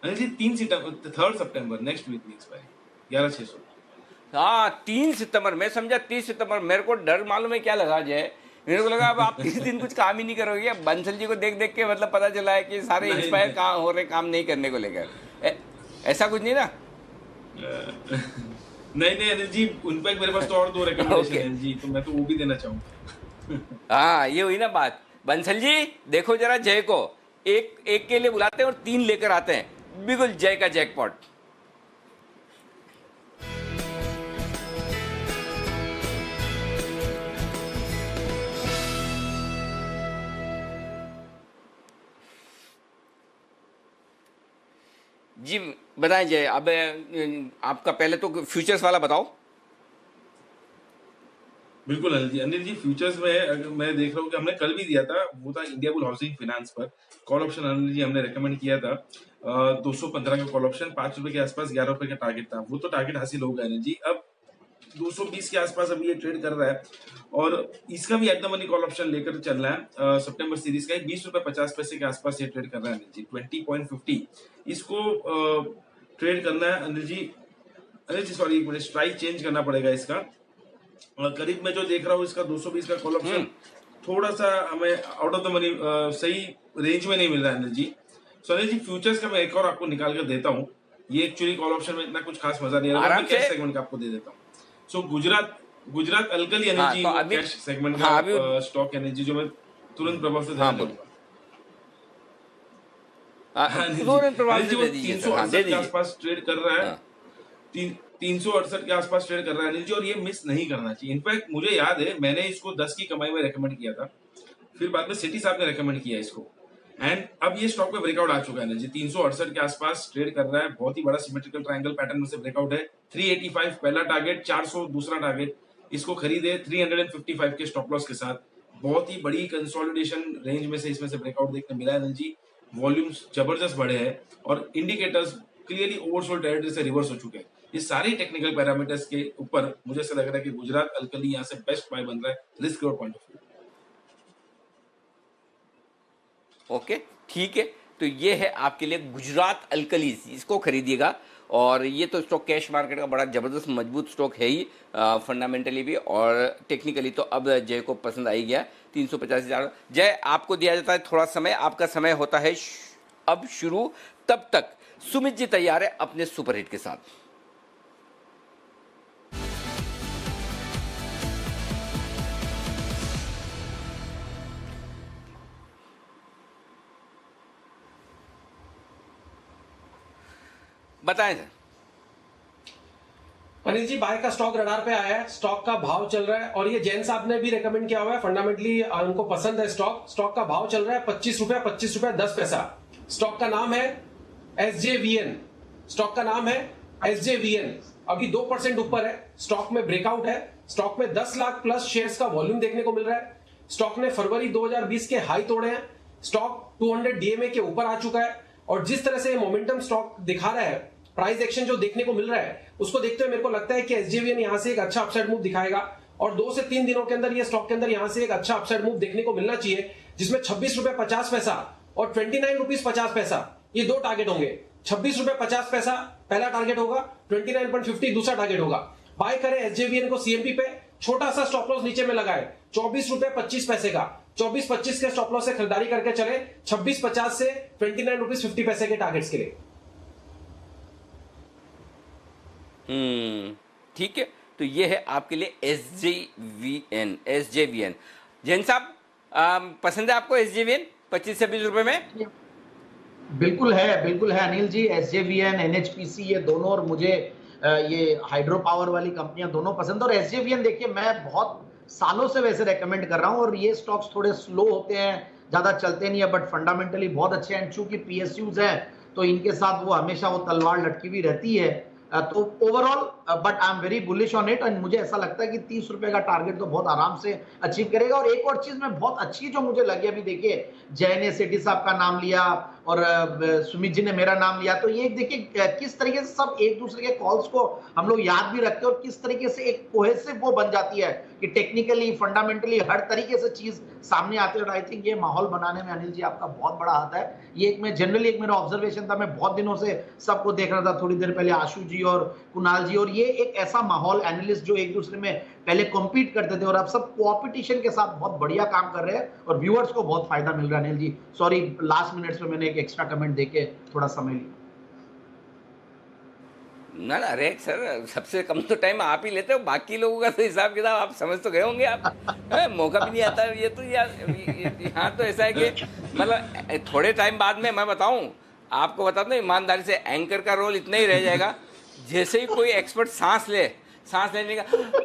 अनिल जी 3 सितंबर नेक्स्ट वीक में एक्सपायरी 11,600। हाँ 3 सितंबर, मैं समझा 30 सितंबर। मेरे को डर मालूम है क्या लगा जाए, मेरे को लगा अब आप 30 दिन कुछ काम ही नहीं करोगे। बंसल जी को देख देख के मतलब पता चला है कि सारे इंस्पायर कहाँ हो रहे काम नहीं करने को लेकर, ऐसा कुछ नहीं ना? नहीं अनिल जी, उन पर मेरे पास तो और 2 रिकमेंडेशन है जी, तो मैं तो वो भी देना चाहूंगा। हाँ ये हुई ना बात। बंसल जी देखो जरा जय को, एक के लिए बुलाते हैं और 3 लेकर आते हैं, बिल्कुल जय का जैकपॉट। जी बताएं जय, अब आपका पहले तो फ्यूचर्स वाला बताओ। बिल्कुल अनिल जी फ्यूचर्स में अगर मैं देख रहा हूँ कि हमने कल भी दिया था, वो था इंडिया बुल हाउसिंग फाइनेंस पर कॉल ऑप्शन। अनिल जी हमने रेकमेंड किया था 215 का कॉल ऑप्शन, 5 रुपए के आसपास 11 रुपए का टारगेट था, वो तो टारगेट हासिल हो गया अनिल जी। अब 220 के आसपास अभी ये ट्रेड कर रहा है और इसका भी at the money call option लेकर चल रहा है। सितंबर सीरीज का 20 रुपए 50 पैसे के आसपास ये ट्रेड कर रहा है अनिल जी। 20.50 इसको ट्रेड करना है अनिल जी सॉरी एक मिनट, स्ट्राइक चेंज करना पड़ेगा इसका। करीब मैं जो देख रहा हूँ इसका 220 का कॉल ऑप्शन थोड़ा सा हमें आउट ऑफ द मनी सही रेंज में नहीं मिल रहा है अनिल जी। सो अनिल जी फ्यूचर्स का मैं एक और आपको निकाल कर देता हूँ, ये एक्चुअली कॉल ऑप्शन में इतना कुछ खास मजा नहीं आ रहा, मैं कैश सेगमेंट का आपको दे देता हूँ। So Gujarat alkali energy cash segment का स्टॉक एनर्जी जो मैं तुरंत प्रभाव से देना चाहूंगा। 368 के आसपास ट्रेड कर रहा है, 368 के आसपास ट्रेड कर रहा है अनिल जी, और ये मिस नहीं करना चाहिए। इनफैक्ट मुझे याद है मैंने इसको 10 की कमाई में रेकमेंड किया था, फिर बाद में सिटी साहब ने रेकमेंड किया इसको, एंड अब ये स्टॉक में ब्रेकआउट आ चुका है अनिल जी। 368 के आसपास ट्रेड कर रहा है, बहुत ही बड़ा सिमेट्रिकल ट्रायंगल पैटर्न में से ब्रेकआउट है। 385 पहला टारगेट, 400 दूसरा टारगेट, इसको खरीदे 355 के स्टॉप लॉस के साथ। बहुत ही बड़ी कंसोलिडेशन रेंज में से इसमें से ब्रेकआउट देखने मिला है अनिल जी। वॉल्यूम्स जबरदस्त बढ़े हैं और इंडिकेटर्स क्लियरली ओवरसोल्ड टेरिटरी से रिवर्स हो चुके हैं। ये सारे टेक्निकल पैरामीटर्स के ऊपर मुझे ऐसा लग रहा है कि गुजरात अल्कली यहाँ से बेस्ट बाय बन रहा है risk reward point of view. Okay ठीक है, तो ये है आपके लिए गुजरात अल्कलीज, इसको खरीदिएगा। और ये तो स्टॉक कैश मार्केट का बड़ा जबरदस्त मजबूत स्टॉक है ही, फंडामेंटली भी और टेक्निकली। तो अब जय को पसंद आई गया 350,000। जय आपको दिया जाता है थोड़ा समय, आपका समय होता है अब शुरू, तब तक सुमित जी तैयार है अपने सुपरहिट के साथ। बताएं सर। अनिल जी बाय का स्टॉक रडार पे आया है, स्टॉक का भाव चल रहा है और ये जैन साहब ने भी रेकमेंड किया हुआ है, फंडामेंटली उनको पसंद है स्टॉक का भाव चल रहा है 25 रुपया 10 पैसा। स्टॉक का नाम है SJVN, स्टॉक का नाम है SJVN। अभी 2% ऊपर है, स्टॉक में ब्रेकआउट है, स्टॉक में 10 लाख प्लस शेयर्स का वॉल्यूम देखने को मिल रहा है। स्टॉक ने फरवरी 2020 के हाई तोड़े हैं, स्टॉक 200 DMA के ऊपर आ चुका है और जिस तरह से मोमेंटम स्टॉक दिखा रहा है, प्राइस एक्शन जो देखने को मिल रहा है, उसको देखते हुए मेरे को लगता है कि SJVN यहां से एक अच्छा अपसाइड मूव दिखाएगा और 2 से 3 दिनों के अंदर ये स्टॉक के अंदर यहां से एक अच्छा अपसाइड मूव देखने को मिलना चाहिए, जिसमें 26 रुपए 50 पैसा और 29 रुपीज 50 पैसा ये 2 टारगेट होंगे। 26 रुपए 50 पैसा पहला टारगेट होगा, 29.50 दूसरा टारगेट होगा। बाय करें SJVN को CMP पे, छोटा सा स्टॉप लॉस नीचे में लगाए 24 रुपए 25 पैसे का, 24.25 के स्टॉप लॉस से खरीदारी करके चले 26.50 से 29 रुपीज 50 पैसे के टारगेट्स के लिए। ठीक है, तो ये है आपके लिए SJVN। जैन साहब पसंद है आपको SJVN 25 से 20 रुपए में? बिल्कुल है अनिल जी। SJVN, NHPC ये दोनों, और मुझे ये हाइड्रो पावर वाली कंपनियां दोनों पसंद है। और SJVN देखिए मैं बहुत सालों से वैसे रेकमेंड कर रहा हूं, और ये स्टॉक्स थोड़े स्लो होते हैं, ज्यादा चलते नहीं है, बट फंडामेंटली बहुत अच्छे हैं। चूंकि PSUs है तो इनके साथ वो हमेशा वो तलवार लटकी हुई रहती है। तो overall but I am very bullish on it, and मुझे ऐसा लगता है कि 30 रुपए का टारगेट तो बहुत आराम से अचीव करेगा। और एक और चीज में बहुत अच्छी जो मुझे लगी, अभी देखिए जय ने सेठी साहब का नाम लिया और सुमित जी ने मेरा नाम लिया, तो ये देखिए किस तरीके से सब एक दूसरे के कॉल्स को हम लोग याद भी रखते हैं और किस तरीके से एक कोहेसिव वो बन जाती है कि टेक्निकली फंडामेंटली हर तरीके से चीज सामने आती है। और आई थिंक ये माहौल बनाने में अनिल जी आपका बहुत बड़ा हाथ है। ये एक मैं जनरली एक मेरा ऑब्जर्वेशन था, मैं बहुत दिनों से सबको देख रहा था, थोड़ी देर पहले आशु जी और कुणाल जी, और ये एक ऐसा माहौल, एनालिस्ट जो एक दूसरे में पहले कॉम्पीट करते थे और अब सब कोऑपटिशन के साथ बहुत बढ़िया काम कर रहे हैं और व्यूअर्स को बहुत फायदा मिल रहा है। अनिल जी सॉरी लास्ट मिनट्स में मैंने एक एक्स्ट्रा कमेंट देके थोड़ा समय लिया। ना अरे सर सबसे कम तो टाइम आप ही लेते हो, बाकी लोगों का तो हिसाब किताब आप समझ तो गए होंगे। आप मौका भी नहीं आता ये तो यार। यहाँ तो ऐसा है कि मतलब थोड़े टाइम बाद में मैं बताऊं आपको, बता दूं ईमानदारी से, एंकर का रोल इतना ही रह जाएगा, जैसे ही कोई एक्सपर्ट सांस लेने का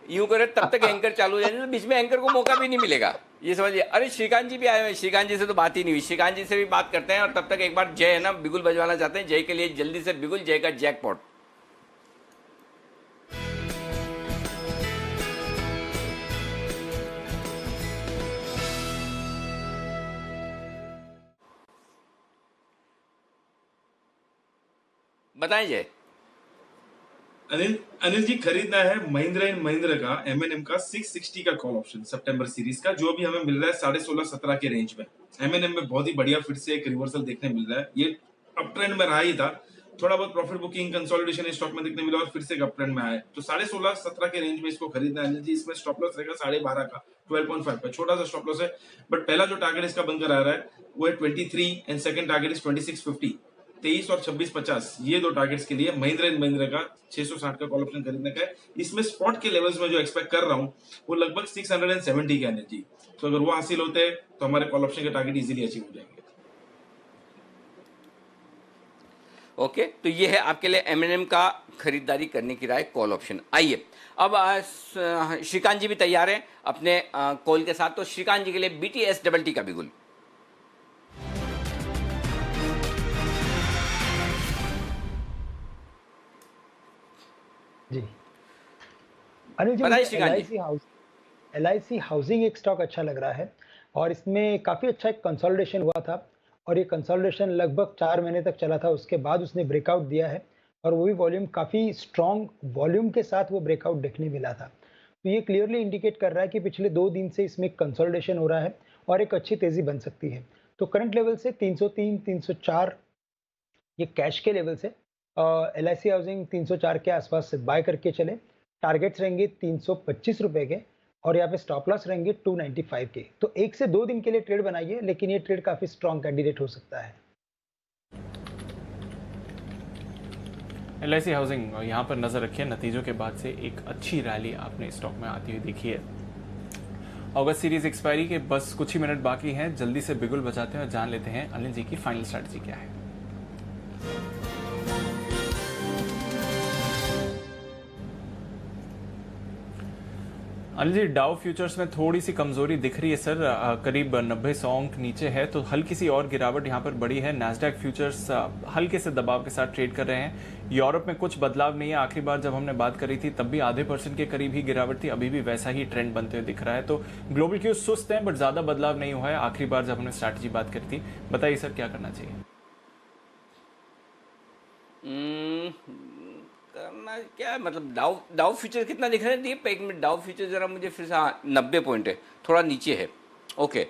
यूं करे तब तक एंकर चालू हो जाएगा, तो बीच में एंकर को मौका भी नहीं मिलेगा, ये समझिए। अरे श्रीकांत जी भी आए हुए, श्रीकांत जी से तो बात ही नहीं हुई, श्रीकांत जी से भी बात करते हैं। और तब तक एक बार जय है ना बिगुल बजवाना चाहते हैं, जय के लिए जल्दी से बिगुल, जय का जैकपॉट। बताएं जय। अनिल जी, खरीदना है महिंद्रा एंड महिंद्रा का M&M का 660 का कॉल ऑप्शन सितंबर सीरीज का, जो अभी हमें मिल रहा है 16.5-17 के रेंज में। M&M में बहुत ही बढ़िया फिर से एक रिवर्सल देखने मिल रहा है। ये अप ट्रेंड में रहा ही था, थोड़ा बहुत प्रॉफिट बुकिंग कंसोलिडेशन स्टॉक में देखने मिला और फिर से एक अप ट्रेंड में आया। तो 16.5-17 के रेंज में इसको खरीदना है अनिल जी। इसमें स्टॉप लॉस रहेगा 12.5 का, 12.5 का छोटा सा स्टॉप लॉस है, बट पहला जो टारगेट इसका बनकर आ रहा है वो है 23 एंड सेकंड टारगेट इज 2650। 23 और 2650 ये दो टारगेट्स के लिए महिंद्रा एंड महिंद्रा का 660 का कॉल ऑप्शन खरीदने का है। इसमें स्पॉट के लेवल्स में जो एक्सपेक्ट कर रहा हूं वो लगभग 670 के एनर्जी, तो अगर वो हासिल होते हैं तो हमारे कॉल ऑप्शन के टारगेट इजीली अचीव हो जाएंगे। ओके, तो ये है आपके लिए M&M का खरीदारी करने की राय कॉल ऑप्शन। आइए अब श्रीकांत जी भी तैयार हैं अपने कॉल के साथ, तो श्रीकांत जी के लिए BTST का बिगुल। जी अनिल जी, LIC हाउसिंग एक स्टॉक अच्छा लग रहा है और इसमें काफ़ी अच्छा एक कंसोलिडेशन हुआ था और ये कंसोलिडेशन लगभग 4 महीने तक चला था। उसके बाद उसने ब्रेकआउट दिया है और वो भी वॉल्यूम काफ़ी स्ट्रॉन्ग वॉल्यूम के साथ वो ब्रेकआउट देखने मिला था। तो ये क्लियरली इंडिकेट कर रहा है कि पिछले 2 दिन से इसमें कंसोलिडेशन हो रहा है और एक अच्छी तेज़ी बन सकती है। तो करंट लेवल से 303-304 ये कैश के लेवल से LIC हाउसिंग 304 के आसपास से बाय करके चले। टारगेट्स रहेंगे 325 रुपए के और यहाँ पे स्टॉप लॉस रहेंगे 295 के। तो 1 से 2 दिन के लिए ट्रेड बनाइए, लेकिन ये ट्रेड काफी स्ट्रॉन्ग कैंडिडेट हो सकता है। LIC हाउसिंग यहाँ पर नजर रखिए, नतीजों के बाद से एक अच्छी रैली आपने स्टॉक में आती हुई देखी है। अगस्त सीरीज एक्सपायरी के बस कुछ ही मिनट बाकी हैं, जल्दी से बिगुल बजाते हैं और जान लेते हैं अनिल जी की फाइनल स्ट्रैटेजी क्या है। अनिल जी, डाउ फ्यूचर्स में थोड़ी सी कमजोरी दिख रही है सर, करीब 90-100 अंक नीचे है, तो हल्की सी और गिरावट यहाँ पर बड़ी है। नैस्डैक फ्यूचर्स हल्के से दबाव के साथ ट्रेड कर रहे हैं। यूरोप में कुछ बदलाव नहीं है, आखिरी बार जब हमने बात करी थी तब भी आधे % के करीब ही गिरावट थी, अभी भी वैसा ही ट्रेंड बनते हुए दिख रहा है। तो ग्लोबल क्यूज सुस्त हैं बट ज्यादा बदलाव नहीं हुआ है आखिरी बार जब हमने स्ट्रैटेजी बात करी थी। बताइए सर क्या करना चाहिए। करना क्या है, मतलब डाउ फ्यूचर कितना दिख रहा है दीप? एक मिनट, डाउ फ्यूचर जरा मुझे फिर से, हाँ 90 पॉइंट है, थोड़ा नीचे है। ओके,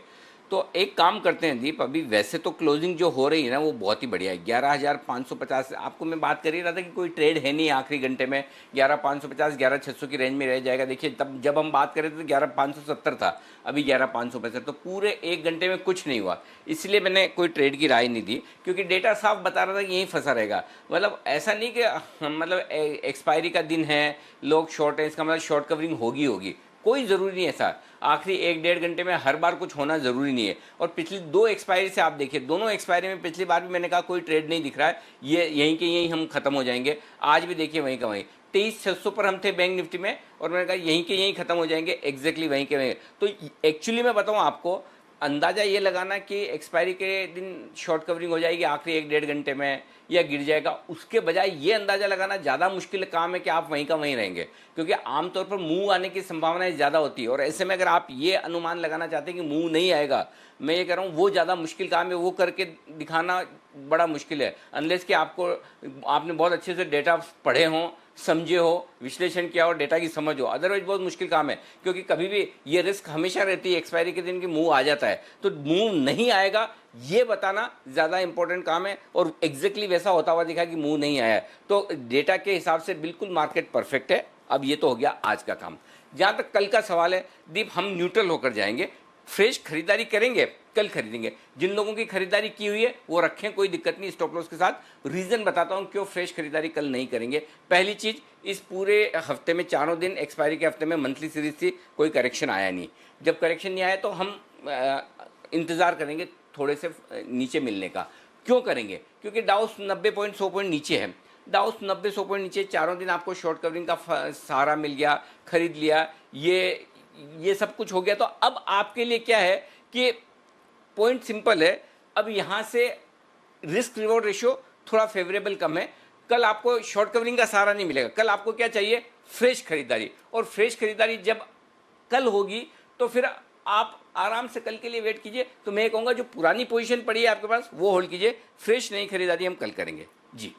तो एक काम करते हैं दीप, अभी वैसे तो क्लोजिंग जो हो रही है ना वो बहुत ही बढ़िया है। 11,550 आपको मैं बात कर ही रहा था कि कोई ट्रेड है नहीं आखिरी घंटे में, 11,550 11,600 की रेंज में रह जाएगा। देखिए तब जब हम बात कर रहे थे तो 11,570 था, अभी 11,565, तो पूरे 1 घंटे में कुछ नहीं हुआ। इसलिए मैंने कोई ट्रेड की राय नहीं दी, क्योंकि डेटा साफ बता रहा था कि यहीं फंसा रहेगा। मतलब ऐसा नहीं कि मतलब एक्सपायरी का दिन है, लोग शॉर्ट है, इसका मतलब शॉर्ट कवरिंग होगी, कोई ज़रूरी नहीं है ऐसा। आखिरी 1-1.5 घंटे में हर बार कुछ होना ज़रूरी नहीं है। और पिछली 2 एक्सपायरी से आप देखिए, दोनों एक्सपायरी में पिछली बार भी मैंने कहा कोई ट्रेड नहीं दिख रहा है, ये यहीं के यहीं हम खत्म हो जाएंगे। आज भी देखिए वहीं का वहीं 23,600 पर हम थे बैंक निफ्टी में, और मैंने कहा यहीं के यहीं खत्म हो जाएंगे, एग्जैक्टली वहीं के वहीं। तो एक्चुअली मैं बताऊँ आपको, अंदाज़ा ये लगाना कि एक्सपायरी के दिन शॉर्ट कवरिंग हो जाएगी आखिरी 1-1.5 घंटे में या गिर जाएगा, उसके बजाय ये अंदाज़ा लगाना ज़्यादा मुश्किल काम है कि आप वहीं का वहीं रहेंगे, क्योंकि आमतौर पर मूव आने की संभावनाएं ज़्यादा होती है। और ऐसे में अगर आप ये अनुमान लगाना चाहते हैं कि मूव नहीं आएगा, मैं ये कह रहा हूँ वो ज़्यादा मुश्किल काम है, वो करके दिखाना बड़ा मुश्किल है, अनलेस कि आपने बहुत अच्छे से डेटा पढ़े हों, समझे हो, विश्लेषण किया और डेटा की समझ हो, अदरवाइज बहुत मुश्किल काम है। क्योंकि कभी भी ये रिस्क हमेशा रहती है एक्सपायरी के दिन की मूव आ जाता है, तो मूव नहीं आएगा ये बताना ज़्यादा इंपॉर्टेंट काम है। और एग्जैक्टली वैसा होता हुआ दिखा कि मूव नहीं आया है, तो डेटा के हिसाब से बिल्कुल मार्केट परफेक्ट है। अब ये तो हो गया आज का काम। जहाँ तक कल का सवाल है दीप, हम न्यूट्रल होकर जाएंगे, फ्रेश खरीदारी करेंगे, कल खरीदेंगे। जिन लोगों की खरीदारी की हुई है वो रखें, कोई दिक्कत नहीं स्टॉप लॉस के साथ। रीज़न बताता हूं क्यों फ्रेश खरीदारी कल नहीं करेंगे। पहली चीज़, इस पूरे हफ्ते में 4 दिन एक्सपायरी के हफ्ते में मंथली सीरीज थी, कोई करेक्शन आया नहीं। जब करेक्शन नहीं आया तो हम इंतज़ार करेंगे थोड़े से नीचे मिलने का। क्यों करेंगे? क्योंकि डाउस 90 पॉइंट 100 पॉइंट नीचे है। डाउस 90-100 पॉइंट नीचे, 4 दिन आपको शॉर्ट कवरिंग का सहारा मिल गया, खरीद लिया, ये सब कुछ हो गया। तो अब आपके लिए क्या है कि पॉइंट सिंपल है, अब यहाँ से रिस्क रिवॉर्ड रेशियो थोड़ा फेवरेबल कम है। कल आपको शॉर्ट कवरिंग का सहारा नहीं मिलेगा, कल आपको क्या चाहिए? फ्रेश खरीदारी। और फ्रेश खरीदारी जब कल होगी तो फिर आप आराम से कल के लिए वेट कीजिए। तो मैं कहूँगा जो पुरानी पोजीशन पड़ी है आपके पास वो होल्ड कीजिए, फ्रेश नहीं खरीदारी हम कल करेंगे जी।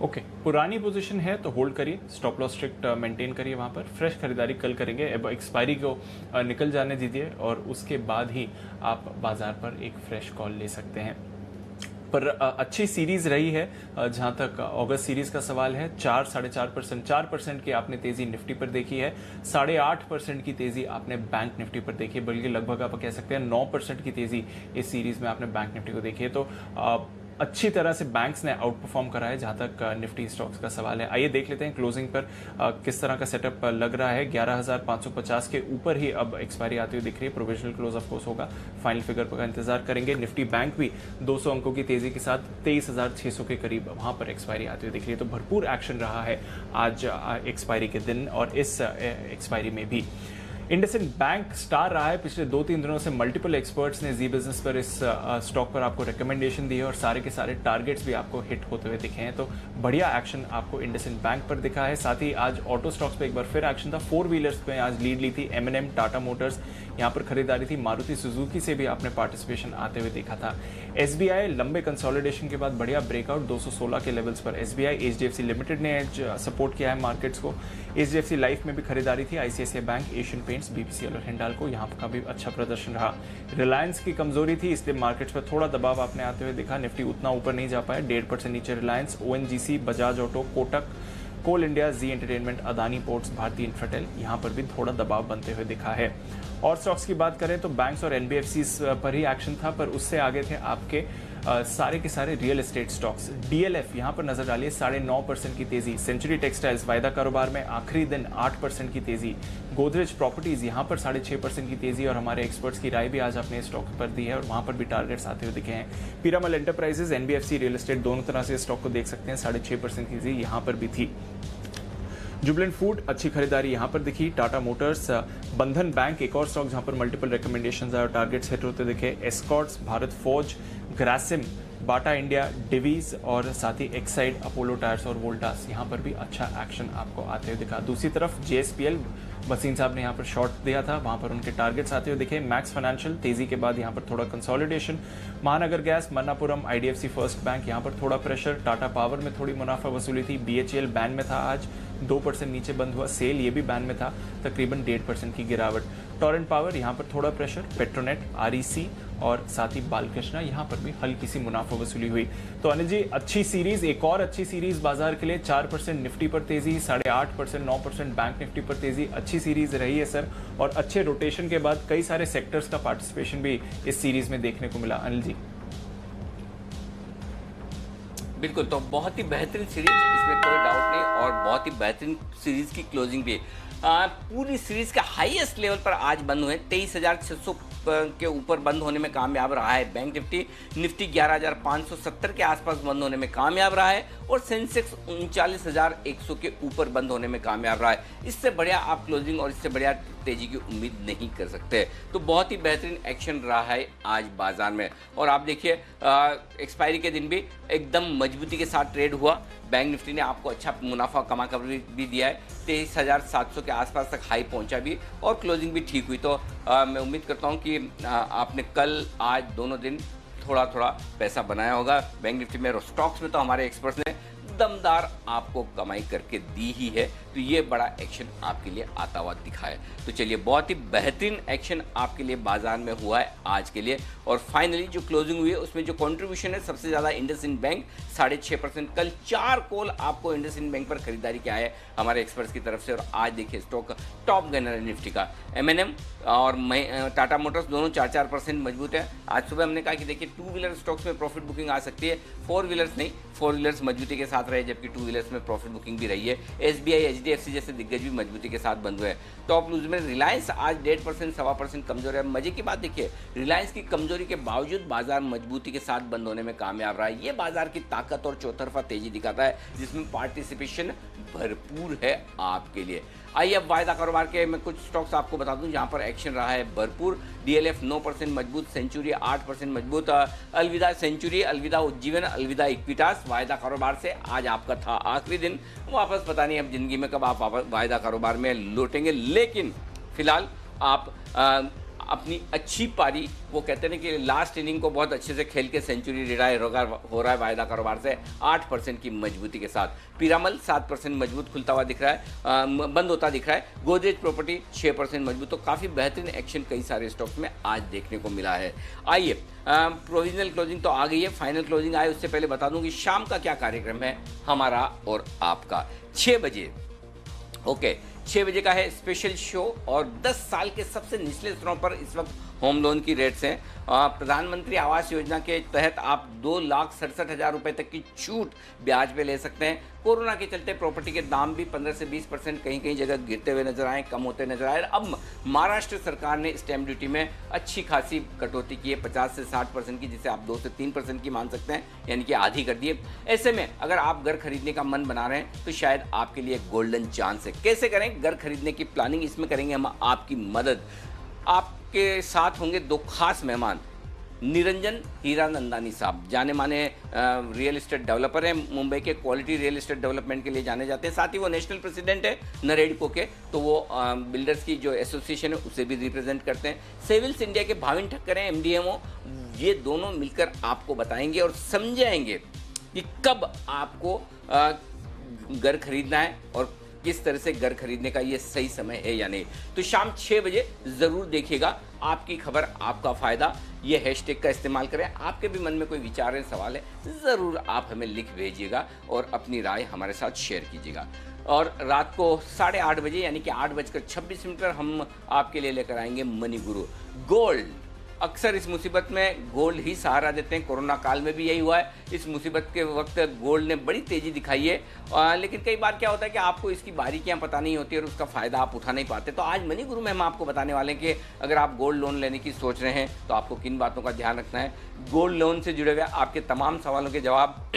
ओके, पुरानी पोजीशन है तो होल्ड करिए, स्टॉप लॉस स्ट्रिक्ट मेंटेन करिए, वहां पर फ्रेश खरीदारी कल करेंगे। अब एक्सपायरी को निकल जाने दीजिए और उसके बाद ही आप बाजार पर एक फ्रेश कॉल ले सकते हैं। पर अच्छी सीरीज रही है जहां तक अगस्त सीरीज का सवाल है। 4-4.5% की आपने तेजी निफ्टी पर देखी है, 8.5% की तेजी आपने बैंक निफ्टी पर देखी है, बल्कि लगभग आप कह सकते हैं 9% की तेजी इस सीरीज में आपने बैंक निफ्टी को देखी है। तो अच्छी तरह से बैंक्स ने आउट परफॉर्म करा है जहां तक निफ्टी स्टॉक्स का सवाल है। आइए देख लेते हैं क्लोजिंग पर किस तरह का सेटअप लग रहा है। 11,550 के ऊपर ही अब एक्सपायरी आती हुई दिख रही है। प्रोविजनल क्लोज ऑफ कोर्स होगा, फाइनल फिगर का इंतजार करेंगे। निफ्टी बैंक भी 200 अंकों की तेजी के साथ 23,600 के करीब वहां पर एक्सपायरी आती हुई दिख रही है। तो भरपूर एक्शन रहा है आज एक्सपायरी के दिन और इस एक्सपायरी में भी। इंडसइंड बैंक स्टार रहा है पिछले 2-3 दिनों से। मल्टीपल एक्सपर्ट्स ने जी बिजनेस पर इस स्टॉक पर आपको रिकमेंडेशन दी है और सारे के सारे टारगेट्स भी आपको हिट होते हुए दिखे हैं। तो बढ़िया एक्शन आपको इंडसइंड बैंक पर दिखा है। साथ ही आज ऑटो स्टॉक्स पे एक बार फिर एक्शन था। 4 व्हीलर्स पे आज लीड ली थी M&M, टाटा मोटर्स, यहाँ पर खरीदारी थी। मारुति सुजुकी से भी आपने पार्टिसिपेशन आते हुए देखा था। SBI लंबे कंसोलिडेशन के बाद बढ़िया ब्रेकआउट 216 के लेवल्स पर। SBI, HDFC लिमिटेड ने सपोर्ट किया है मार्केट्स को। HDFC लाइफ में भी खरीदारी थी। ICICI bank, Asian paints, BPCL और हिंडाल्को यहाँ का भी अच्छा प्रदर्शन रहा। रिलायंस की कमजोरी थी, इसलिए मार्केट्स पर थोड़ा दबाव आपने आते हुए देखा। निफ्टी उतना ऊपर नहीं जा पाया, 1.5% नीचे रिलायंस, ONGC, बजाज ऑटो, कोटक, कोल इंडिया, जी एंटरटेनमेंट, अदानी पोर्ट्स, भारतीय इंफ्राटेल यहाँ पर भी थोड़ा दबाव बनते हुए दिखा है। और स्टॉक्स की बात करें तो बैंक्स और NBFCs पर ही एक्शन था, पर उससे आगे थे आपके सारे के सारे रियल एस्टेट स्टॉक्स। DLF यहाँ पर नजर डालिए, 9.5% की तेजी। सेंचुरी टेक्सटाइल्स वायदा कारोबार में आखिरी दिन 8% की तेजी। गोदरेज प्रॉपर्टीज यहाँ पर 6.5% की तेजी और हमारे एक्सपर्ट्स की राय भी आज अपने स्टॉक पर दी है और वहां पर भी टारगेट्स आते हुए दिखे हैं। Piramal enterprises, NBFC, real estate दोनों तरह से स्टॉक को देख सकते हैं। 6.5% की तेजी यहाँ पर भी थी। जुबलेंट फूड अच्छी खरीदारी यहाँ पर दिखी। टाटा मोटर्स, बंधन बैंक एक और स्टॉक जहां पर मल्टीपल रिकमेंडेशंस आए और टारगेट्स हिट होते दिखे। Escorts, Bharat Forge, Grasim, Bata India, Divi's और साथ ही एक्साइड, अपोलो टायर्स और वोल्टास यहाँ पर भी अच्छा एक्शन आपको आते हुए दिखा। दूसरी तरफ JSPL, वसीम साहब ने यहाँ पर शॉर्ट दिया था, वहां पर उनके टारगेट्स आते हुए दिखे। मैक्स फाइनेंशियल तेजी के बाद यहाँ पर थोड़ा कंसोलिडेशन। महानगर gas, Manappuram, IDFC first bank यहाँ पर थोड़ा प्रेशर। टाटा पावर में थोड़ी मुनाफा वसूली थी। BHEL बैन में था, आज 2% नीचे बंद हुआ। सेल ये भी बैन में था, तकरीबन 1.5% की गिरावट। टोरेंट पावर यहाँ पर थोड़ा प्रेशर। पेट्रोनेट, REC और साथ ही बालकृष्णा यहाँ पर भी हल्की सी मुनाफा वसूली हुई। तो अनिल जी, अच्छी सीरीज, एक और अच्छी सीरीज बाजार के लिए। 4% निफ्टी पर तेजी, 8.5%, 9% बैंक निफ्टी पर तेजी। अच्छी सीरीज रही है सर, और अच्छे रोटेशन के बाद कई सारे सेक्टर्स का पार्टिसिपेशन भी इस सीरीज में देखने को मिला। अनिल जी बिल्कुल, तो बहुत ही बेहतरीन सीरीज, इसमें कोई डाउट नहीं, और बहुत ही बेहतरीन सीरीज की क्लोजिंग भी। पूरी सीरीज का हाईएस्ट लेवल पर आज बंद हुए। 23,600 के ऊपर बंद होने में कामयाब रहा है बैंक निफ्टी। निफ्टी 11,570 के आसपास बंद होने में कामयाब रहा है और सेंसेक्स 39,100 के ऊपर बंद होने में कामयाब रहा है। इससे बढ़िया आप क्लोजिंग और इससे बढ़िया तेजी की उम्मीद नहीं कर सकते। तो बहुत ही बेहतरीन एक्शन रहा है आज बाजार में। और आप देखिए एक्सपायरी के दिन भी एकदम मजबूती के साथ ट्रेड हुआ। बैंक निफ्टी ने आपको अच्छा मुनाफा कमा कर भी दिया है। 23,700 के आसपास तक हाई पहुंचा भी और क्लोजिंग भी ठीक हुई। तो मैं उम्मीद करता हूं कि आपने कल आज दोनों दिन थोड़ा थोड़ा पैसा बनाया होगा बैंक निफ्टी में। और स्टॉक्स में तो हमारे एक्सपर्ट्स ने दमदार आपको कमाई करके दी ही है। तो ये बड़ा एक्शन आपके लिए आता हुआ दिखा है। तो चलिए, बहुत ही बेहतरीन एक्शन आपके लिए बाजार में हुआ है आज के लिए। और फाइनली जो क्लोजिंग हुई है उसमें जो कंट्रीब्यूशन है सबसे ज़्यादा इंडसइंड बैंक 6.5%। कल 4 कॉल आपको इंडसइंड बैंक पर खरीदारी के आए हमारे एक्सपर्ट्स की तरफ से। और आज देखिए स्टॉक टॉप गनर है निफ्टी का। M&M और टाटा मोटर्स दोनों 4-4% मजबूत है। आज सुबह हमने कहा कि देखिए 2 व्हीलर स्टॉक्स में प्रॉफिट बुकिंग आ सकती है, 4 व्हीलर्स नहीं। 4 व्हीलर्स मजबूती के साथ रहे, जबकि 2 व्हीलर्स में प्रॉफिट बुकिंग भी रही है। SBI, HDFC जैसे दिग्गज भी मजबूती के साथ बंद हुए। टॉप लूज में रिलायंस आज 1.5%, 1.25% कमजोर है। मजे की बात देखिए, रिलायंस की कमजोरी के बावजूद बाजार मजबूती के साथ बंद होने में कामयाब रहा है। ये बाजार की ताकत और चौतरफा तेजी दिखाता है, जिसमें पार्टिसिपेशन भरपूर है आपके लिए। आइए अब वायदा कारोबार के मैं कुछ स्टॉक्स आपको बता दूं जहां पर एक्शन रहा है भरपूर। DLF 9% मजबूत, सेंचुरी 8% मजबूत, अलविदा सेंचुरी, अलविदा उज्जीवन, अलविदा इक्विटास। वायदा कारोबार से आज आपका था आखिरी दिन। वापस पता नहीं अब जिंदगी में कब आप वायदा कारोबार में लौटेंगे, लेकिन फिलहाल आप अपनी अच्छी पारी, वो कहते हैं कि लास्ट इनिंग को बहुत अच्छे से खेल के सेंचुरी रिटायर हो रहा है वायदा कारोबार से 8% की मजबूती के साथ। पीरामल 7% मजबूत खुलता हुआ दिख रहा है, बंद होता दिख रहा है। गोदरेज प्रॉपर्टी 6% मजबूत। तो काफ़ी बेहतरीन एक्शन कई सारे स्टॉक्स में आज देखने को मिला है। आइए प्रोविजनल क्लोजिंग तो आ गई है, फाइनल क्लोजिंग आए उससे पहले बता दूं कि शाम का क्या कार्यक्रम है हमारा और आपका। 6 बजे, ओके, 6 बजे का है स्पेशल शो और 10 साल के सबसे निचले स्तरों पर इस वक्त होम लोन की रेट्स हैं। प्रधानमंत्री आवास योजना के तहत आप 2,67,000 रुपए तक की छूट ब्याज पे ले सकते हैं। कोरोना के चलते प्रॉपर्टी के दाम भी 15 से 20% कहीं कहीं जगह गिरते हुए नजर आए, कम होते नजर आए। अब महाराष्ट्र सरकार ने स्टैम्प ड्यूटी में अच्छी खासी कटौती की है, 50 से 60% की, जिसे आप 2 से 3% की मान सकते हैं, यानी कि आधी कर दिए। ऐसे में अगर आप घर खरीदने का मन बना रहे हैं तो शायद आपके लिए गोल्डन चांस है। कैसे करें घर खरीदने की प्लानिंग, इसमें करेंगे हम आपकी मदद। आपके साथ होंगे 2 खास मेहमान, निरंजन हीरानंदानी साहब, जाने माने रियल एस्टेट डेवलपर हैं, मुंबई के क्वालिटी रियल एस्टेट डेवलपमेंट के लिए जाने जाते हैं। साथ ही वो नेशनल प्रेसिडेंट है नरेडको के, तो वो बिल्डर्स की जो एसोसिएशन है उसे भी रिप्रेजेंट करते हैं। सेविल्स इंडिया के भाविन ठक्कर हैं, MDMO, ये दोनों मिलकर आपको बताएंगे और समझाएंगे कि कब आपको घर खरीदना है और किस तरह से घर खरीदने का ये सही समय है या नहीं। तो शाम 6 बजे जरूर देखिएगा। आपकी खबर आपका फायदा, ये हैशटैग का इस्तेमाल करें। आपके भी मन में कोई विचार है, सवाल है, ज़रूर आप हमें लिख भेजिएगा और अपनी राय हमारे साथ शेयर कीजिएगा। और रात को 8:30 बजे यानी कि 8:26 पर हम आपके लिए लेकर आएंगे मनी गुरु। गोल्ड, अक्सर इस मुसीबत में गोल्ड ही सहारा देते हैं, कोरोना काल में भी यही हुआ है। इस मुसीबत के वक्त गोल्ड ने बड़ी तेज़ी दिखाई है, लेकिन कई बार क्या होता है कि आपको इसकी बारीकियां पता नहीं होती और उसका फ़ायदा आप उठा नहीं पाते। तो आज मनी गुरु में हम आपको बताने वाले हैं कि अगर आप गोल्ड लोन लेने की सोच रहे हैं तो आपको किन बातों का ध्यान रखना है। गोल्ड लोन से जुड़े हुए आपके तमाम सवालों के जवाब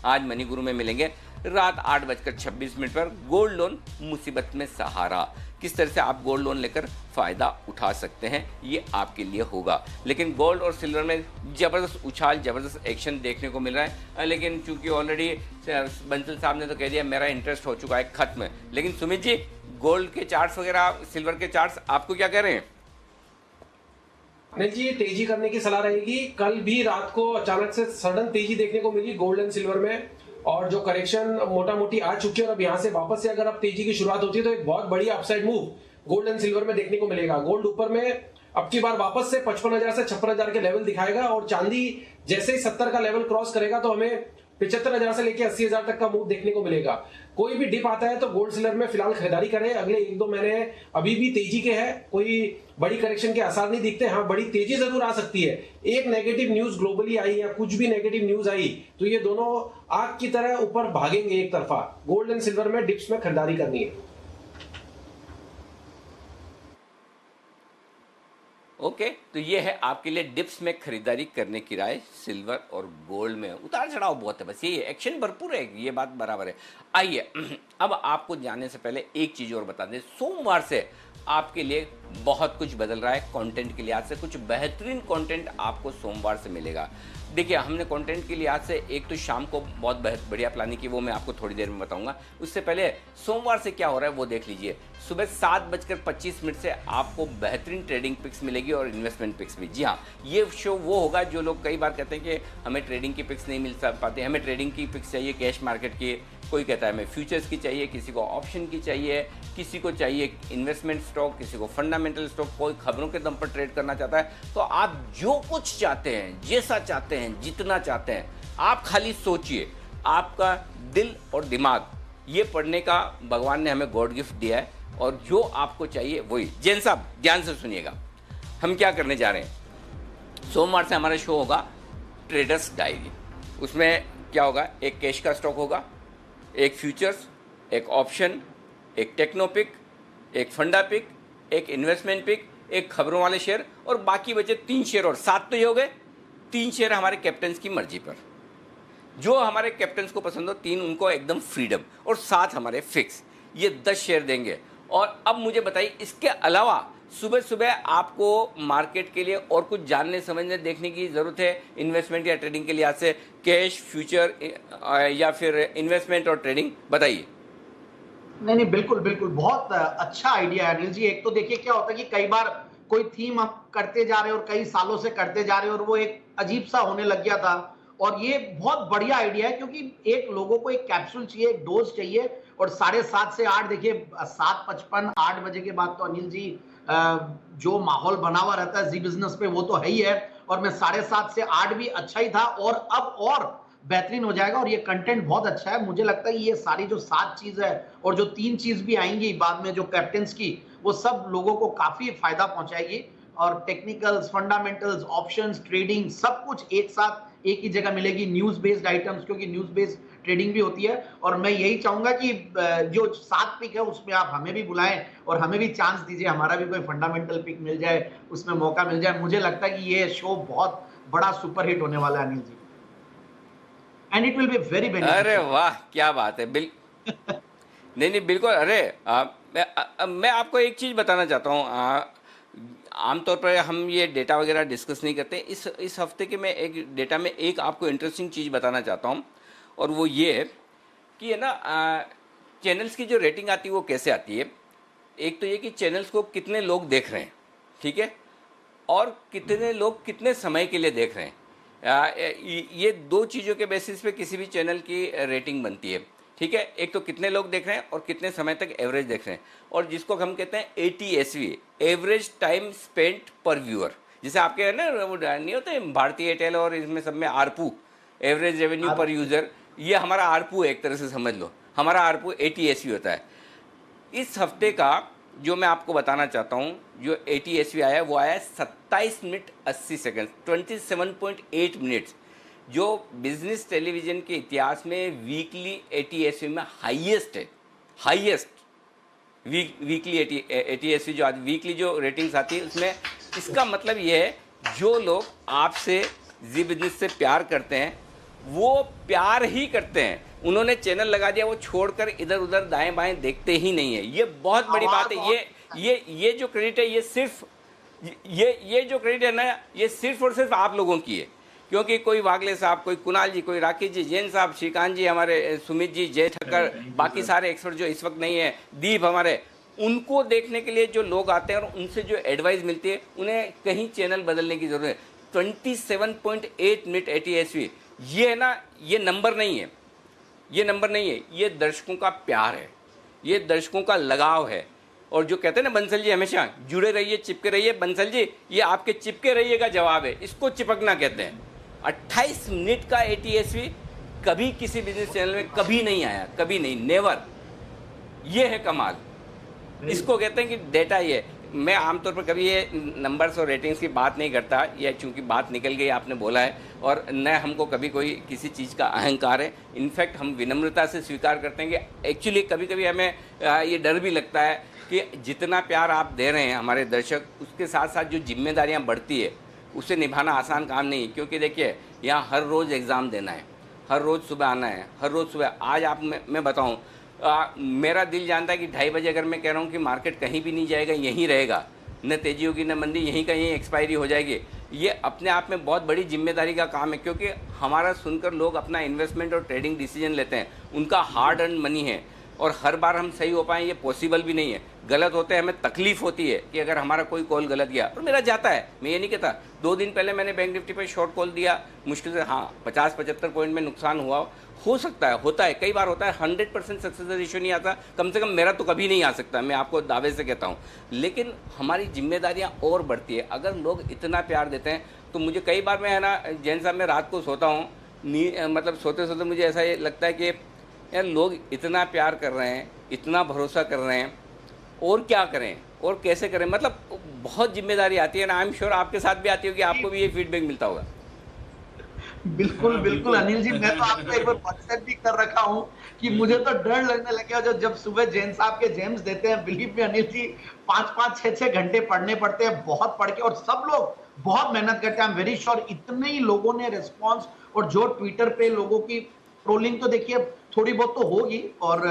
आज मनी गुरु में मिलेंगे। रात 8:26 पर गोल्ड लोन मुसीबत में सहारा, किस तरह से आप गोल्ड लोन लेकर फ़ायदा उठा सकते हैं, ये आपके लिए होगा। लेकिन गोल्ड और सिल्वर में ज़बरदस्त उछाल, ज़बरदस्त एक्शन देखने को मिल रहा है, लेकिन चूंकि ऑलरेडी बंसल साहब ने तो कह दिया मेरा इंटरेस्ट हो चुका है खत्म। लेकिन सुमित जी, गोल्ड के चार्ट्स वगैरह, सिल्वर के चार्ट्स आपको क्या कह रहे हैं? अनिल जी, तेजी करने की सलाह रहेगी। कल भी रात को अचानक से सडन तेजी देखने को मिली गोल्ड एंड सिल्वर में, और जो करेक्शन मोटा मोटी आ चुकी है और अब यहाँ से वापस से अगर अब तेजी की शुरुआत होती है तो एक बहुत बड़ी upside move gold and silver में देखने को मिलेगा। गोल्ड ऊपर में अब की बार वापस से 55,000 से 56,000 के लेवल दिखाएगा, और चांदी जैसे ही 70 का लेवल क्रॉस करेगा तो हमें 75,000 से लेकर 80,000 तक का मूव देखने को मिलेगा। कोई भी डिप आता है तो गोल्ड सिल्वर में फिलहाल खरीदारी करें। अगले 1-2 महीने अभी भी तेजी के हैं, कोई बड़ी करेक्शन के आसार नहीं दिखते। हाँ, बड़ी तेजी जरूर आ सकती है। एक नेगेटिव न्यूज ग्लोबली आई या कुछ भी नेगेटिव न्यूज आई तो ये दोनों आग की तरह ऊपर भागेंगे एक तरफा। गोल्ड एंड सिल्वर में डिप्स में खरीदारी करनी है। ओके, तो ये है आपके लिए डिप्स में खरीदारी करने की राय। सिल्वर और गोल्ड में उतार चढ़ाव बहुत है, बस यही है, एक्शन भरपूर है, ये बात बराबर है। आइए अब आपको जानने से पहले एक चीज़ और बता दें, सोमवार से आपके लिए बहुत कुछ बदल रहा है कंटेंट के लिहाज से। कुछ बेहतरीन कंटेंट आपको सोमवार से मिलेगा। देखिए, हमने कंटेंट के लिहाज से एक तो शाम को बहुत बढ़िया प्लानिंग की, वो मैं आपको थोड़ी देर में बताऊंगा। उससे पहले सोमवार से क्या हो रहा है वो देख लीजिए। सुबह 7:25 से आपको बेहतरीन ट्रेडिंग पिक्स मिलेगी और इन्वेस्टमेंट पिक्स भी। जी हाँ, ये शो वो होगा जो लोग कई बार कहते हैं कि हमें ट्रेडिंग की पिक्स नहीं मिल पाती, हमें ट्रेडिंग की पिक्स चाहिए कैश मार्केट की, कोई कहता है हमें फ्यूचर्स की चाहिए, किसी को ऑप्शन की चाहिए, किसी को चाहिए इन्वेस्टमेंट स्टॉक, किसी को फंडामेंटल स्टॉक, कोई खबरों के दम पर ट्रेड करना चाहता है। तो आप जो कुछ चाहते हैं, जैसा चाहते हैं, जितना चाहते हैं, आप खाली सोचिए। आपका दिल और दिमाग ये पढ़ने का भगवान ने हमें गॉड गिफ्ट दिया है, और जो आपको चाहिए वही। जैन साहब ध्यान से सुनिएगा, हम क्या करने जा रहे हैं। सोमवार से हमारा शो होगा ट्रेडर्स डायरी। उसमें क्या होगा, एक कैश का स्टॉक होगा, एक फ्यूचर्स, एक ऑप्शन, एक टेक्नो पिक, एक फंडा पिक, एक इन्वेस्टमेंट पिक, एक खबरों वाले शेयर, और बाकी बचे 3 शेयर, और 7 तो ये हो गए। 3 शेयर हमारे कैप्टन्स की मर्जी पर, जो हमारे कैप्टन्स को पसंद हो 3 उनको एकदम फ्रीडम, और 7 हमारे फिक्स। ये 10 शेयर देंगे। और अब मुझे बताइए, इसके अलावा सुबह सुबह आपको मार्केट के लिए और कुछ जानने समझने देखने की ज़रूरत है इन्वेस्टमेंट या ट्रेडिंग के लिहाज से, कैश, फ्यूचर या फिर इन्वेस्टमेंट और ट्रेडिंग, बताइए। नहीं, बिल्कुल बिल्कुल, बहुत अच्छा आइडिया है अनिल जी। एक तो देखिए क्या होता है कि कई बार कोई थीम आप करते जा रहे हो और कई सालों से करते जा रहे हो और वो एक अजीब सा होने लग गया था। और ये बहुत बढ़िया आइडिया है क्योंकि एक लोगों को एक कैप्सूल चाहिए, एक डोज चाहिए। और 7:30 से 8, देखिए 7:55 8 बजे के बाद तो अनिल जी जो माहौल बना हुआ रहता है जी बिजनेस पे वो तो है ही है। और मैं 7:30 से 8 भी अच्छा ही था और अब और बेहतरीन हो जाएगा। और ये कंटेंट बहुत अच्छा है। मुझे लगता है ये सारी जो 7 चीज है और जो 3 चीज भी आएंगी बाद में जो कैप्टन्स की, वो सब लोगों को काफी फायदा पहुंचाएगी। और टेक्निकल्स, फंडामेंटल्स, ऑप्शंस, ट्रेडिंग सब कुछ एक साथ एक ही जगह मिलेगी। न्यूज बेस्ड आइटम्स, क्योंकि न्यूज बेस्ड ट्रेडिंग भी होती है। और मैं यही चाहूंगा कि जो 7 पिक है उसमें आप हमें भी बुलाएं और हमें भी चांस दीजिए, हमारा भी कोई फंडामेंटल पिक मिल जाए, उसमें मौका मिल जाए। मुझे लगता है कि ये शो बहुत बड़ा सुपरहिट होने वाला है Anil ji, and it will be very beneficial. अरे वाह, क्या बात है। नहीं बिल्कुल। अरे मैं आपको एक चीज़ बताना चाहता हूँ। आमतौर पर हम ये डेटा वगैरह डिस्कस नहीं करते। इस हफ्ते के मैं एक डेटा में एक आपको इंटरेस्टिंग चीज़ बताना चाहता हूँ, और वो ये है कि है ना, चैनल्स की जो रेटिंग आती है वो कैसे आती है। एक तो ये कि चैनल्स को कितने लोग देख रहे हैं, ठीक है, और कितने लोग कितने समय के लिए देख रहे हैं। ये 2 चीज़ों के बेसिस पे किसी भी चैनल की रेटिंग बनती है, ठीक है। एक तो कितने लोग देख रहे हैं और कितने समय तक एवरेज देख रहे हैं, और जिसको हम कहते हैं ATSV, एवरेज टाइम स्पेंट पर व्यूअर। जैसे आपके है ना वो नहीं होते भारतीय एयरटेल और इसमें सब में आरपू, एवरेज रेवेन्यू पर यूज़र, ये हमारा आरपू है, एक तरह से समझ लो। हमारा आरपू ATSV होता है। इस हफ्ते का जो मैं आपको बताना चाहता हूँ, जो ATSV आया वो आया 27 मिनट 80 सेकेंड, 27.8 मिनट्स, जो बिजनेस टेलीविज़न के इतिहास में वीकली ATSV में हाईएस्ट है। हाईएस्ट वीकली ATSV जो आज वीकली जो रेटिंग्स आती है उसमें, इसका मतलब ये है जो लोग आपसे जी बिजनेस से प्यार करते हैं वो प्यार ही करते हैं। उन्होंने चैनल लगा दिया, वो छोड़कर इधर उधर दाएं बाएं देखते ही नहीं है। ये बहुत बड़ी बात है। ये जो क्रेडिट है ये सिर्फ ये जो क्रेडिट है ना, ये सिर्फ और सिर्फ आप लोगों की है। क्योंकि कोई वागले साहब, कोई कुणाल जी, कोई राकेश जी, जैन साहब, श्रीकांत जी, हमारे सुमित जी, जय ठक्कर, बाकी सारे एक्सपर्ट जो इस वक्त नहीं है, दीप हमारे, उनको देखने के लिए जो लोग आते हैं और उनसे जो एडवाइस मिलती है, उन्हें कहीं चैनल बदलने की ज़रूरत है। 27.8 मिनट ATSV, ये है ना, ये नंबर नहीं है, ये नंबर नहीं है, ये दर्शकों का प्यार है, ये दर्शकों का लगाव है। और जो कहते हैं ना बंसल जी हमेशा जुड़े रहिए, चिपके रहिए, बंसल जी ये आपके चिपके रहिए का जवाब है, इसको चिपकना कहते हैं। 28 मिनट का ATSV कभी किसी बिजनेस चैनल में कभी नहीं आया, कभी नहीं, नेवर। ये है कमाल, इसको कहते हैं कि डेटा। ये मैं आमतौर पर कभी ये नंबर्स और रेटिंग्स की बात नहीं करता, ये चूंकि बात निकल गई, आपने बोला है, और न हमको कभी कोई किसी चीज़ का अहंकार है। इनफैक्ट हम विनम्रता से स्वीकार करते हैं कि एक्चुअली कभी कभी हमें ये डर भी लगता है कि जितना प्यार आप दे रहे हैं हमारे दर्शक, उसके साथ साथ जो जिम्मेदारियाँ बढ़ती है उसे निभाना आसान काम नहीं। क्योंकि देखिए यहाँ हर रोज़ एग्ज़ाम देना है, हर रोज़ सुबह आना है, हर रोज़ सुबह। आज आप मैं बताऊँ, मेरा दिल जानता है कि 2:30 बजे अगर मैं कह रहा हूँ कि मार्केट कहीं भी नहीं जाएगा, यहीं रहेगा, न तेजी होगी न मंदी, यहीं का यहीं एक्सपायरी हो जाएगी, ये अपने आप में बहुत बड़ी जिम्मेदारी का काम है। क्योंकि हमारा सुनकर लोग अपना इन्वेस्टमेंट और ट्रेडिंग डिसीजन लेते हैं, उनका हार्ड अर्न मनी है, और हर बार हम सही हो पाएँ ये पॉसिबल भी नहीं है। गलत होते हैं, हमें तकलीफ होती है कि अगर हमारा कोई कॉल गलत गया, और मेरा जाता है, मैं ये नहीं कहता। 2 दिन पहले मैंने बैंक निफ्टी पर शॉर्ट कॉल दिया, मुश्किल से 50-75 पॉइंट में नुकसान हुआ, हो सकता है, होता है, कई बार होता है। 100% सक्सेस रेशियो नहीं आता, कम से कम मेरा तो कभी नहीं आ सकता, मैं आपको दावे से कहता हूँ। लेकिन हमारी जिम्मेदारियाँ और बढ़ती है। अगर लोग इतना प्यार देते हैं तो मुझे कई बार, मैं है ना जैन साहब, मैं रात को सोता हूँ, मतलब सोते सोते मुझे ऐसा ये लगता है कि यार लोग इतना प्यार कर रहे हैं, इतना भरोसा कर रहे हैं, और क्या करें और कैसे करें। मतलब बहुत जिम्मेदारी आती है ना। आई एम श्योर आपके साथ भी आती होगी, आपको भी ये फीडबैक मिलता होगा। बिल्कुल बिल्कुल अनिल जी, मैं तो आपको एक बार व्हाट्सएप भी कर रखा हूँ कि मुझे तो डर लगने लग गया जब सुबह जैन साहब के जेम्स देते हैं। बिलीव में अनिल जी, 5-5, 6-6 घंटे पढ़ने पड़ते हैं, बहुत पढ़ के, और सब लोग बहुत मेहनत करते हैं। आई एम वेरी श्योर इतने ही लोगों ने रिस्पॉन्स, और जो ट्विटर पे लोगों की ट्रोलिंग तो देखिए थोड़ी बहुत तो होगी, और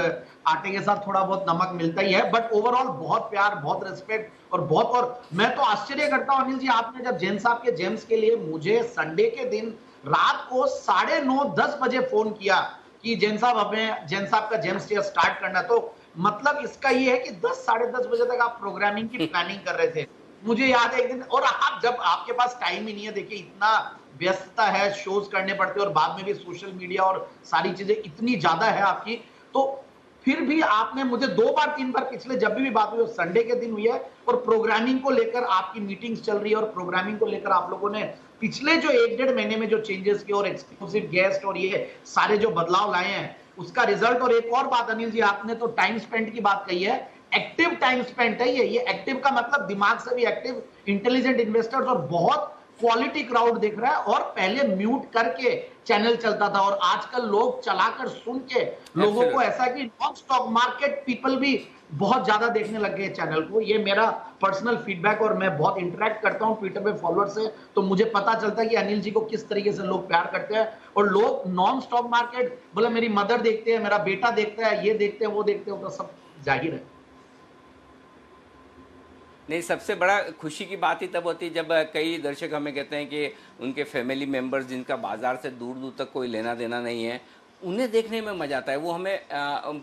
आटे के साथ थोड़ा बहुत नमक मिलता ही है, बट ओवरऑल बहुत प्यार, बहुत रिस्पेक्ट और बहुत। और मैं तो आश्चर्य करता हूँ अनिल जी, आपने जब जैन साहब के जेम्स के लिए मुझे संडे के दिन रात को 9:30-10 बजे फोन किया कि जैन साहब हमें जैन साहब का जेम्स टेयर स्टार्ट करना, तो मतलब इसका ये है कि 10-10:30 बजे तक आप प्रोग्रामिंग की प्लानिंग कर रहे थे। मुझे याद है एक दिन, और आप जब आपके पास टाइम ही नहीं है, देखिए इतना व्यस्तता है, शोज करने पड़ते हैं और बाद में भी सोशल मीडिया और सारी चीजें इतनी ज्यादा है आपकी, तो फिर भी आपने मुझे 2 बार 3 बार पिछले जब भी बात हुई संडे के दिन हुई है, और प्रोग्रामिंग को लेकर आपकी मीटिंग्स चल रही है, और प्रोग्रामिंग को लेकर आप लोगों ने पिछले जो 1-1.5 महीने में जो चेंजेस किए और एक्सक्लूसिव गेस्ट और ये सारे जो बदलाव लाए हैं उसका रिजल्ट। और एक और बात अनिल जी, आपने तो टाइम स्पेंड की बात कही है, एक्टिव टाइम स्पेंड है ये एक्टिव का मतलब दिमाग से भी एक्टिव, इंटेलिजेंट इन्वेस्टर्स और बहुत क्वालिटी क्राउड देख रहा है। और पहले म्यूट करके चैनल चलता था और आजकल लोग चलाकर सुन के लोगों को ऐसा कि नॉन स्टॉक मार्केट पीपल भी बहुत ज्यादा देखने लग गए चैनल को। ये मेरा पर्सनल फीडबैक, और मैं बहुत इंटरेक्ट करता हूं ट्विटर पे फॉलोअर से, तो मुझे पता चलता है कि अनिल जी को किस तरीके से लोग प्यार करते हैं। और लोग नॉन स्टॉक मार्केट बोले मेरी मदर देखते हैं, मेरा बेटा देखता है, ये देखते हैं वो देखते हैं, तो सब जाहिर है। नहीं, सबसे बड़ा खुशी की बात ही तब होती है जब कई दर्शक हमें कहते हैं कि उनके फैमिली मेंबर्स जिनका बाजार से दूर दूर तक कोई लेना देना नहीं है, उन्हें देखने में मजा आता है। वो हमें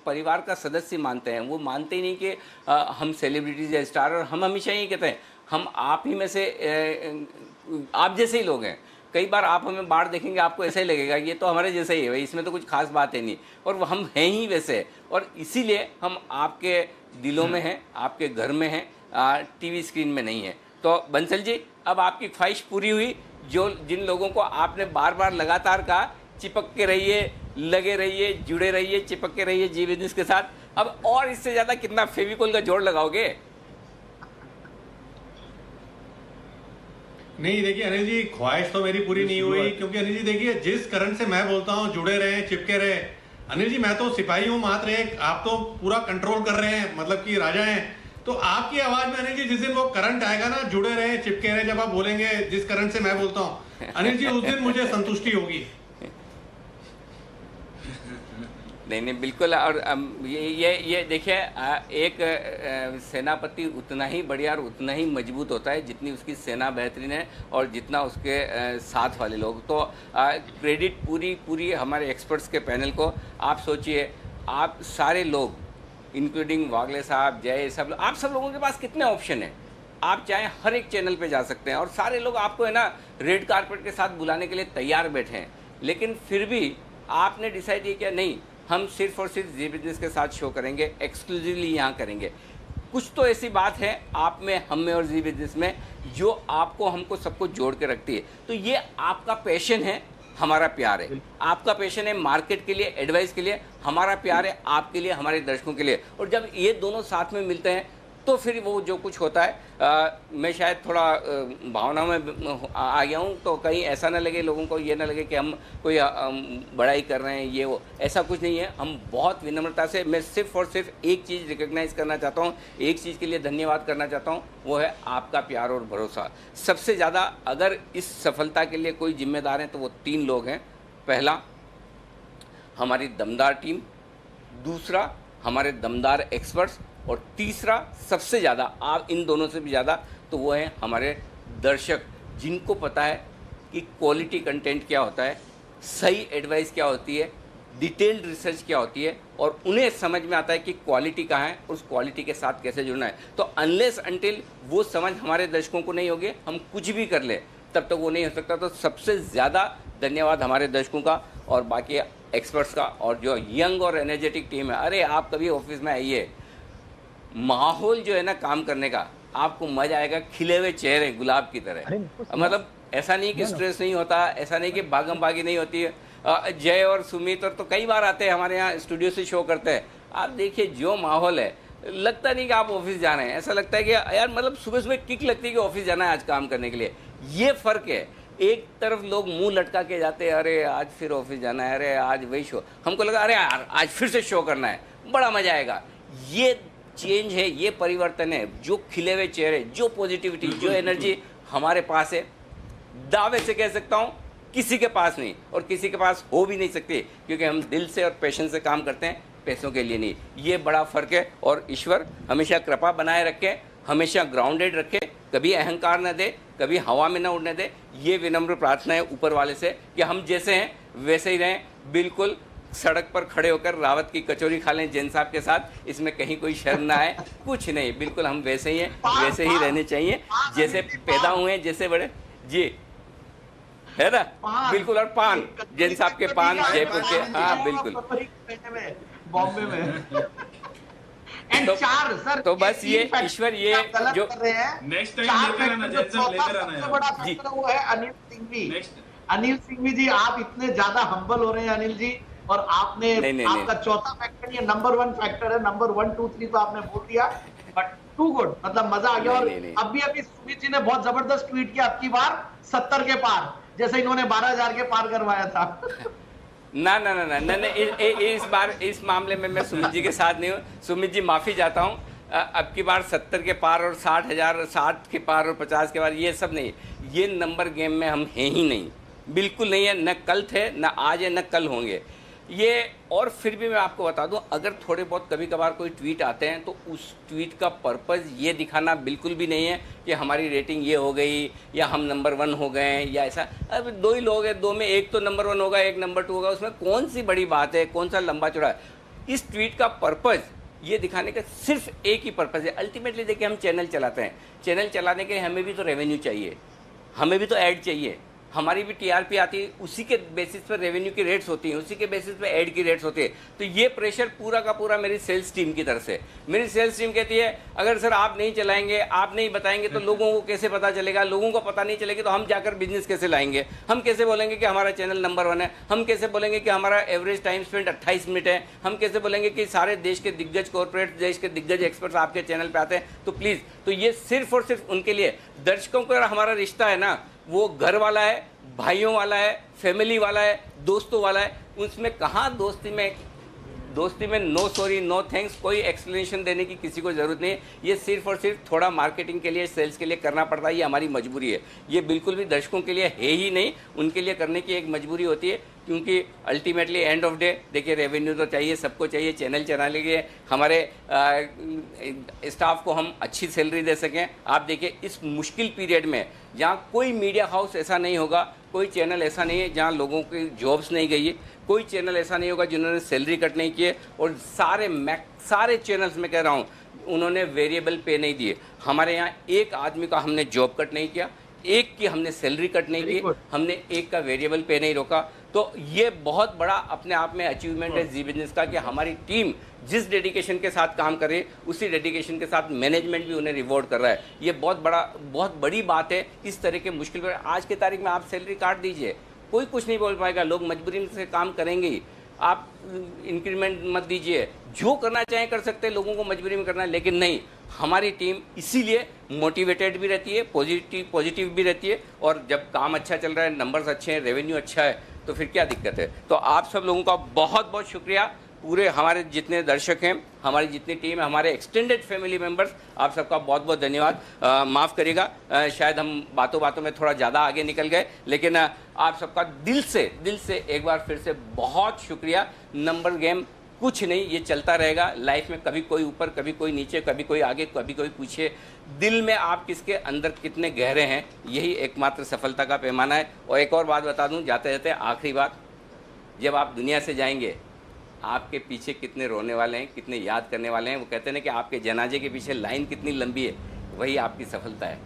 परिवार का सदस्य मानते हैं, वो मानते ही नहीं कि हम सेलिब्रिटीज या स्टार, और हम हमेशा ही कहते हैं हम आप ही में से आप जैसे ही लोग हैं। कई बार आप हमें बाहर देखेंगे आपको ऐसा ही लगेगा ये तो हमारे जैसा ही है भाई, इसमें तो कुछ खास बात है नहीं, और वो हम हैं ही वैसे, और इसीलिए हम आपके दिलों में हैं, आपके घर में हैं, टीवी स्क्रीन में नहीं है। तो बंसल जी, अब आपकी ख्वाहिश पूरी हुई। जो जिन लोगों को आपने बार बार लगातार कहा चिपक के रहिए, लगे रहिए, जुड़े रहिए, चिपक के रहिए जी बिजनेस के साथ, अब और इससे ज्यादा कितना फेविकोल का जोड़ लगाओगे? नहीं देखिए अनिल जी, ख्वाहिश तो मेरी पूरी नहीं हुई, क्योंकि अनिल जी देखिए जिस करंट से मैं बोलता हूँ जुड़े रहे, चिपके रहे, अनिल जी मैं तो सिपाही हूँ मात्र एक, आप तो पूरा कंट्रोल कर रहे हैं, मतलब कि राजा हैं। तो आपकी आवाज में अनिल जी जिस दिन वो करंट आएगा ना, जुड़े रहे चिपके रहे, जब आप बोलेंगे जिस करंट से मैं बोलता हूँ अनिल जी, उस दिन मुझे संतुष्टि होगी। नहीं बिल्कुल। और ये देखिए, एक सेनापति उतना ही बढ़िया और उतना ही मजबूत होता है जितनी उसकी सेना बेहतरीन है और जितना उसके साथ वाले लोग। तो क्रेडिट पूरी हमारे एक्सपर्ट्स के पैनल को। आप सोचिए, आप सारे लोग इंक्लूडिंग वागले साहब, जय, सब आप सब लोगों के पास कितने ऑप्शन हैं। आप चाहे हर एक चैनल पे जा सकते हैं और सारे लोग आपको है ना रेड कारपेट के साथ बुलाने के लिए तैयार बैठे हैं, लेकिन फिर भी आपने डिसाइड किया नहीं, हम सिर्फ और सिर्फ जी बिजनेस के साथ शो करेंगे, एक्सक्लूसिवली यहाँ करेंगे। कुछ तो ऐसी बात है आप में, हम में और जी बिजनेस में जो आपको हमको सबको जोड़ के रखती है। तो ये आपका पैशन है, हमारा प्यार है। आपका पैशन है मार्केट के लिए, एडवाइस के लिए, हमारा प्यार है आपके लिए, हमारे दर्शकों के लिए। और जब ये दोनों साथ में मिलते हैं तो फिर वो जो कुछ होता है, मैं शायद थोड़ा भावना में आ गया हूँ, तो कहीं ऐसा ना लगे लोगों को, ये ना लगे कि हम कोई बड़ाई कर रहे हैं, ये वो, ऐसा कुछ नहीं है। हम बहुत विनम्रता से, मैं सिर्फ और सिर्फ एक चीज़ रिकग्नाइज़ करना चाहता हूँ, एक चीज़ के लिए धन्यवाद करना चाहता हूँ, वो है आपका प्यार और भरोसा। सबसे ज़्यादा अगर इस सफलता के लिए कोई जिम्मेदार हैं तो वो 3 लोग हैं। पहला, हमारी दमदार टीम, दूसरा हमारे दमदार एक्सपर्ट्स, और तीसरा सबसे ज़्यादा, आप इन दोनों से भी ज़्यादा, तो वो हैं हमारे दर्शक, जिनको पता है कि क्वालिटी कंटेंट क्या होता है, सही एडवाइस क्या होती है, डिटेल्ड रिसर्च क्या होती है, और उन्हें समझ में आता है कि क्वालिटी कहाँ है और उस क्वालिटी के साथ कैसे जुड़ना है। तो अनलेस अनटिल वो समझ हमारे दर्शकों को नहीं होगी, हम कुछ भी कर ले तब तक वो नहीं हो सकता। तो सबसे ज़्यादा धन्यवाद हमारे दर्शकों का और बाकी एक्सपर्ट्स का, और जो यंग और एनर्जेटिक टीम है। अरे आप कभी ऑफिस में आइए, माहौल जो है ना काम करने का, आपको मजा आएगा, खिले हुए चेहरे गुलाब की तरह। मतलब ऐसा नहीं कि स्ट्रेस नहीं होता, ऐसा नहीं कि भागम भागी नहीं होती है। जय और सुमित और तो कई बार आते हैं हमारे यहाँ स्टूडियो से शो करते हैं। आप देखिए जो माहौल है, लगता नहीं कि आप ऑफिस जा रहे हैं, ऐसा लगता है कि यार मतलब सुबह सुबह किक लगती है कि ऑफिस जाना है आज काम करने के लिए। ये फ़र्क है। एक तरफ लोग मुंह लटका के जाते हैं, अरे आज फिर ऑफिस जाना है, अरे आज वही शो, हमको लगा अरे यार आज फिर से शो करना है, बड़ा मजा आएगा। ये चेंज है, ये परिवर्तन है। जो खिले हुए चेहरे, जो पॉजिटिविटी, जो एनर्जी हमारे पास है, दावे से कह सकता हूँ किसी के पास नहीं, और किसी के पास हो भी नहीं सकती, क्योंकि हम दिल से और पैशन से काम करते हैं, पैसों के लिए नहीं। ये बड़ा फ़र्क है। और ईश्वर हमेशा कृपा बनाए रखे, हमेशा ग्राउंडेड रखे, कभी अहंकार न दे, कभी हवा में न उड़ने दे। ये विनम्र प्रार्थना है ऊपर वाले से कि हम जैसे हैं वैसे ही रहें, बिल्कुल सड़क पर खड़े होकर रावत की कचौरी खा लें जैन साहब के साथ, इसमें कहीं कोई शर्म ना आए। कुछ नहीं, बिल्कुल हम वैसे ही हैं, वैसे ही रहने चाहिए जैसे पैदा हुए हैं, जैसे बड़े जी, है ना, बिल्कुल। और पान, जैन साहब के पान जयपुर के, हाँ बिल्कुल। बॉम्बे में तो बस ये ईश्वर, ये जो नेक्स्ट टाइम लेकर आना, जैन साहब लेकर आना सबसे बड़ा फैक्टर वो है अनिल सिंघवी। अनिल सिंघवी जी, आप इतने ज्यादा हम्बल हो रहे हैं अनिल जी, और आपने आपका चौथा फैक्टर, ये नंबर 1 फैक्टर है, नंबर 1 2 3 तो आपने बोल दिया, बट टू गुड, मतलब मजा आ गया। और अभी सुमित जी ने बहुत जबरदस्त ट्वीट किया, अब की बार 70 के पार, जैसे इन्होंने 12,000 के पार करवाया था। ना ना ना ना ना, ना इस बार इस मामले में मैं सुमित जी के साथ नहीं हूँ। सुमित जी माफी चाहता हूँ, अब की बार 70 के पार और 60,000, 60 के पार और 50 के पार, ये सब नहीं, ये नंबर गेम में हम हैं ही नहीं, बिल्कुल नहीं है, न कल थे, न आज है, न कल होंगे ये। और फिर भी मैं आपको बता दूं, अगर थोड़े बहुत कभी कभार कोई ट्वीट आते हैं तो उस ट्वीट का पर्पज़ ये दिखाना बिल्कुल भी नहीं है कि हमारी रेटिंग ये हो गई या हम नंबर 1 हो गए या ऐसा। अब 2 ही लोग हैं, 2 में एक तो नंबर 1 होगा, एक नंबर 2 होगा, उसमें कौन सी बड़ी बात है, कौन सा लंबा चौड़ा है। इस ट्वीट का पर्पज़ ये दिखाने का सिर्फ एक ही पर्पज़ है। अल्टीमेटली देखिए, हम चैनल चलाते हैं, चैनल चलाने के लिए हमें भी तो रेवेन्यू चाहिए, हमें भी तो ऐड चाहिए, हमारी भी टीआरपी आती है, उसी के बेसिस पर रेवेन्यू की रेट्स होती हैं, उसी के बेसिस पे ऐड की रेट्स होती है। तो ये प्रेशर पूरा का पूरा मेरी सेल्स टीम की तरफ से, मेरी सेल्स टीम कहती है अगर सर आप नहीं चलाएंगे, आप नहीं बताएंगे तो लोगों को कैसे पता चलेगा, लोगों को पता नहीं चलेगी तो हम जाकर बिजनेस कैसे लाएंगे, हम कैसे बोलेंगे कि हमारा चैनल नंबर 1 है, हम कैसे बोलेंगे कि हमारा एवरेज टाइम स्पेंड 28 मिनट है, हम कैसे बोलेंगे कि सारे देश के दिग्गज कॉर्पोरेट, देश के दिग्गज एक्सपर्ट्स आपके चैनल पर आते हैं। तो प्लीज़, तो ये सिर्फ और सिर्फ उनके लिए, दर्शकों का हमारा रिश्ता है ना, वो घर वाला है, भाइयों वाला है, फैमिली वाला है, दोस्तों वाला है। उसमें कहाँ दोस्ती में नो सॉरी नो थैंक्स, कोई एक्सप्लेनेशन देने की किसी को ज़रूरत नहीं है। ये सिर्फ और सिर्फ थोड़ा मार्केटिंग के लिए, सेल्स के लिए करना पड़ता है, ये हमारी मजबूरी है। ये बिल्कुल भी दर्शकों के लिए है ही नहीं, उनके लिए करने की एक मजबूरी होती है, क्योंकि अल्टीमेटली एंड ऑफ डे देखिए रेवेन्यू तो चाहिए, सबको चाहिए, चैनल चलाने के लिए हमारे स्टाफ को हम अच्छी सैलरी दे सकें। आप देखिए इस मुश्किल पीरियड में जहाँ कोई मीडिया हाउस ऐसा नहीं होगा, कोई चैनल ऐसा नहीं है जहाँ लोगों की जॉब्स नहीं गई है, कोई चैनल ऐसा नहीं होगा जिन्होंने सैलरी कट नहीं की है, और सारे चैनल्स में कह रहा हूँ उन्होंने वेरिएबल पे नहीं दिए। हमारे यहाँ एक आदमी का हमने जॉब कट नहीं किया, एक की हमने सैलरी कट नहीं की, हमने एक का वेरिएबल पे नहीं रोका। तो ये बहुत बड़ा अपने आप में अचीवमेंट है जी बिजनेस का, कि हमारी टीम जिस डेडिकेशन के साथ काम कर रही है उसी डेडिकेशन के साथ मैनेजमेंट भी उन्हें रिवॉर्ड कर रहा है। ये बहुत बड़ी बात है। इस तरह के मुश्किल पर आज के तारीख में आप सैलरी काट दीजिए, कोई कुछ नहीं बोल पाएगा, लोग मजबूरी से काम करेंगे ही। आप इंक्रीमेंट मत दीजिए, जो करना चाहें कर सकते हैं, लोगों को मजबूरी में करना है, लेकिन नहीं, हमारी टीम इसीलिए मोटिवेटेड भी रहती है, पॉजिटिव भी रहती है, और जब काम अच्छा चल रहा है, नंबर्स अच्छे हैं, रेवेन्यू अच्छा है, तो फिर क्या दिक्कत है। तो आप सब लोगों का बहुत बहुत शुक्रिया, पूरे हमारे जितने दर्शक हैं, हमारी जितनी टीम है, हमारे एक्सटेंडेड फैमिली मेंबर्स, आप सबका बहुत बहुत धन्यवाद। माफ़ करिएगा, शायद हम बातों बातों में थोड़ा ज़्यादा आगे निकल गए, लेकिन आप सबका दिल से एक बार फिर से बहुत शुक्रिया। नंबर गेम कुछ नहीं, ये चलता रहेगा लाइफ में, कभी कोई ऊपर, कभी कोई नीचे, कभी कोई आगे, कभी कोई पीछे। दिल में आप किसके अंदर कितने गहरे हैं, यही एकमात्र सफलता का पैमाना है। और एक और बात बता दूं जाते जाते, आखिरी बात, जब आप दुनिया से जाएंगे, आपके पीछे कितने रोने वाले हैं, कितने याद करने वाले हैं। वो कहते हैं ना कि आपके जनाजे के पीछे लाइन कितनी लंबी है, वही आपकी सफलता है।